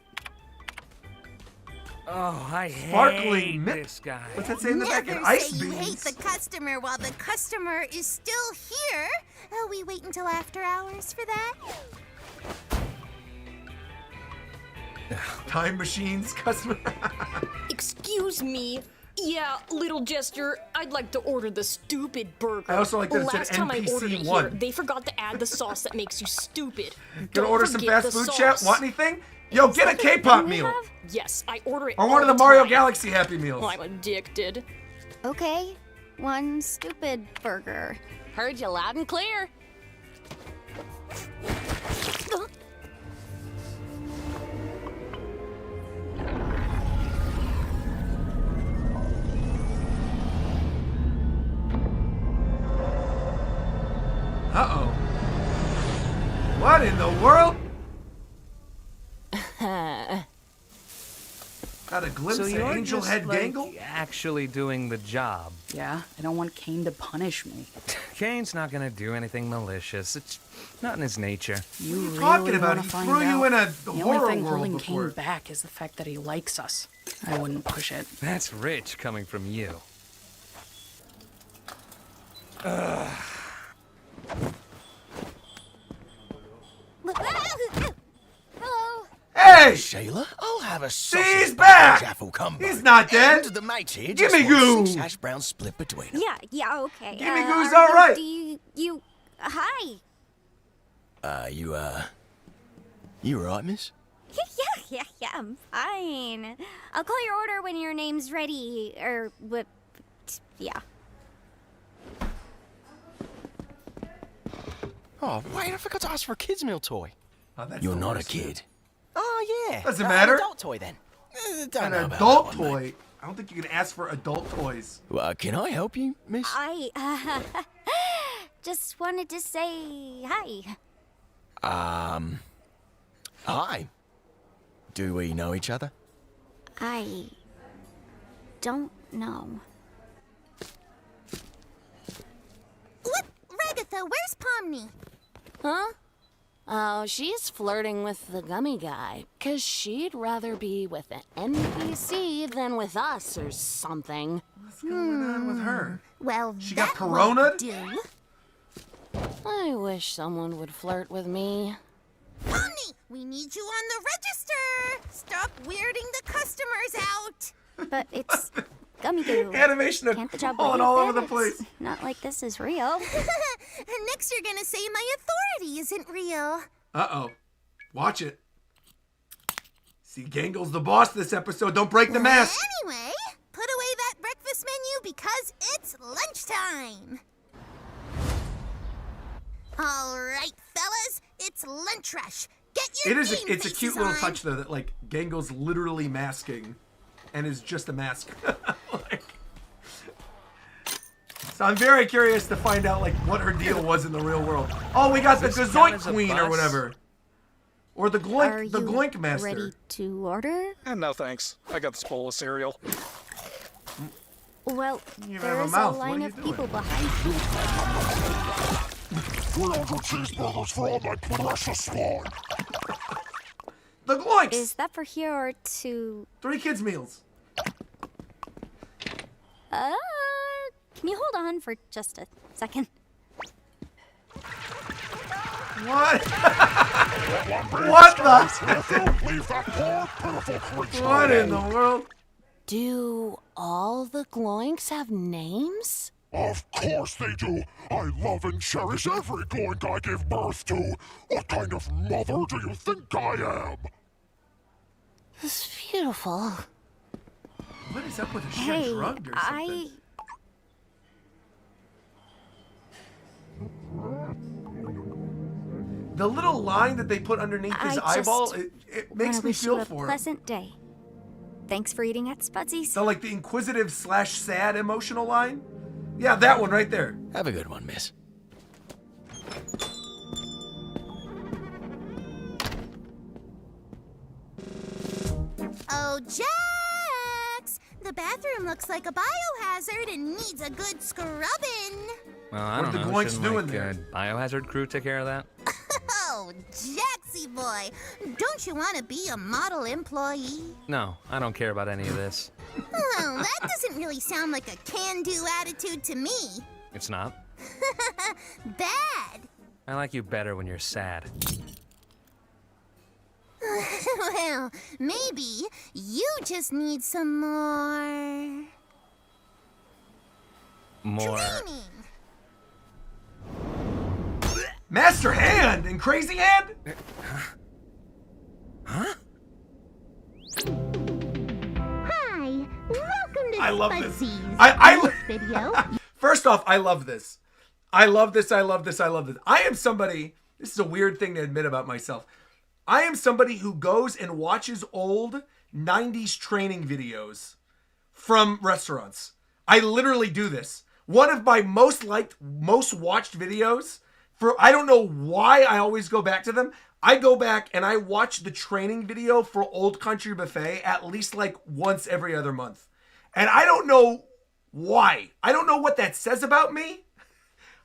Oh, I Sparkling hate mip. this guy. What's that say in the back? Never Ice say you hate beans. the customer while the customer is still here. Oh, we wait until after hours for that? Time machines, customer. Excuse me. Yeah, little jester, I'd like to order the stupid burger. I also like that it said Last time I ordered it NPC1. here, they forgot to add the sauce that makes you stupid. Gonna Don't order some forget fast the food, chat? sauce. Want anything? Yo, Is get a that the thing K-pop we meal. have? Yes, I order it Or all one of the the Mario time. Galaxy Happy Meals. I'm addicted. Okay, one stupid burger. Heard you loud and clear. Uh-oh. What in the world? Got a glimpse So of you're Angel just, Head like, Gangle? actually doing the job. Yeah, I don't want Kane to punish me. Kane's not gonna do anything malicious. It's not in his nature. You really talking about? wanna He find threw you out? in a The horror only thing world holding before. Kane back is the fact that he likes us. I wouldn't push it. That's rich coming from you. Hello. Hey! Shayla, I'll have a See, sausage he's back! Jaffle combo. He's not dead! And the mate here Give just me wants goo! 6 hash browns split between us. Yeah, okay. Gimme Goo's are all right. You, hi. You right, miss? Yeah, yeah, I'm fine. I'll call your order when your name's ready. Yeah. Oh, wait, I forgot to ask for a kid's meal toy. Oh, that's You're the not a worst. kid. Oh, yeah. Doesn't matter. An adult toy, then. Don't know An about adult that one, toy? mate. I don't think you can ask for adult toys. Well, can I help you, miss? I just wanted to say hi. Hi. Do we know each other? I don't know. What? Ragatha, where's Pomni? Huh? Oh, she's flirting with the gummy guy, 'cause she'd rather be with an NPC than with us or something. What's going on with her? Well, She that got corona? won't do. I wish someone would flirt with me. Pomni, we need you on the register. Stop weirding the customers out. But it's gummy goo. Animation of Can't the job falling believe all it? over the It's place. not like this is real. Next you're gonna say my authority isn't real. Uh-oh. Watch it. See, Gangle's the boss this episode. Don't break the mask. Anyway, put away that breakfast menu because it's lunchtime. All right, fellas, it's lunch rush. Get your It's a faces cute little on. touch, though, that, like, Gangle's literally masking and is just a mask. Like, so I'm very curious to find out, like, what her deal was in the real world. Oh, we got the Does this Gazoink count as a Queen or bus? whatever. Or the Are Gloink you Master. ready to order? No thanks. I got this bowl of cereal. Well, You have there a is mouth. a What are line you of doing? people behind you. 300 cheeseburgers for all my precious spawn. The Gloinks! Is that for here or to... 3 kids' meals. Can you hold on for just a second? What? What the? Leave that poor, pitiful creature What in alone. the world? Do all the Gloinks have names? Of course they do. I love and cherish every gloink I give birth to. What kind of mother do you think I am? It's beautiful. What is up with her? She Hey, got drugged or something? The little line that they put underneath his eyeball, it makes wanna me wish you feel a for him. pleasant day. Thanks for eating at Spudsy's. So like the inquisitive / sad emotional line? Yeah, that one right there. Have a good one, miss. Oh, Jax! The bathroom looks like a biohazard and needs a good scrubbing. Well, I What don't the know. Gloinks Shouldn't, doing like, there? Biohazard crew take care of that? Oh, Jaxie boy, don't you want to be a model employee? No, I don't care about any of this. Oh, that doesn't really sound like a can-do attitude to me. It's not. Bad. I like you better when you're sad. Well, maybe you just need some more More. training. Master Hand and Crazy Hand? Huh? Hi, welcome to I love this. Spudsy's. I In this video. First off, I love this. I love this. I love this. I love this. I am somebody, this is a weird thing to admit about myself. I am somebody who goes and watches old 90s training videos from restaurants. I literally do this. One of my most liked, most watched videos, for I don't know why I always go back to them. I go back and I watch the training video for Old Country Buffet at least like once every other month. And I don't know why. I don't know what that says about me.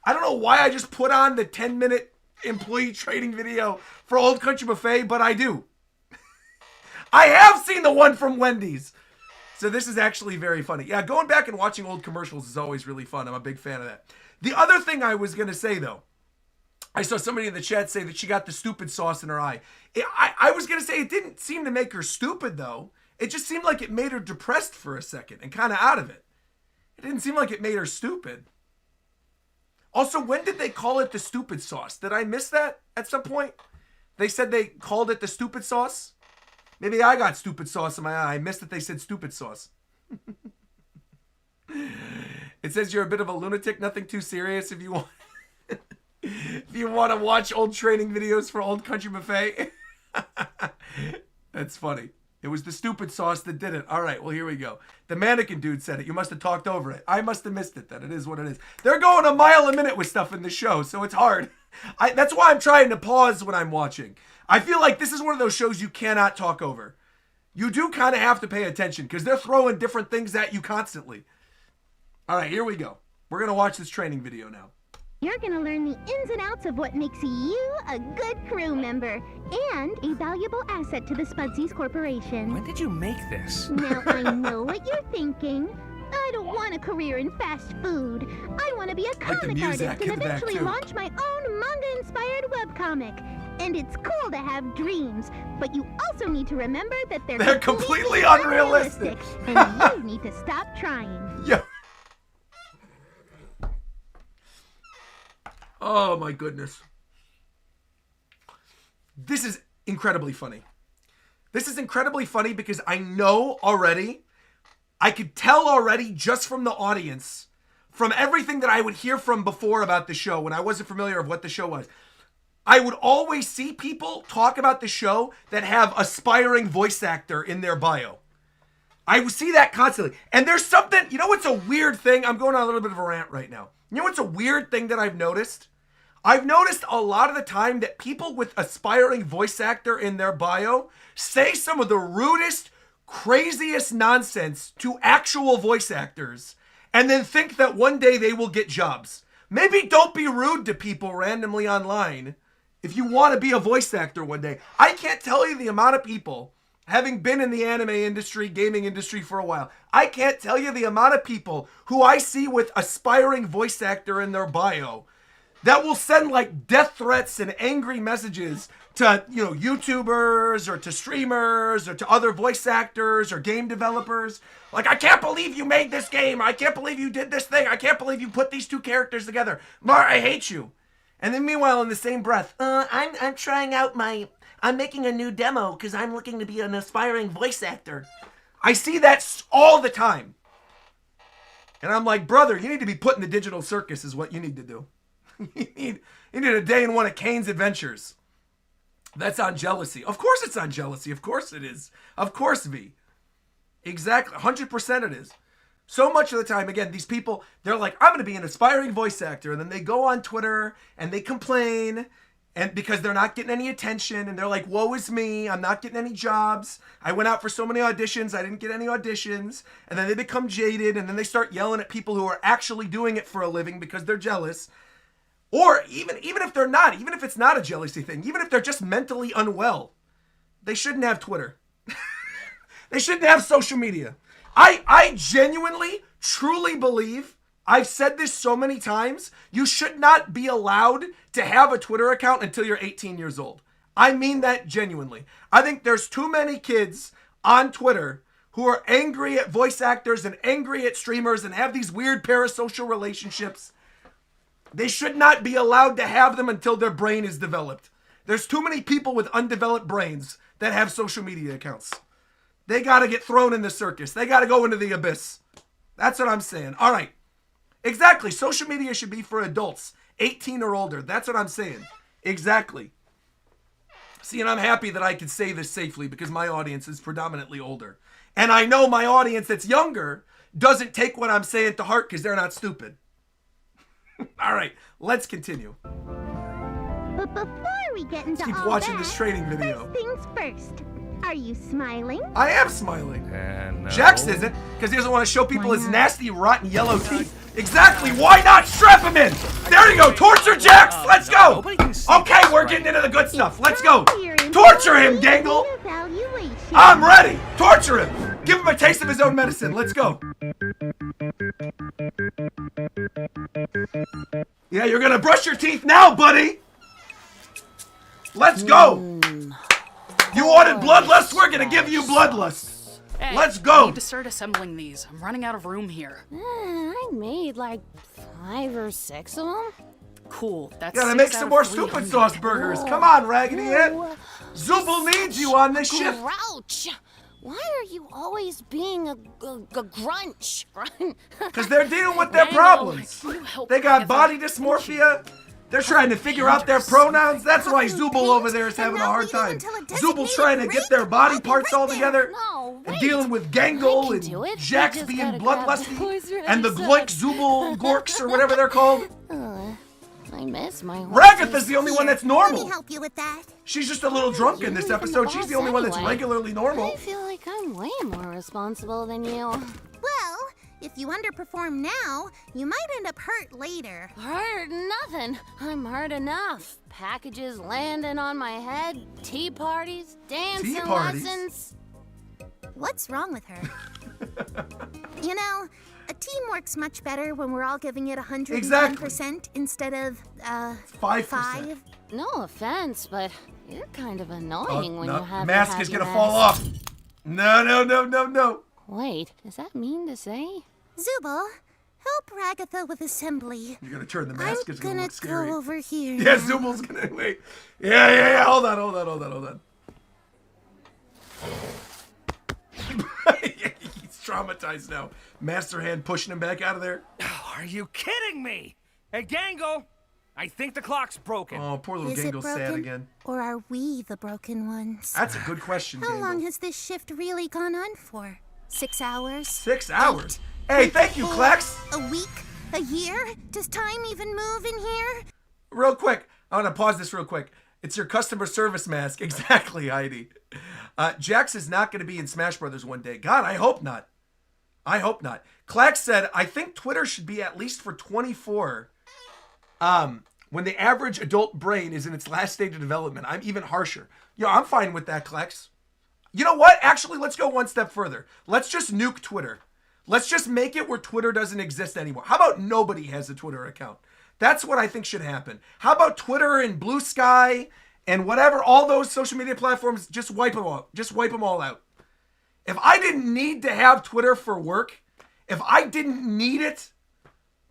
I don't know why I just put on the 10-minute employee training video for Old Country Buffet, but I do. I have seen the one from Wendy's. So this is actually very funny. Yeah, going back and watching old commercials is always really fun. I'm a big fan of that. The other thing I was going to say, though, I saw somebody in the chat say that she got the stupid sauce in her eye. I was going to say it didn't seem to make her stupid, though. It just seemed like it made her depressed for a second and kind of out of it. It didn't seem like it made her stupid. Also, when did they call it the stupid sauce? Did I miss that at some point? They said they called it the stupid sauce? Maybe I got stupid sauce in my eye. I missed that they said stupid sauce. It says you're a bit of a lunatic, nothing too serious if you want. If you want to watch old training videos for Old Country Buffet. That's funny. It was the stupid sauce that did it. All right, well, here we go. The mannequin dude said it. You must have talked over it. I must have missed it then. It is what it is. They're going a mile a minute with stuff in the show, so it's hard. That's why I'm trying to pause when I'm watching. I feel like this is one of those shows you cannot talk over. You do kind of have to pay attention because they're throwing different things at you constantly. All right, here we go. We're going to watch this training video now. You're gonna learn the ins and outs of what makes you a good crew member and a valuable asset to the Spudsies Corporation. When did you make this? Now I know what you're thinking. I don't want a career in fast food. I want to be a comic artist and eventually launch my own manga-inspired webcomic. And it's cool to have dreams, but you also need to remember that they're completely unrealistic. And you need to stop trying. Yeah. Oh my goodness. This is incredibly funny. This is incredibly funny because I know already, I could tell already just from the audience, from everything that I would hear from before about the show when I wasn't familiar of what the show was. I would always see people talk about the show that have aspiring voice actor in their bio. I would see that constantly. And there's something, you know what's a weird thing? I'm going on a little bit of a rant right now. You know what's a weird thing that I've noticed? I've noticed a lot of the time that people with aspiring voice actor in their bio say some of the rudest, craziest nonsense to actual voice actors and then think that one day they will get jobs. Maybe don't be rude to people randomly online if you want to be a voice actor one day. I can't tell you the amount of people, having been in the anime industry, gaming industry for a while, I can't tell you the amount of people who I see with aspiring voice actor in their bio that will send like death threats and angry messages to, you know, YouTubers or to streamers or to other voice actors or game developers. Like, I can't believe you made this game. I can't believe you did this thing. I can't believe you put these two characters together. Mar, I hate you. And then meanwhile, in the same breath, I'm trying out I'm making a new demo because I'm looking to be an aspiring voice actor. I see that all the time. And I'm like, brother, you need to be put in the digital circus is what you need to do. You need a day in one of Kane's adventures. That's on jealousy. Of course it's on jealousy. Of course it is. Of course, V. Exactly. 100% it is. So much of the time, again, these people, they're like, I'm going to be an aspiring voice actor. And then they go on Twitter and they complain and because they're not getting any attention. And they're like, woe is me. I'm not getting any jobs. I went out for so many auditions. I didn't get any auditions. And then they become jaded. And then they start yelling at people who are actually doing it for a living because they're jealous. Or even if they're not, even if it's not a jealousy thing, even if they're just mentally unwell, they shouldn't have Twitter. They shouldn't have social media. I genuinely, truly believe, I've said this so many times, you should not be allowed to have a Twitter account until you're 18 years old. I mean that genuinely. I think there's too many kids on Twitter who are angry at voice actors and angry at streamers and have these weird parasocial relationships. They should not be allowed to have them until their brain is developed. There's too many people with undeveloped brains that have social media accounts. They got to get thrown in the circus. They got to go into the abyss. That's what I'm saying. All right. Exactly. Social media should be for adults, 18 or older. That's what I'm saying. Exactly. See, and I'm happy that I can say this safely because my audience is predominantly older. And I know my audience that's younger doesn't take what I'm saying to heart because they're not stupid. All right, let's continue. But before we get into keep all watching that, this training video. First things first. Are you smiling? I am smiling. No. Jax isn't, because he doesn't want to show people his nasty, rotten yellow teeth. Exactly. Why not strap him in? There you go. Torture Jax. Let's go. Okay, we're getting into the good stuff. Let's go. Torture him, Gangle. I'm ready. Torture him. Give him a taste of his own medicine. Let's go. Yeah, you're going to brush your teeth now, buddy. Let's go. You wanted bloodlust? We're going to give you bloodlust. Hey, Let's go. I need to start assembling these. I'm running out of room here. I made like 5 or 6 of them. Cool. That's Gotta make some more stupid sauce burgers. Come on, Raggedy Ant. Zubul needs you on this shift. Grouch. Why are you always being a grunch? Because they're dealing with their problems. They got body dysmorphia. They're trying to figure out their pronouns. That's why Zubul over there is having a hard time. Zubul's trying to get their body parts all together. And dealing with Gangle and Jax being bloodlusty. And the Gloik Zubul Gorks or whatever they're called. I miss my Ragatha's the only one that's normal. Let me help you with that. She's just a little drunk in this episode. She's the only one that's regularly normal. I feel like I'm way more responsible than you. Well, if you underperform now, you might end up hurt later. Hurt nothing. I'm hurt enough. Packages landing on my head, tea parties, dancing lessons. What's wrong with her? You know, a team works much better when we're all giving it 101% instead of 5%. No offense, but you're kind of annoying when you have mask is gonna fall off. No. Wait, does that mean to say? Zubul, help Ragatha with assembly. You're gonna turn the mask. It's gonna look scary. Go over here. Yeah, Zubul's gonna wait. Yeah. Hold on. He's traumatized now. Master hand pushing him back out of there. Oh, are you kidding me? Hey, Gangle, I think the clock's broken. Oh, poor little Gangle's sad again. Or are we the broken ones? That's a good question, How Gangle. long has this shift really gone on for? 6 hours? 6 hours? Hey, thank you, Klex. A week? A year? Does time even move in here? Real quick, I want to pause this real quick. It's your customer service mask. Exactly, Heidi. Jax is not going to be in Smash Brothers one day. God, I hope not. Clax said, I think Twitter should be at least for 24 when the average adult brain is in its last stage of development. I'm even harsher. I'm fine with that, Klex. You know what? Actually, let's go one step further. Let's just nuke Twitter. Let's just make it where Twitter doesn't exist anymore. How about nobody has a Twitter account? That's what I think should happen. How about Twitter and Blue Sky and whatever, all those social media platforms, just wipe them all. Just wipe them all out. If I didn't need to have Twitter for work, if I didn't need it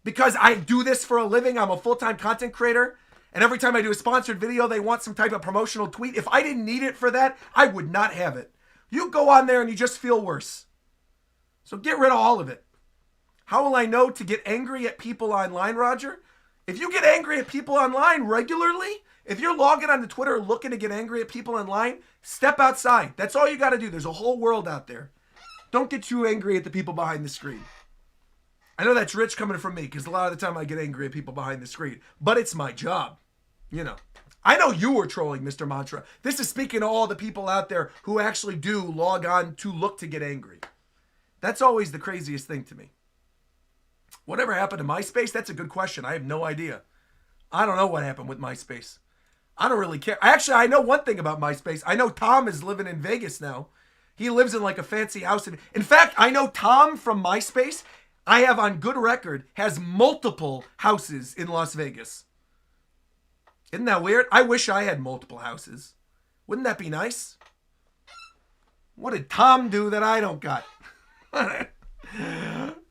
because I do this for a living, I'm a full-time content creator, and every time I do a sponsored video, they want some type of promotional tweet. If I didn't need it for that, I would not have it. You go on there and you just feel worse. So get rid of all of it. How will I know to get angry at people online, Roger? If you get angry at people online regularly, if you're logging onto Twitter looking to get angry at people online, step outside. That's all you got to do. There's a whole world out there. Don't get too angry at the people behind the screen. I know that's rich coming from me because a lot of the time I get angry at people behind the screen, but it's my job. I know you were trolling, Mr. Mantra. This is speaking to all the people out there who actually do log on to look to get angry. That's always the craziest thing to me. Whatever happened to MySpace? That's a good question. I have no idea. I don't know what happened with MySpace. I don't really care. Actually, I know one thing about MySpace. I know Tom is living in Vegas now. He lives in like a fancy house. In fact, I know Tom from MySpace, I have on good record, has multiple houses in Las Vegas. Isn't that weird? I wish I had multiple houses. Wouldn't that be nice? What did Tom do that I don't got?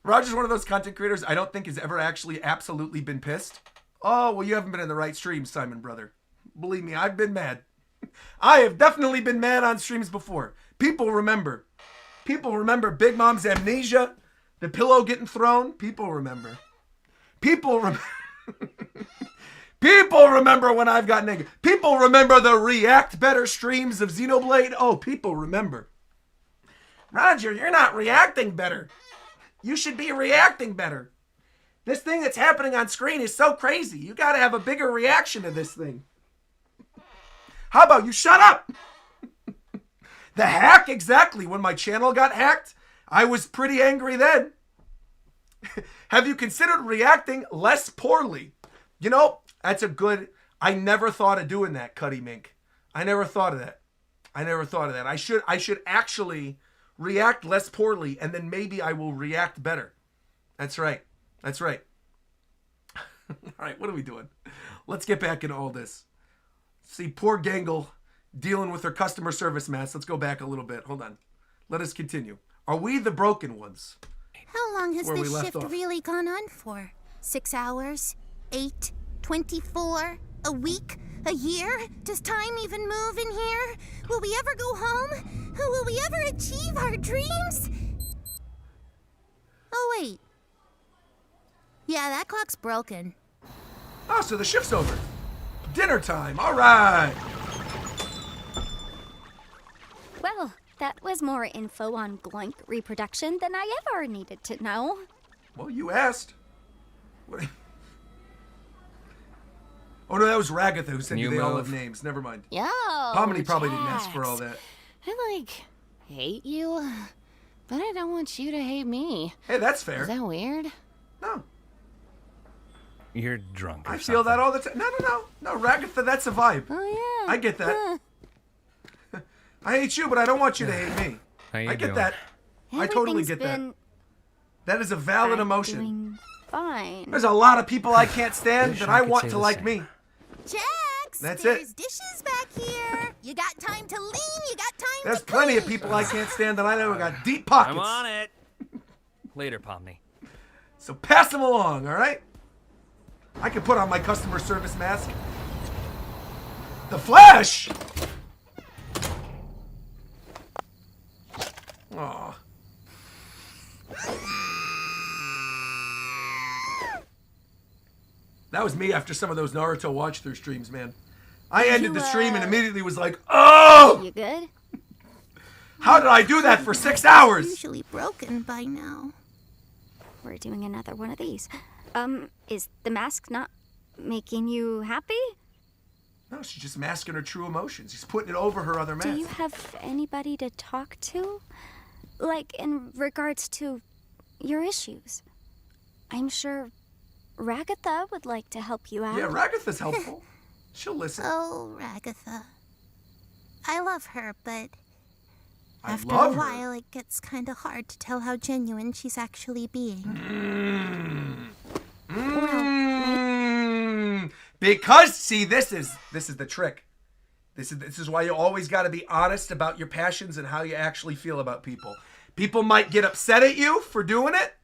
Roger's one of those content creators I don't think has ever actually absolutely been pissed. Oh, well, you haven't been in the right stream, Simon, brother. Believe me, I've been mad. I have definitely been mad on streams before. People remember. People remember Big Mom's amnesia, the pillow getting thrown. People remember. People remember when I've gotten angry. People remember the React Better streams of Xenoblade. Oh, people remember. Roger, you're not reacting better. You should be reacting better. This thing that's happening on screen is so crazy. You got to have a bigger reaction to this thing. How about you shut up? The hack, exactly. When my channel got hacked, I was pretty angry then. Have you considered reacting less poorly? That's a good... I never thought of doing that, Cuddy Mink. I never thought of that. I should actually react less poorly, and then maybe I will react better. That's right. All right, what are we doing? Let's get back into all this. See, poor Gangle dealing with her customer service mask. Let's go back a little bit. Hold on. Let us continue. Are we the broken ones? How long has this shift really gone on for? 6 hours? 8? 24? A week? A year? Does time even move in here? Will we ever go home? Will we ever achieve our dreams? Oh, wait. Yeah, that clock's broken. Oh, so the shift's over. Dinner time. All right. Well, that was more info on Gloink reproduction than I ever needed to know. Well, you asked. What? Oh, no, that was Ragatha who said they all have names. Never mind. Yo, Pomini probably didn't ask for all that. I, hate you, but I don't want you to hate me. Hey, that's fair. Is that weird? No. You're drunk or I feel that all the time. No, Ragatha, that's a vibe. Oh, yeah. I get that. I hate you, but I don't want you to hate me. How you I get doing? that. I totally get that. That is a valid emotion. Doing fine. There's a lot of people I can't stand that I want to like me. Jax, That's there's it. dishes back here. You got time to lean, you got time There's to plenty of clean. people I can't stand that I know got deep pockets. I'm on it. Later, Pomni. So pass them along, all right? I can put on my customer service mask. The Flash! Aw. That was me after some of those Naruto watch-through streams, man. I ended the stream and immediately was like, oh! You good? How did I do that for 6 hours? Usually broken by now. We're doing another one of these. Is the mask not making you happy? No, she's just masking her true emotions. She's putting it over her other mask. Do you have anybody to talk to? Like, in regards to your issues? I'm sure Ragatha would like to help you out. Yeah, Ragatha's helpful. She'll listen. Oh, Ragatha. I love her, but after love a her? while it gets kind of hard to tell how genuine she's actually being. Because, see, this is the trick. This is why you always got to be honest about your passions and how you actually feel about people. People might get upset at you for doing it,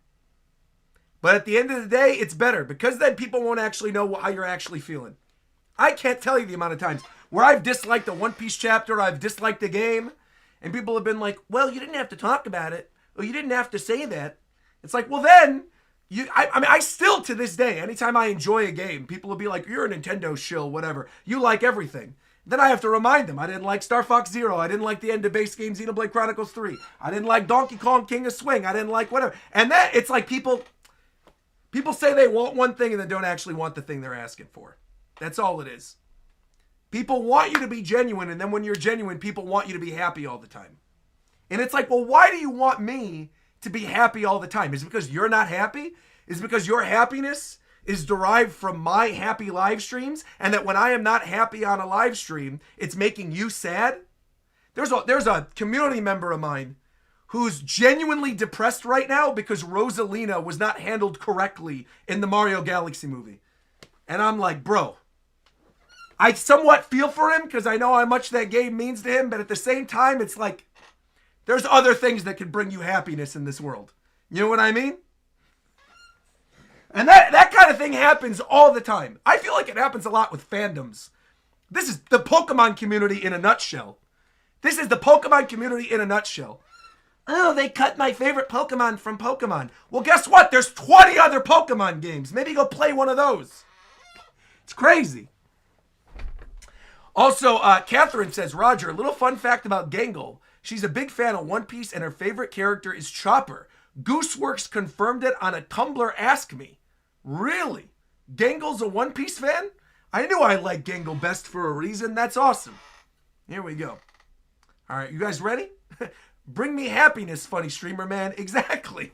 but at the end of the day, it's better because then people won't actually know how you're actually feeling. I can't tell you the amount of times where I've disliked a One Piece chapter, I've disliked a game, and people have been like, well, you didn't have to talk about it, or you didn't have to say that. It's like, well then, I still to this day, anytime I enjoy a game, people will be like, you're a Nintendo shill, whatever. You like everything. Then I have to remind them, I didn't like Star Fox Zero. I didn't like the end of base game Xenoblade Chronicles 3. I didn't like Donkey Kong King of Swing. I didn't like whatever. And that, it's like people say they want one thing and then don't actually want the thing they're asking for. That's all it is. People want you to be genuine, and then when you're genuine, people want you to be happy all the time. And it's like, well, why do you want me to be happy all the time? Is it because you're not happy? Is it because your happiness is derived from my happy live streams, and that when I am not happy on a live stream, it's making you sad? There's a community member of mine who's genuinely depressed right now because Rosalina was not handled correctly in the Mario Galaxy movie. And I'm like, bro, I somewhat feel for him because I know how much that game means to him, but at the same time, it's like, there's other things that can bring you happiness in this world. You know what I mean? And that kind of thing happens all the time. I feel like it happens a lot with fandoms. This is the Pokemon community in a nutshell. This is the Pokemon community in a nutshell. Oh, they cut my favorite Pokemon from Pokemon. Well, guess what? There's 20 other Pokemon games. Maybe go play one of those. It's crazy. Also, Catherine says, Roger, a little fun fact about Gangle. She's a big fan of One Piece and her favorite character is Chopper. Gooseworks confirmed it on a Tumblr Ask Me. Really? Gangle's a One Piece fan? I knew I liked Gangle best for a reason. That's awesome. Here we go. All right, you guys ready? Bring me happiness, funny streamer man. Exactly.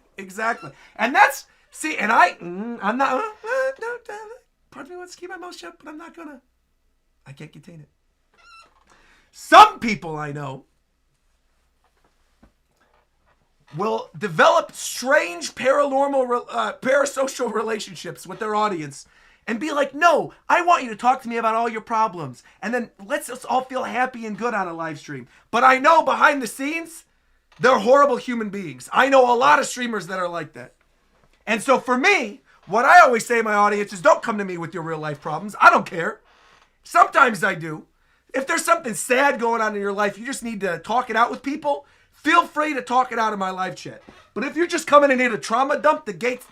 And that's, see, and I'm not, part of me wants to keep my mouth shut, but I'm not gonna. I can't contain it. Some people I know will develop strange parasocial relationships with their audience and be like, no, I want you to talk to me about all your problems. And then let's us all feel happy and good on a live stream. But I know behind the scenes, they're horrible human beings. I know a lot of streamers that are like that. And so for me, what I always say to my audience is don't come to me with your real life problems. I don't care. Sometimes I do. If there's something sad going on in your life, you just need to talk it out with people, feel free to talk it out in my live chat. But if you're just coming in here to trauma dump, the gates,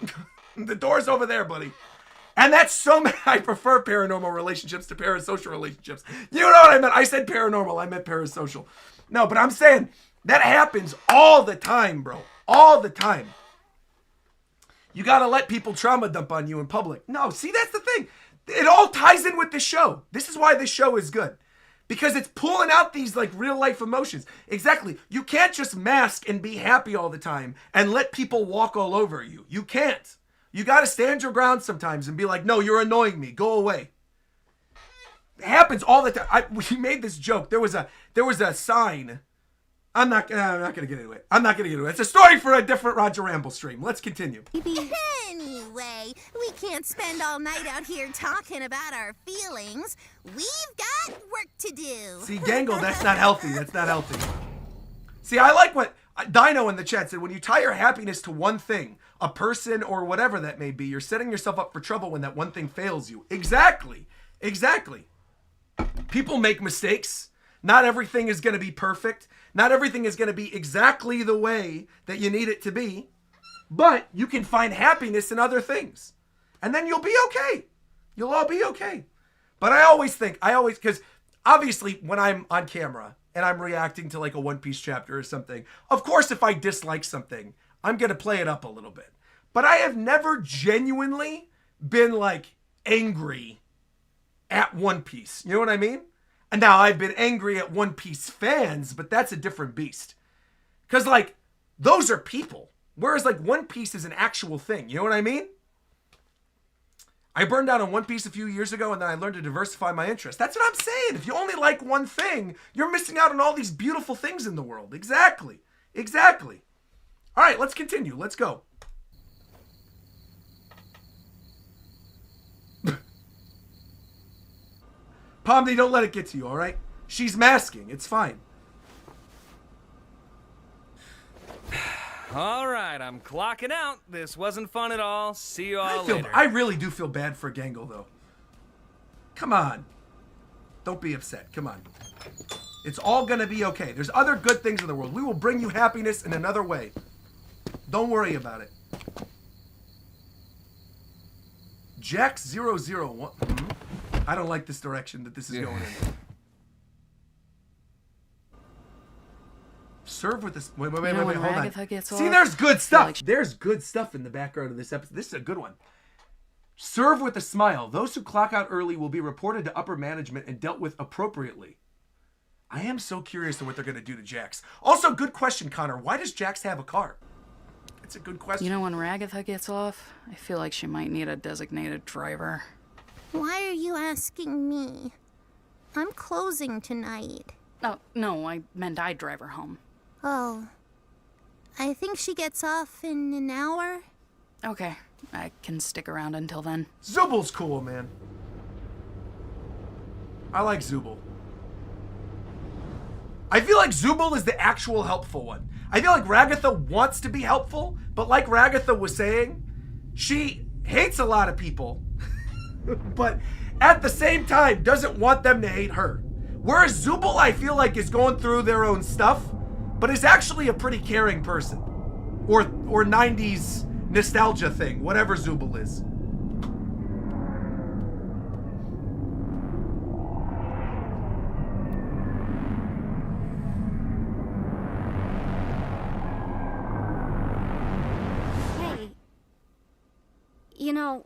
the door's over there, buddy. And that's so many. I prefer paranormal relationships to parasocial relationships. You know what I meant? I said paranormal. I meant parasocial. No, but I'm saying that happens all the time, bro. All the time. You got to let people trauma dump on you in public. No, see, that's the thing. It all ties in with the show. This is why this show is good. Because it's pulling out these like real life emotions. Exactly. You can't just mask and be happy all the time and let people walk all over you. You can't. You got to stand your ground sometimes and be like, no, you're annoying me. Go away. It happens all the time. We made this joke. There was a sign. I'm not going to get into it. I'm not going to get into it. It's a story for a different Roger Ramble stream. Let's continue. Anyway, we can't spend all night out here talking about our feelings. We've got work to do. See, Gangle, that's not healthy. That's not healthy. See, I like what Dino in the chat said. When you tie your happiness to one thing, a person or whatever that may be, you're setting yourself up for trouble when that one thing fails you. Exactly. Exactly. People make mistakes. Not everything is going to be perfect. Not everything is going to be exactly the way that you need it to be. But you can find happiness in other things. And then you'll be okay. You'll all be okay. But because obviously when I'm on camera and I'm reacting to like a One Piece chapter or something, of course if I dislike something, I'm going to play it up a little bit. But I have never genuinely been like angry at One Piece. You know what I mean? And now I've been angry at One Piece fans, but that's a different beast. Because like, those are people. Whereas like One Piece is an actual thing. You know what I mean? I burned out on One Piece a few years ago and then I learned to diversify my interests. That's what I'm saying. If you only like one thing, you're missing out on all these beautiful things in the world. Exactly. Exactly. All right, let's continue. Let's go. Pomni, don't let it get to you, all right? She's masking. It's fine. All right, I'm clocking out. This wasn't fun at all. See you all later. I really do feel bad for Gangle, though. Come on. Don't be upset. Come on. It's all going to be okay. There's other good things in the world. We will bring you happiness in another way. Don't worry about it. Jax001. I don't like this direction that this is going in. Serve with this. Wait, hold on. See, there's good stuff. There's good stuff in the background of this episode. This is a good one. Serve with a smile. Those who clock out early will be reported to upper management and dealt with appropriately. I am so curious to what they're going to do to Jax. Also, good question, Connor. Why does Jax have a car? It's a good question. You know, when Ragatha gets off, I feel like she might need a designated driver. Why are you asking me? I'm closing tonight. Oh, no, I meant I'd drive her home. Oh. I think she gets off in an hour. Okay, I can stick around until then. Zubal's cool, man. I like Zubal. I feel like Zubal is the actual helpful one. I feel like Ragatha wants to be helpful, but like Ragatha was saying, she hates a lot of people, but at the same time doesn't want them to hate her. Whereas Zubal, I feel like, is going through their own stuff, but is actually a pretty caring person. Or 90s nostalgia thing, whatever Zubal is. You know,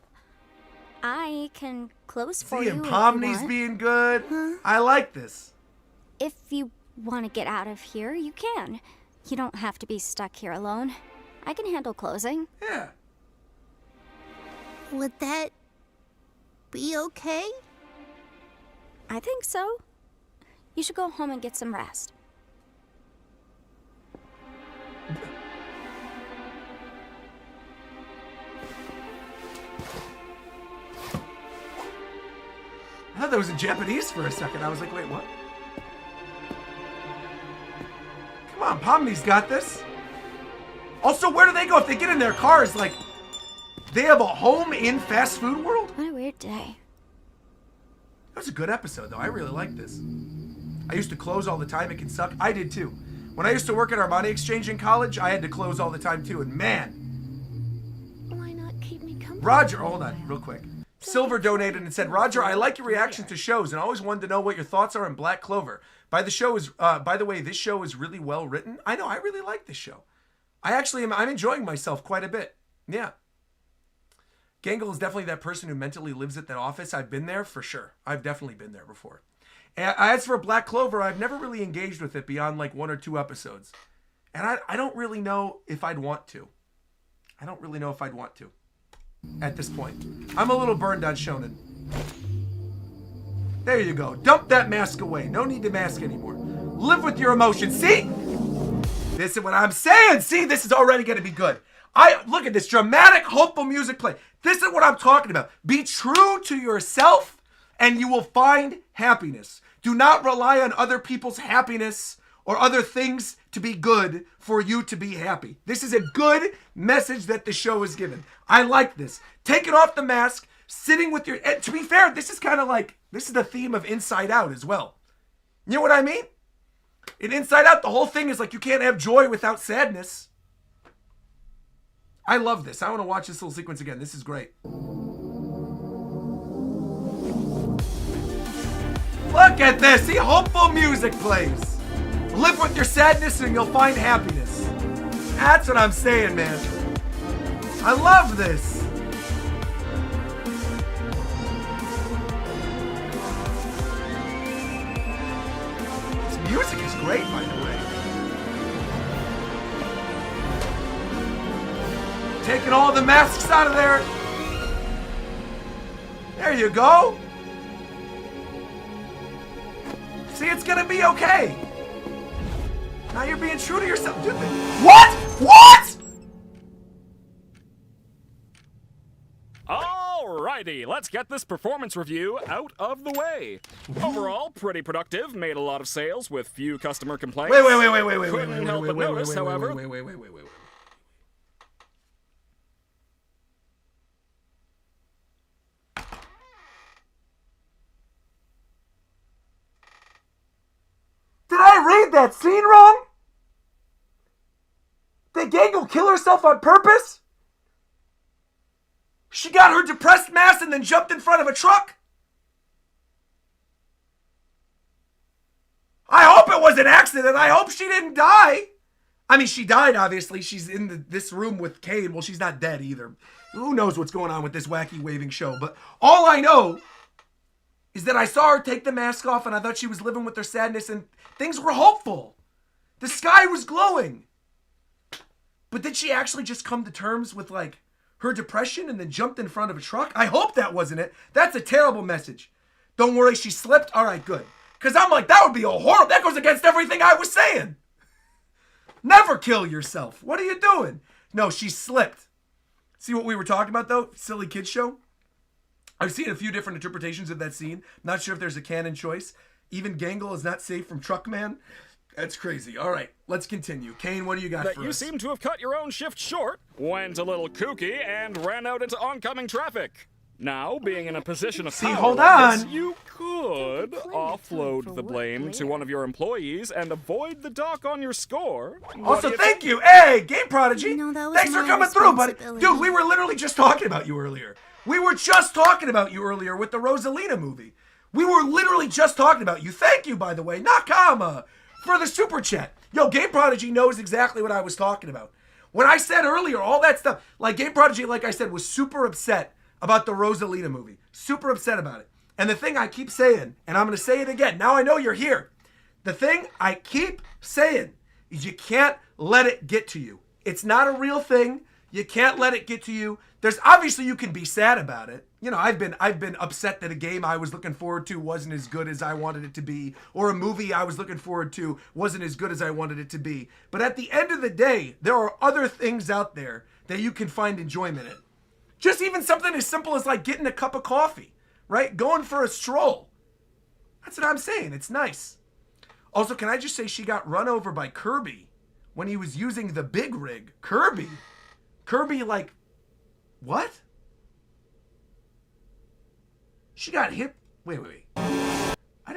I can close for you. See, and Pomni's being good. Huh? I like this. If you want to get out of here, you can. You don't have to be stuck here alone. I can handle closing. Yeah. Would that be okay? I think so. You should go home and get some rest. I thought that was in Japanese for a second. I was like, wait, what? Come on, Pomni's got this. Also, where do they go if they get in their cars? Like, they have a home in fast food world? What a weird day. That was a good episode, though. I really like this. I used to close all the time. It can suck. I did, too. When I used to work at Armani Exchange in college, I had to close all the time, too. And, man. Why not keep me company? Roger, hold on, real quick. Silver donated and said, Roger, I like your reaction to shows and always wanted to know what your thoughts are on Black Clover. By the way, this show is really well written. I know, I really like this show. I'm enjoying myself quite a bit. Yeah. Gangle is definitely that person who mentally lives at that office. I've been there for sure. I've definitely been there before. As for Black Clover, I've never really engaged with it beyond like 1 or 2 episodes. And I don't really know if I'd want to. I don't really know if I'd want to at this point. I'm a little burned on shonen. There you go. Dump that mask away. No need to mask anymore. Live with your emotions. See? This is what I'm saying. See, this is already going to be good. Look at this dramatic, hopeful music play. This is what I'm talking about. Be true to yourself and you will find happiness. Do not rely on other people's happiness or other things to be good for you to be happy. This is a good message that the show is given. I like this. Taking off the mask, sitting with your... To be fair, this is kind of like... This is the theme of Inside Out as well. You know what I mean? In Inside Out, the whole thing is like you can't have joy without sadness. I love this. I want to watch this little sequence again. This is great. Look at this. See, hopeful music plays. Live with your sadness and you'll find happiness. That's what I'm saying, man. I love this. This music is great, by the way. Taking all the masks out of there. There you go. See, it's gonna be okay. Now you're being true to yourself. Dude, what? What? Alrighty, let's get this performance review out of the way. Overall, pretty productive, made a lot of sales with few customer complaints. Wait. Couldn't help but notice, however. Wait. Did I read that scene wrong? Did Gangle kill herself on purpose? She got her depressed mask and then jumped in front of a truck? I hope it was an accident. I hope she didn't die. I mean, she died, obviously. She's in this room with Cade. Well, she's not dead either. Who knows what's going on with this wacky waving show. But all I know is that I saw her take the mask off and I thought she was living with her sadness and things were hopeful. The sky was glowing. But did she actually just come to terms with like her depression and then jumped in front of a truck? I hope that wasn't it. That's a terrible message. Don't worry, she slipped. All right, good. Because I'm like, that would be a horrible. That goes against everything I was saying. Never kill yourself. What are you doing? No, she slipped. See what we were talking about though? Silly kids show. I've seen a few different interpretations of that scene. Not sure if there's a canon choice. Even Gangle is not safe from Truckman. That's crazy. All right, let's continue. Kane, what do you got for us? You seem to have cut your own shift short, went a little kooky, and ran out into oncoming traffic. Now, being in a position of power hold like this, on. you could offload the blame to one of your employees and avoid the dock on your score. Also, thank you. Hey, Game Prodigy. Thanks for coming through, buddy. Dude, we were literally just talking about you earlier. We were just talking about you earlier with the Rosalina movie. We were literally just talking about you. Thank you, by the way, Nakama, for the super chat. Yo, Game Prodigy knows exactly what I was talking about. When I said earlier, all that stuff, like Game Prodigy, like I said, was super upset about the Rosalina movie. Super upset about it. And the thing I keep saying, and I'm going to say it again, now I know you're here. The thing I keep saying is you can't let it get to you. It's not a real thing. You can't let it get to you. There's obviously you can be sad about it. You know, I've been upset that a game I was looking forward to wasn't as good as I wanted it to be, or a movie I was looking forward to wasn't as good as I wanted it to be. But at the end of the day, there are other things out there that you can find enjoyment in. Just even something as simple as like getting a cup of coffee, right? Going for a stroll. That's what I'm saying. It's nice. Also, can I just say she got run over by Kirby when he was using the big rig? Kirby, like, what? She got hit. Wait.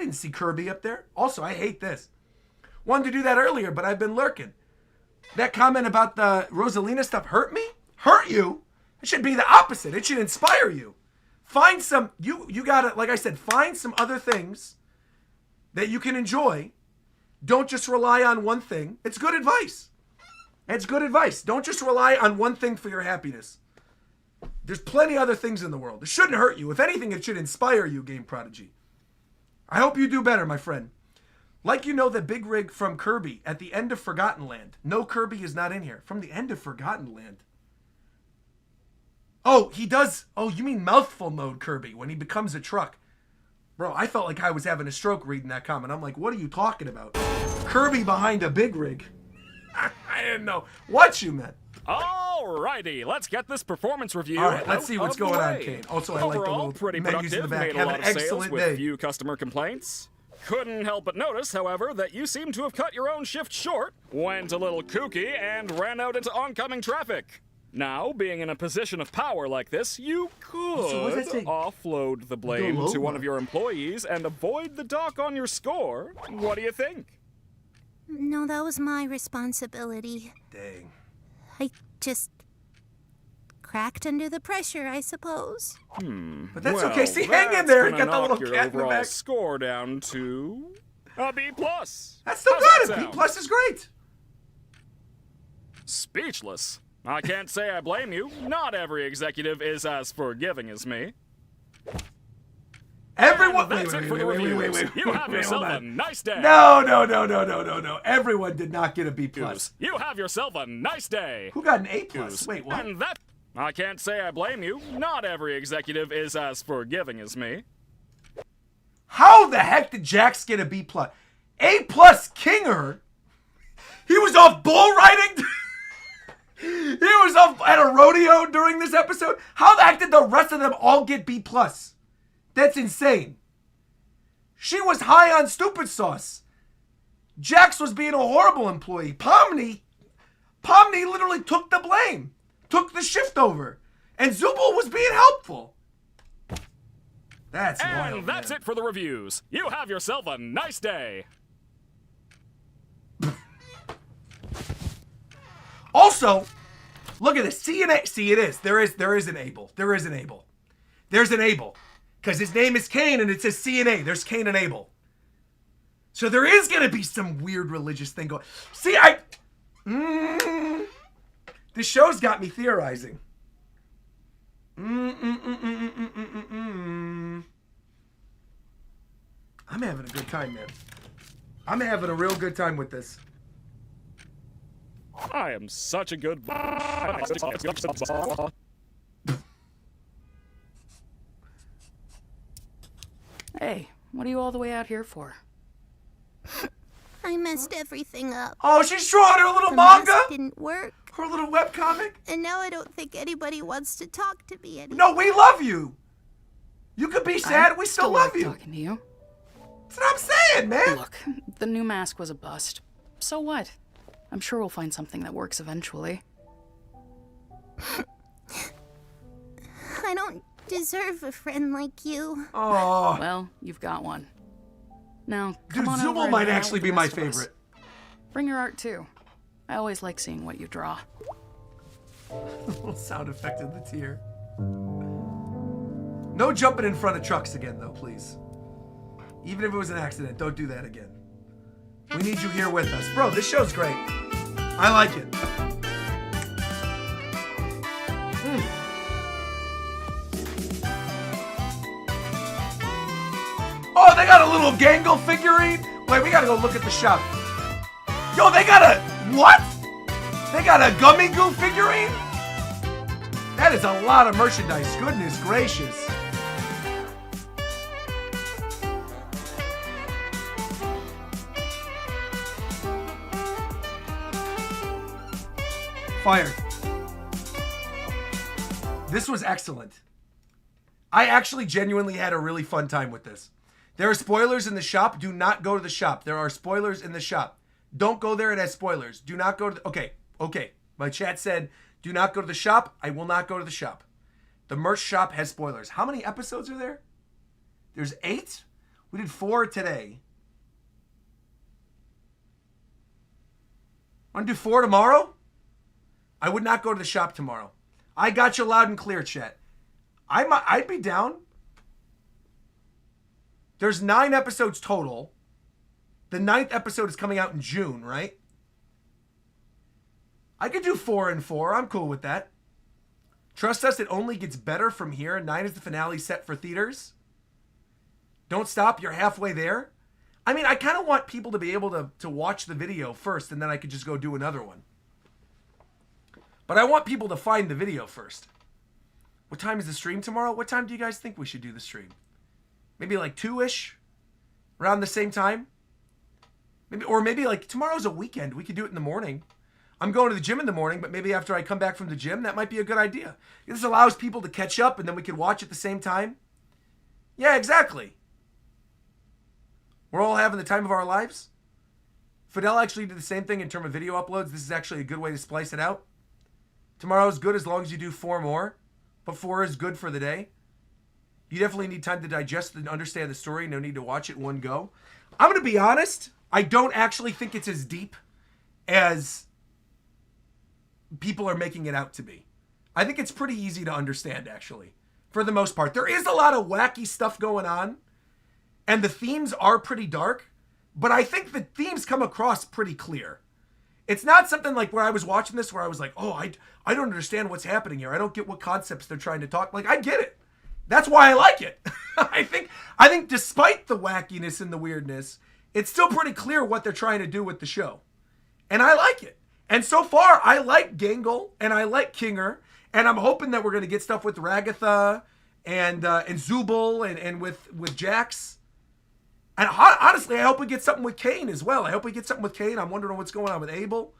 didn't see Kirby up there. Also, I hate this. Wanted to do that earlier, but I've been lurking. That comment about the Rosalina stuff hurt me? Hurt you? It should be the opposite. It should inspire you. Find some, you gotta, like I said, find some other things that you can enjoy. Don't just rely on one thing. It's good advice. It's good advice. Don't just rely on one thing for your happiness. There's plenty other things in the world. It shouldn't hurt you. If anything, it should inspire you, Game Prodigy. I hope you do better, my friend. Like you know the big rig from Kirby at the end of Forgotten Land. No, Kirby is not in here. From the end of Forgotten Land. Oh, he does. Oh, you mean mouthful mode Kirby when he becomes a truck. Bro, I felt like I was having a stroke reading that comment. I'm like, what are you talking about? Kirby behind a big rig. I didn't know. What you meant? Alrighty, let's get this performance review. All right, let's see what's going on, Kane. Also, I like the Overall, little pretty menus in the productive, back. made a Have lot an of sales excellent with day. few customer complaints. Couldn't help but notice, however, that you seem to have cut your own shift short, went a little kooky, and ran out into oncoming traffic. Now, being in a position of power like this, you could So what does that say? offload the blame Go to one lower. of your employees and avoid the dock on your score. What do you think? No, that was my responsibility. Dang. I just cracked under the pressure, I suppose. But that's Well, okay. See, hang in that's there. gonna Got the knock little your cat in the overall back. score down to a B+. That's still How's that good. A B sound? plus is great. Speechless. I can't say I blame you. Not every executive is as forgiving as me. Everyone. That's it for the reviews. You have yourself hold a on. nice day. No. Everyone did not get a B plus. You have yourself a nice day. Who got an A plus? Wait, what? And that, I can't say I blame you. Not every executive is as forgiving as me. How the heck did Jax get a B plus? A plus Kinger? He was off bull riding? He was off at a rodeo during this episode? How the heck did the rest of them all get B plus? That's insane. She was high on stupid sauce. Jax was being a horrible employee. Pomni literally took the blame. Took the shift over. And Zubul was being helpful. That's wild, And that's man. it for the reviews. You have yourself a nice day. Also, look at this. See, it is. There is an Abel. There's an Abel. Because his name is Cain and it says C and A. There's Cain and Abel. So there is going to be some weird religious thing going. See, this show's got me theorizing. I'm having a good time, man. I'm having a real good time with this. I am such a good. Hey, what are you all the way out here for? I messed everything up. Oh, she's drawing her little The manga? mask didn't work. Her little webcomic? And now I don't think anybody wants to talk to me anymore. No, we love you. You could be sad. We still love like you. talking to you. That's what I'm saying, man. Look, the new mask was a bust. So what? I'm sure we'll find something that works eventually. I don't deserve a friend like you. Oh. Well, you've got one. Now, Dude, come on over Zubul and might hang out actually with be the my rest of us. favorite. Bring your art too. I always like seeing what you draw. Little sound effect of the tear. No jumping in front of trucks again, though, please. Even if it was an accident, don't do that again. We need you here with us. Bro, this show's great. I like it. Oh, they got a little Gangle figurine? Wait, we gotta go look at the shop. Yo, they got a... What? They got a Gummy Goo figurine? That is a lot of merchandise. Goodness gracious. Fire. This was excellent. I actually genuinely had a really fun time with this. There are spoilers in the shop. Do not go to the shop. There are spoilers in the shop. Don't go there. It has spoilers. Do not go to the... Okay. My chat said, do not go to the shop. I will not go to the shop. The merch shop has spoilers. How many episodes are there? There's 8? We did 4 today. Want to do 4 tomorrow? I would not go to the shop tomorrow. I got you loud and clear, chat. I'd be down. There's 9 episodes total. The 9th episode is coming out in June, right? I could do 4 and 4. I'm cool with that. Trust us, it only gets better from here. 9 is the finale set for theaters. Don't stop. You're halfway there. I mean, I kind of want people to be able to watch the video first, and then I could just go do another one. But I want people to find the video first. What time is the stream tomorrow? What time do you guys think we should do the stream? Maybe like 2-ish? Around the same time? Maybe like tomorrow's a weekend. We could do it in the morning. I'm going to the gym in the morning, but maybe after I come back from the gym, that might be a good idea. This allows people to catch up, and then we could watch at the same time. Yeah, exactly. We're all having the time of our lives. Fidel actually did the same thing in terms of video uploads. This is actually a good way to splice it out. Tomorrow's good as long as you do 4 more, but 4 is good for the day. You definitely need time to digest and understand the story. No need to watch it in one go. I'm going to be honest. I don't actually think it's as deep as people are making it out to be. I think it's pretty easy to understand, actually, for the most part. There is a lot of wacky stuff going on, and the themes are pretty dark, but I think the themes come across pretty clear. It's not something like where I was watching this where I was like, oh, I don't understand what's happening here. I don't get what concepts they're trying to talk. Like, I get it. That's why I like it. I think despite the wackiness and the weirdness, it's still pretty clear what they're trying to do with the show. And I like it. And so far, I like Gangle and I like Kinger. And I'm hoping that we're going to get stuff with Ragatha and Zubul and with Jax. And honestly, I hope we get something with Kane as well. I hope we get something with Kane. I'm wondering what's going on with Abel.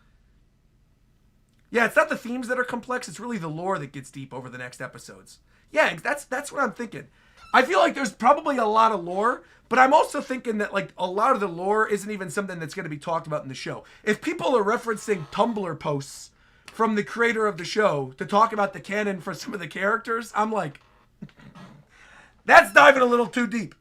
Yeah, it's not the themes that are complex. It's really the lore that gets deep over the next episodes. Yeah, that's what I'm thinking. I feel like there's probably a lot of lore, but I'm also thinking that like a lot of the lore isn't even something that's going to be talked about in the show. If people are referencing Tumblr posts from the creator of the show to talk about the canon for some of the characters, I'm like, that's diving a little too deep.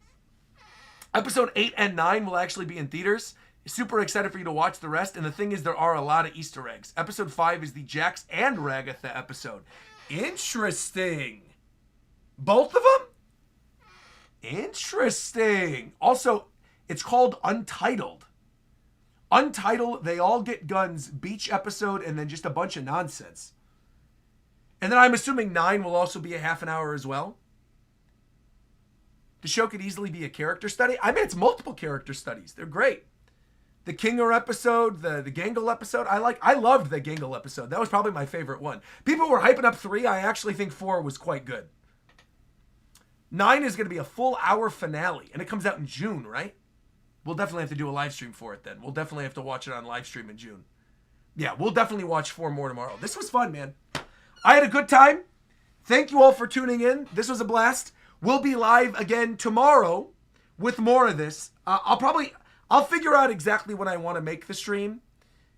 Episode 8 and 9 will actually be in theaters. Super excited for you to watch the rest. And the thing is, there are a lot of Easter eggs. Episode 5 is the Jax and Ragatha episode. Interesting. Both of them? Interesting. Also, it's called Untitled. Untitled, They All Get Guns beach episode, and then just a bunch of nonsense. And then I'm assuming 9 will also be a half an hour as well. The show could easily be a character study. I mean, it's multiple character studies. They're great. The Kinger episode, the Gangle episode, I loved the Gangle episode. That was probably my favorite one. People were hyping up 3. I actually think 4 was quite good. 9 is going to be a full hour finale, and it comes out in June, right? We'll definitely have to do a live stream for it then. We'll definitely have to watch it on live stream in June. Yeah, we'll definitely watch 4 more tomorrow. This was fun, man. I had a good time. Thank you all for tuning in. This was a blast. We'll be live again tomorrow with more of this. I'll figure out exactly when I want to make the stream,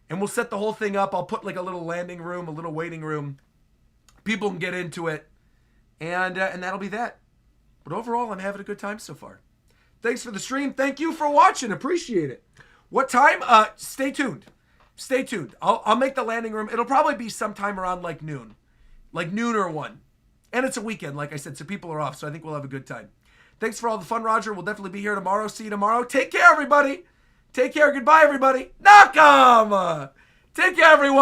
and we'll set the whole thing up. I'll put like a little landing room, a little waiting room. People can get into it, and that'll be that. But overall, I'm having a good time so far. Thanks for the stream. Thank you for watching. Appreciate it. What time? Stay tuned. Stay tuned. I'll make the landing room. It'll probably be sometime around like noon or 1. And it's a weekend, like I said, so people are off, so I think we'll have a good time. Thanks for all the fun, Roger. We'll definitely be here tomorrow. See you tomorrow. Take care, everybody. Take care. Goodbye, everybody. Knock 'em. Take care, everyone.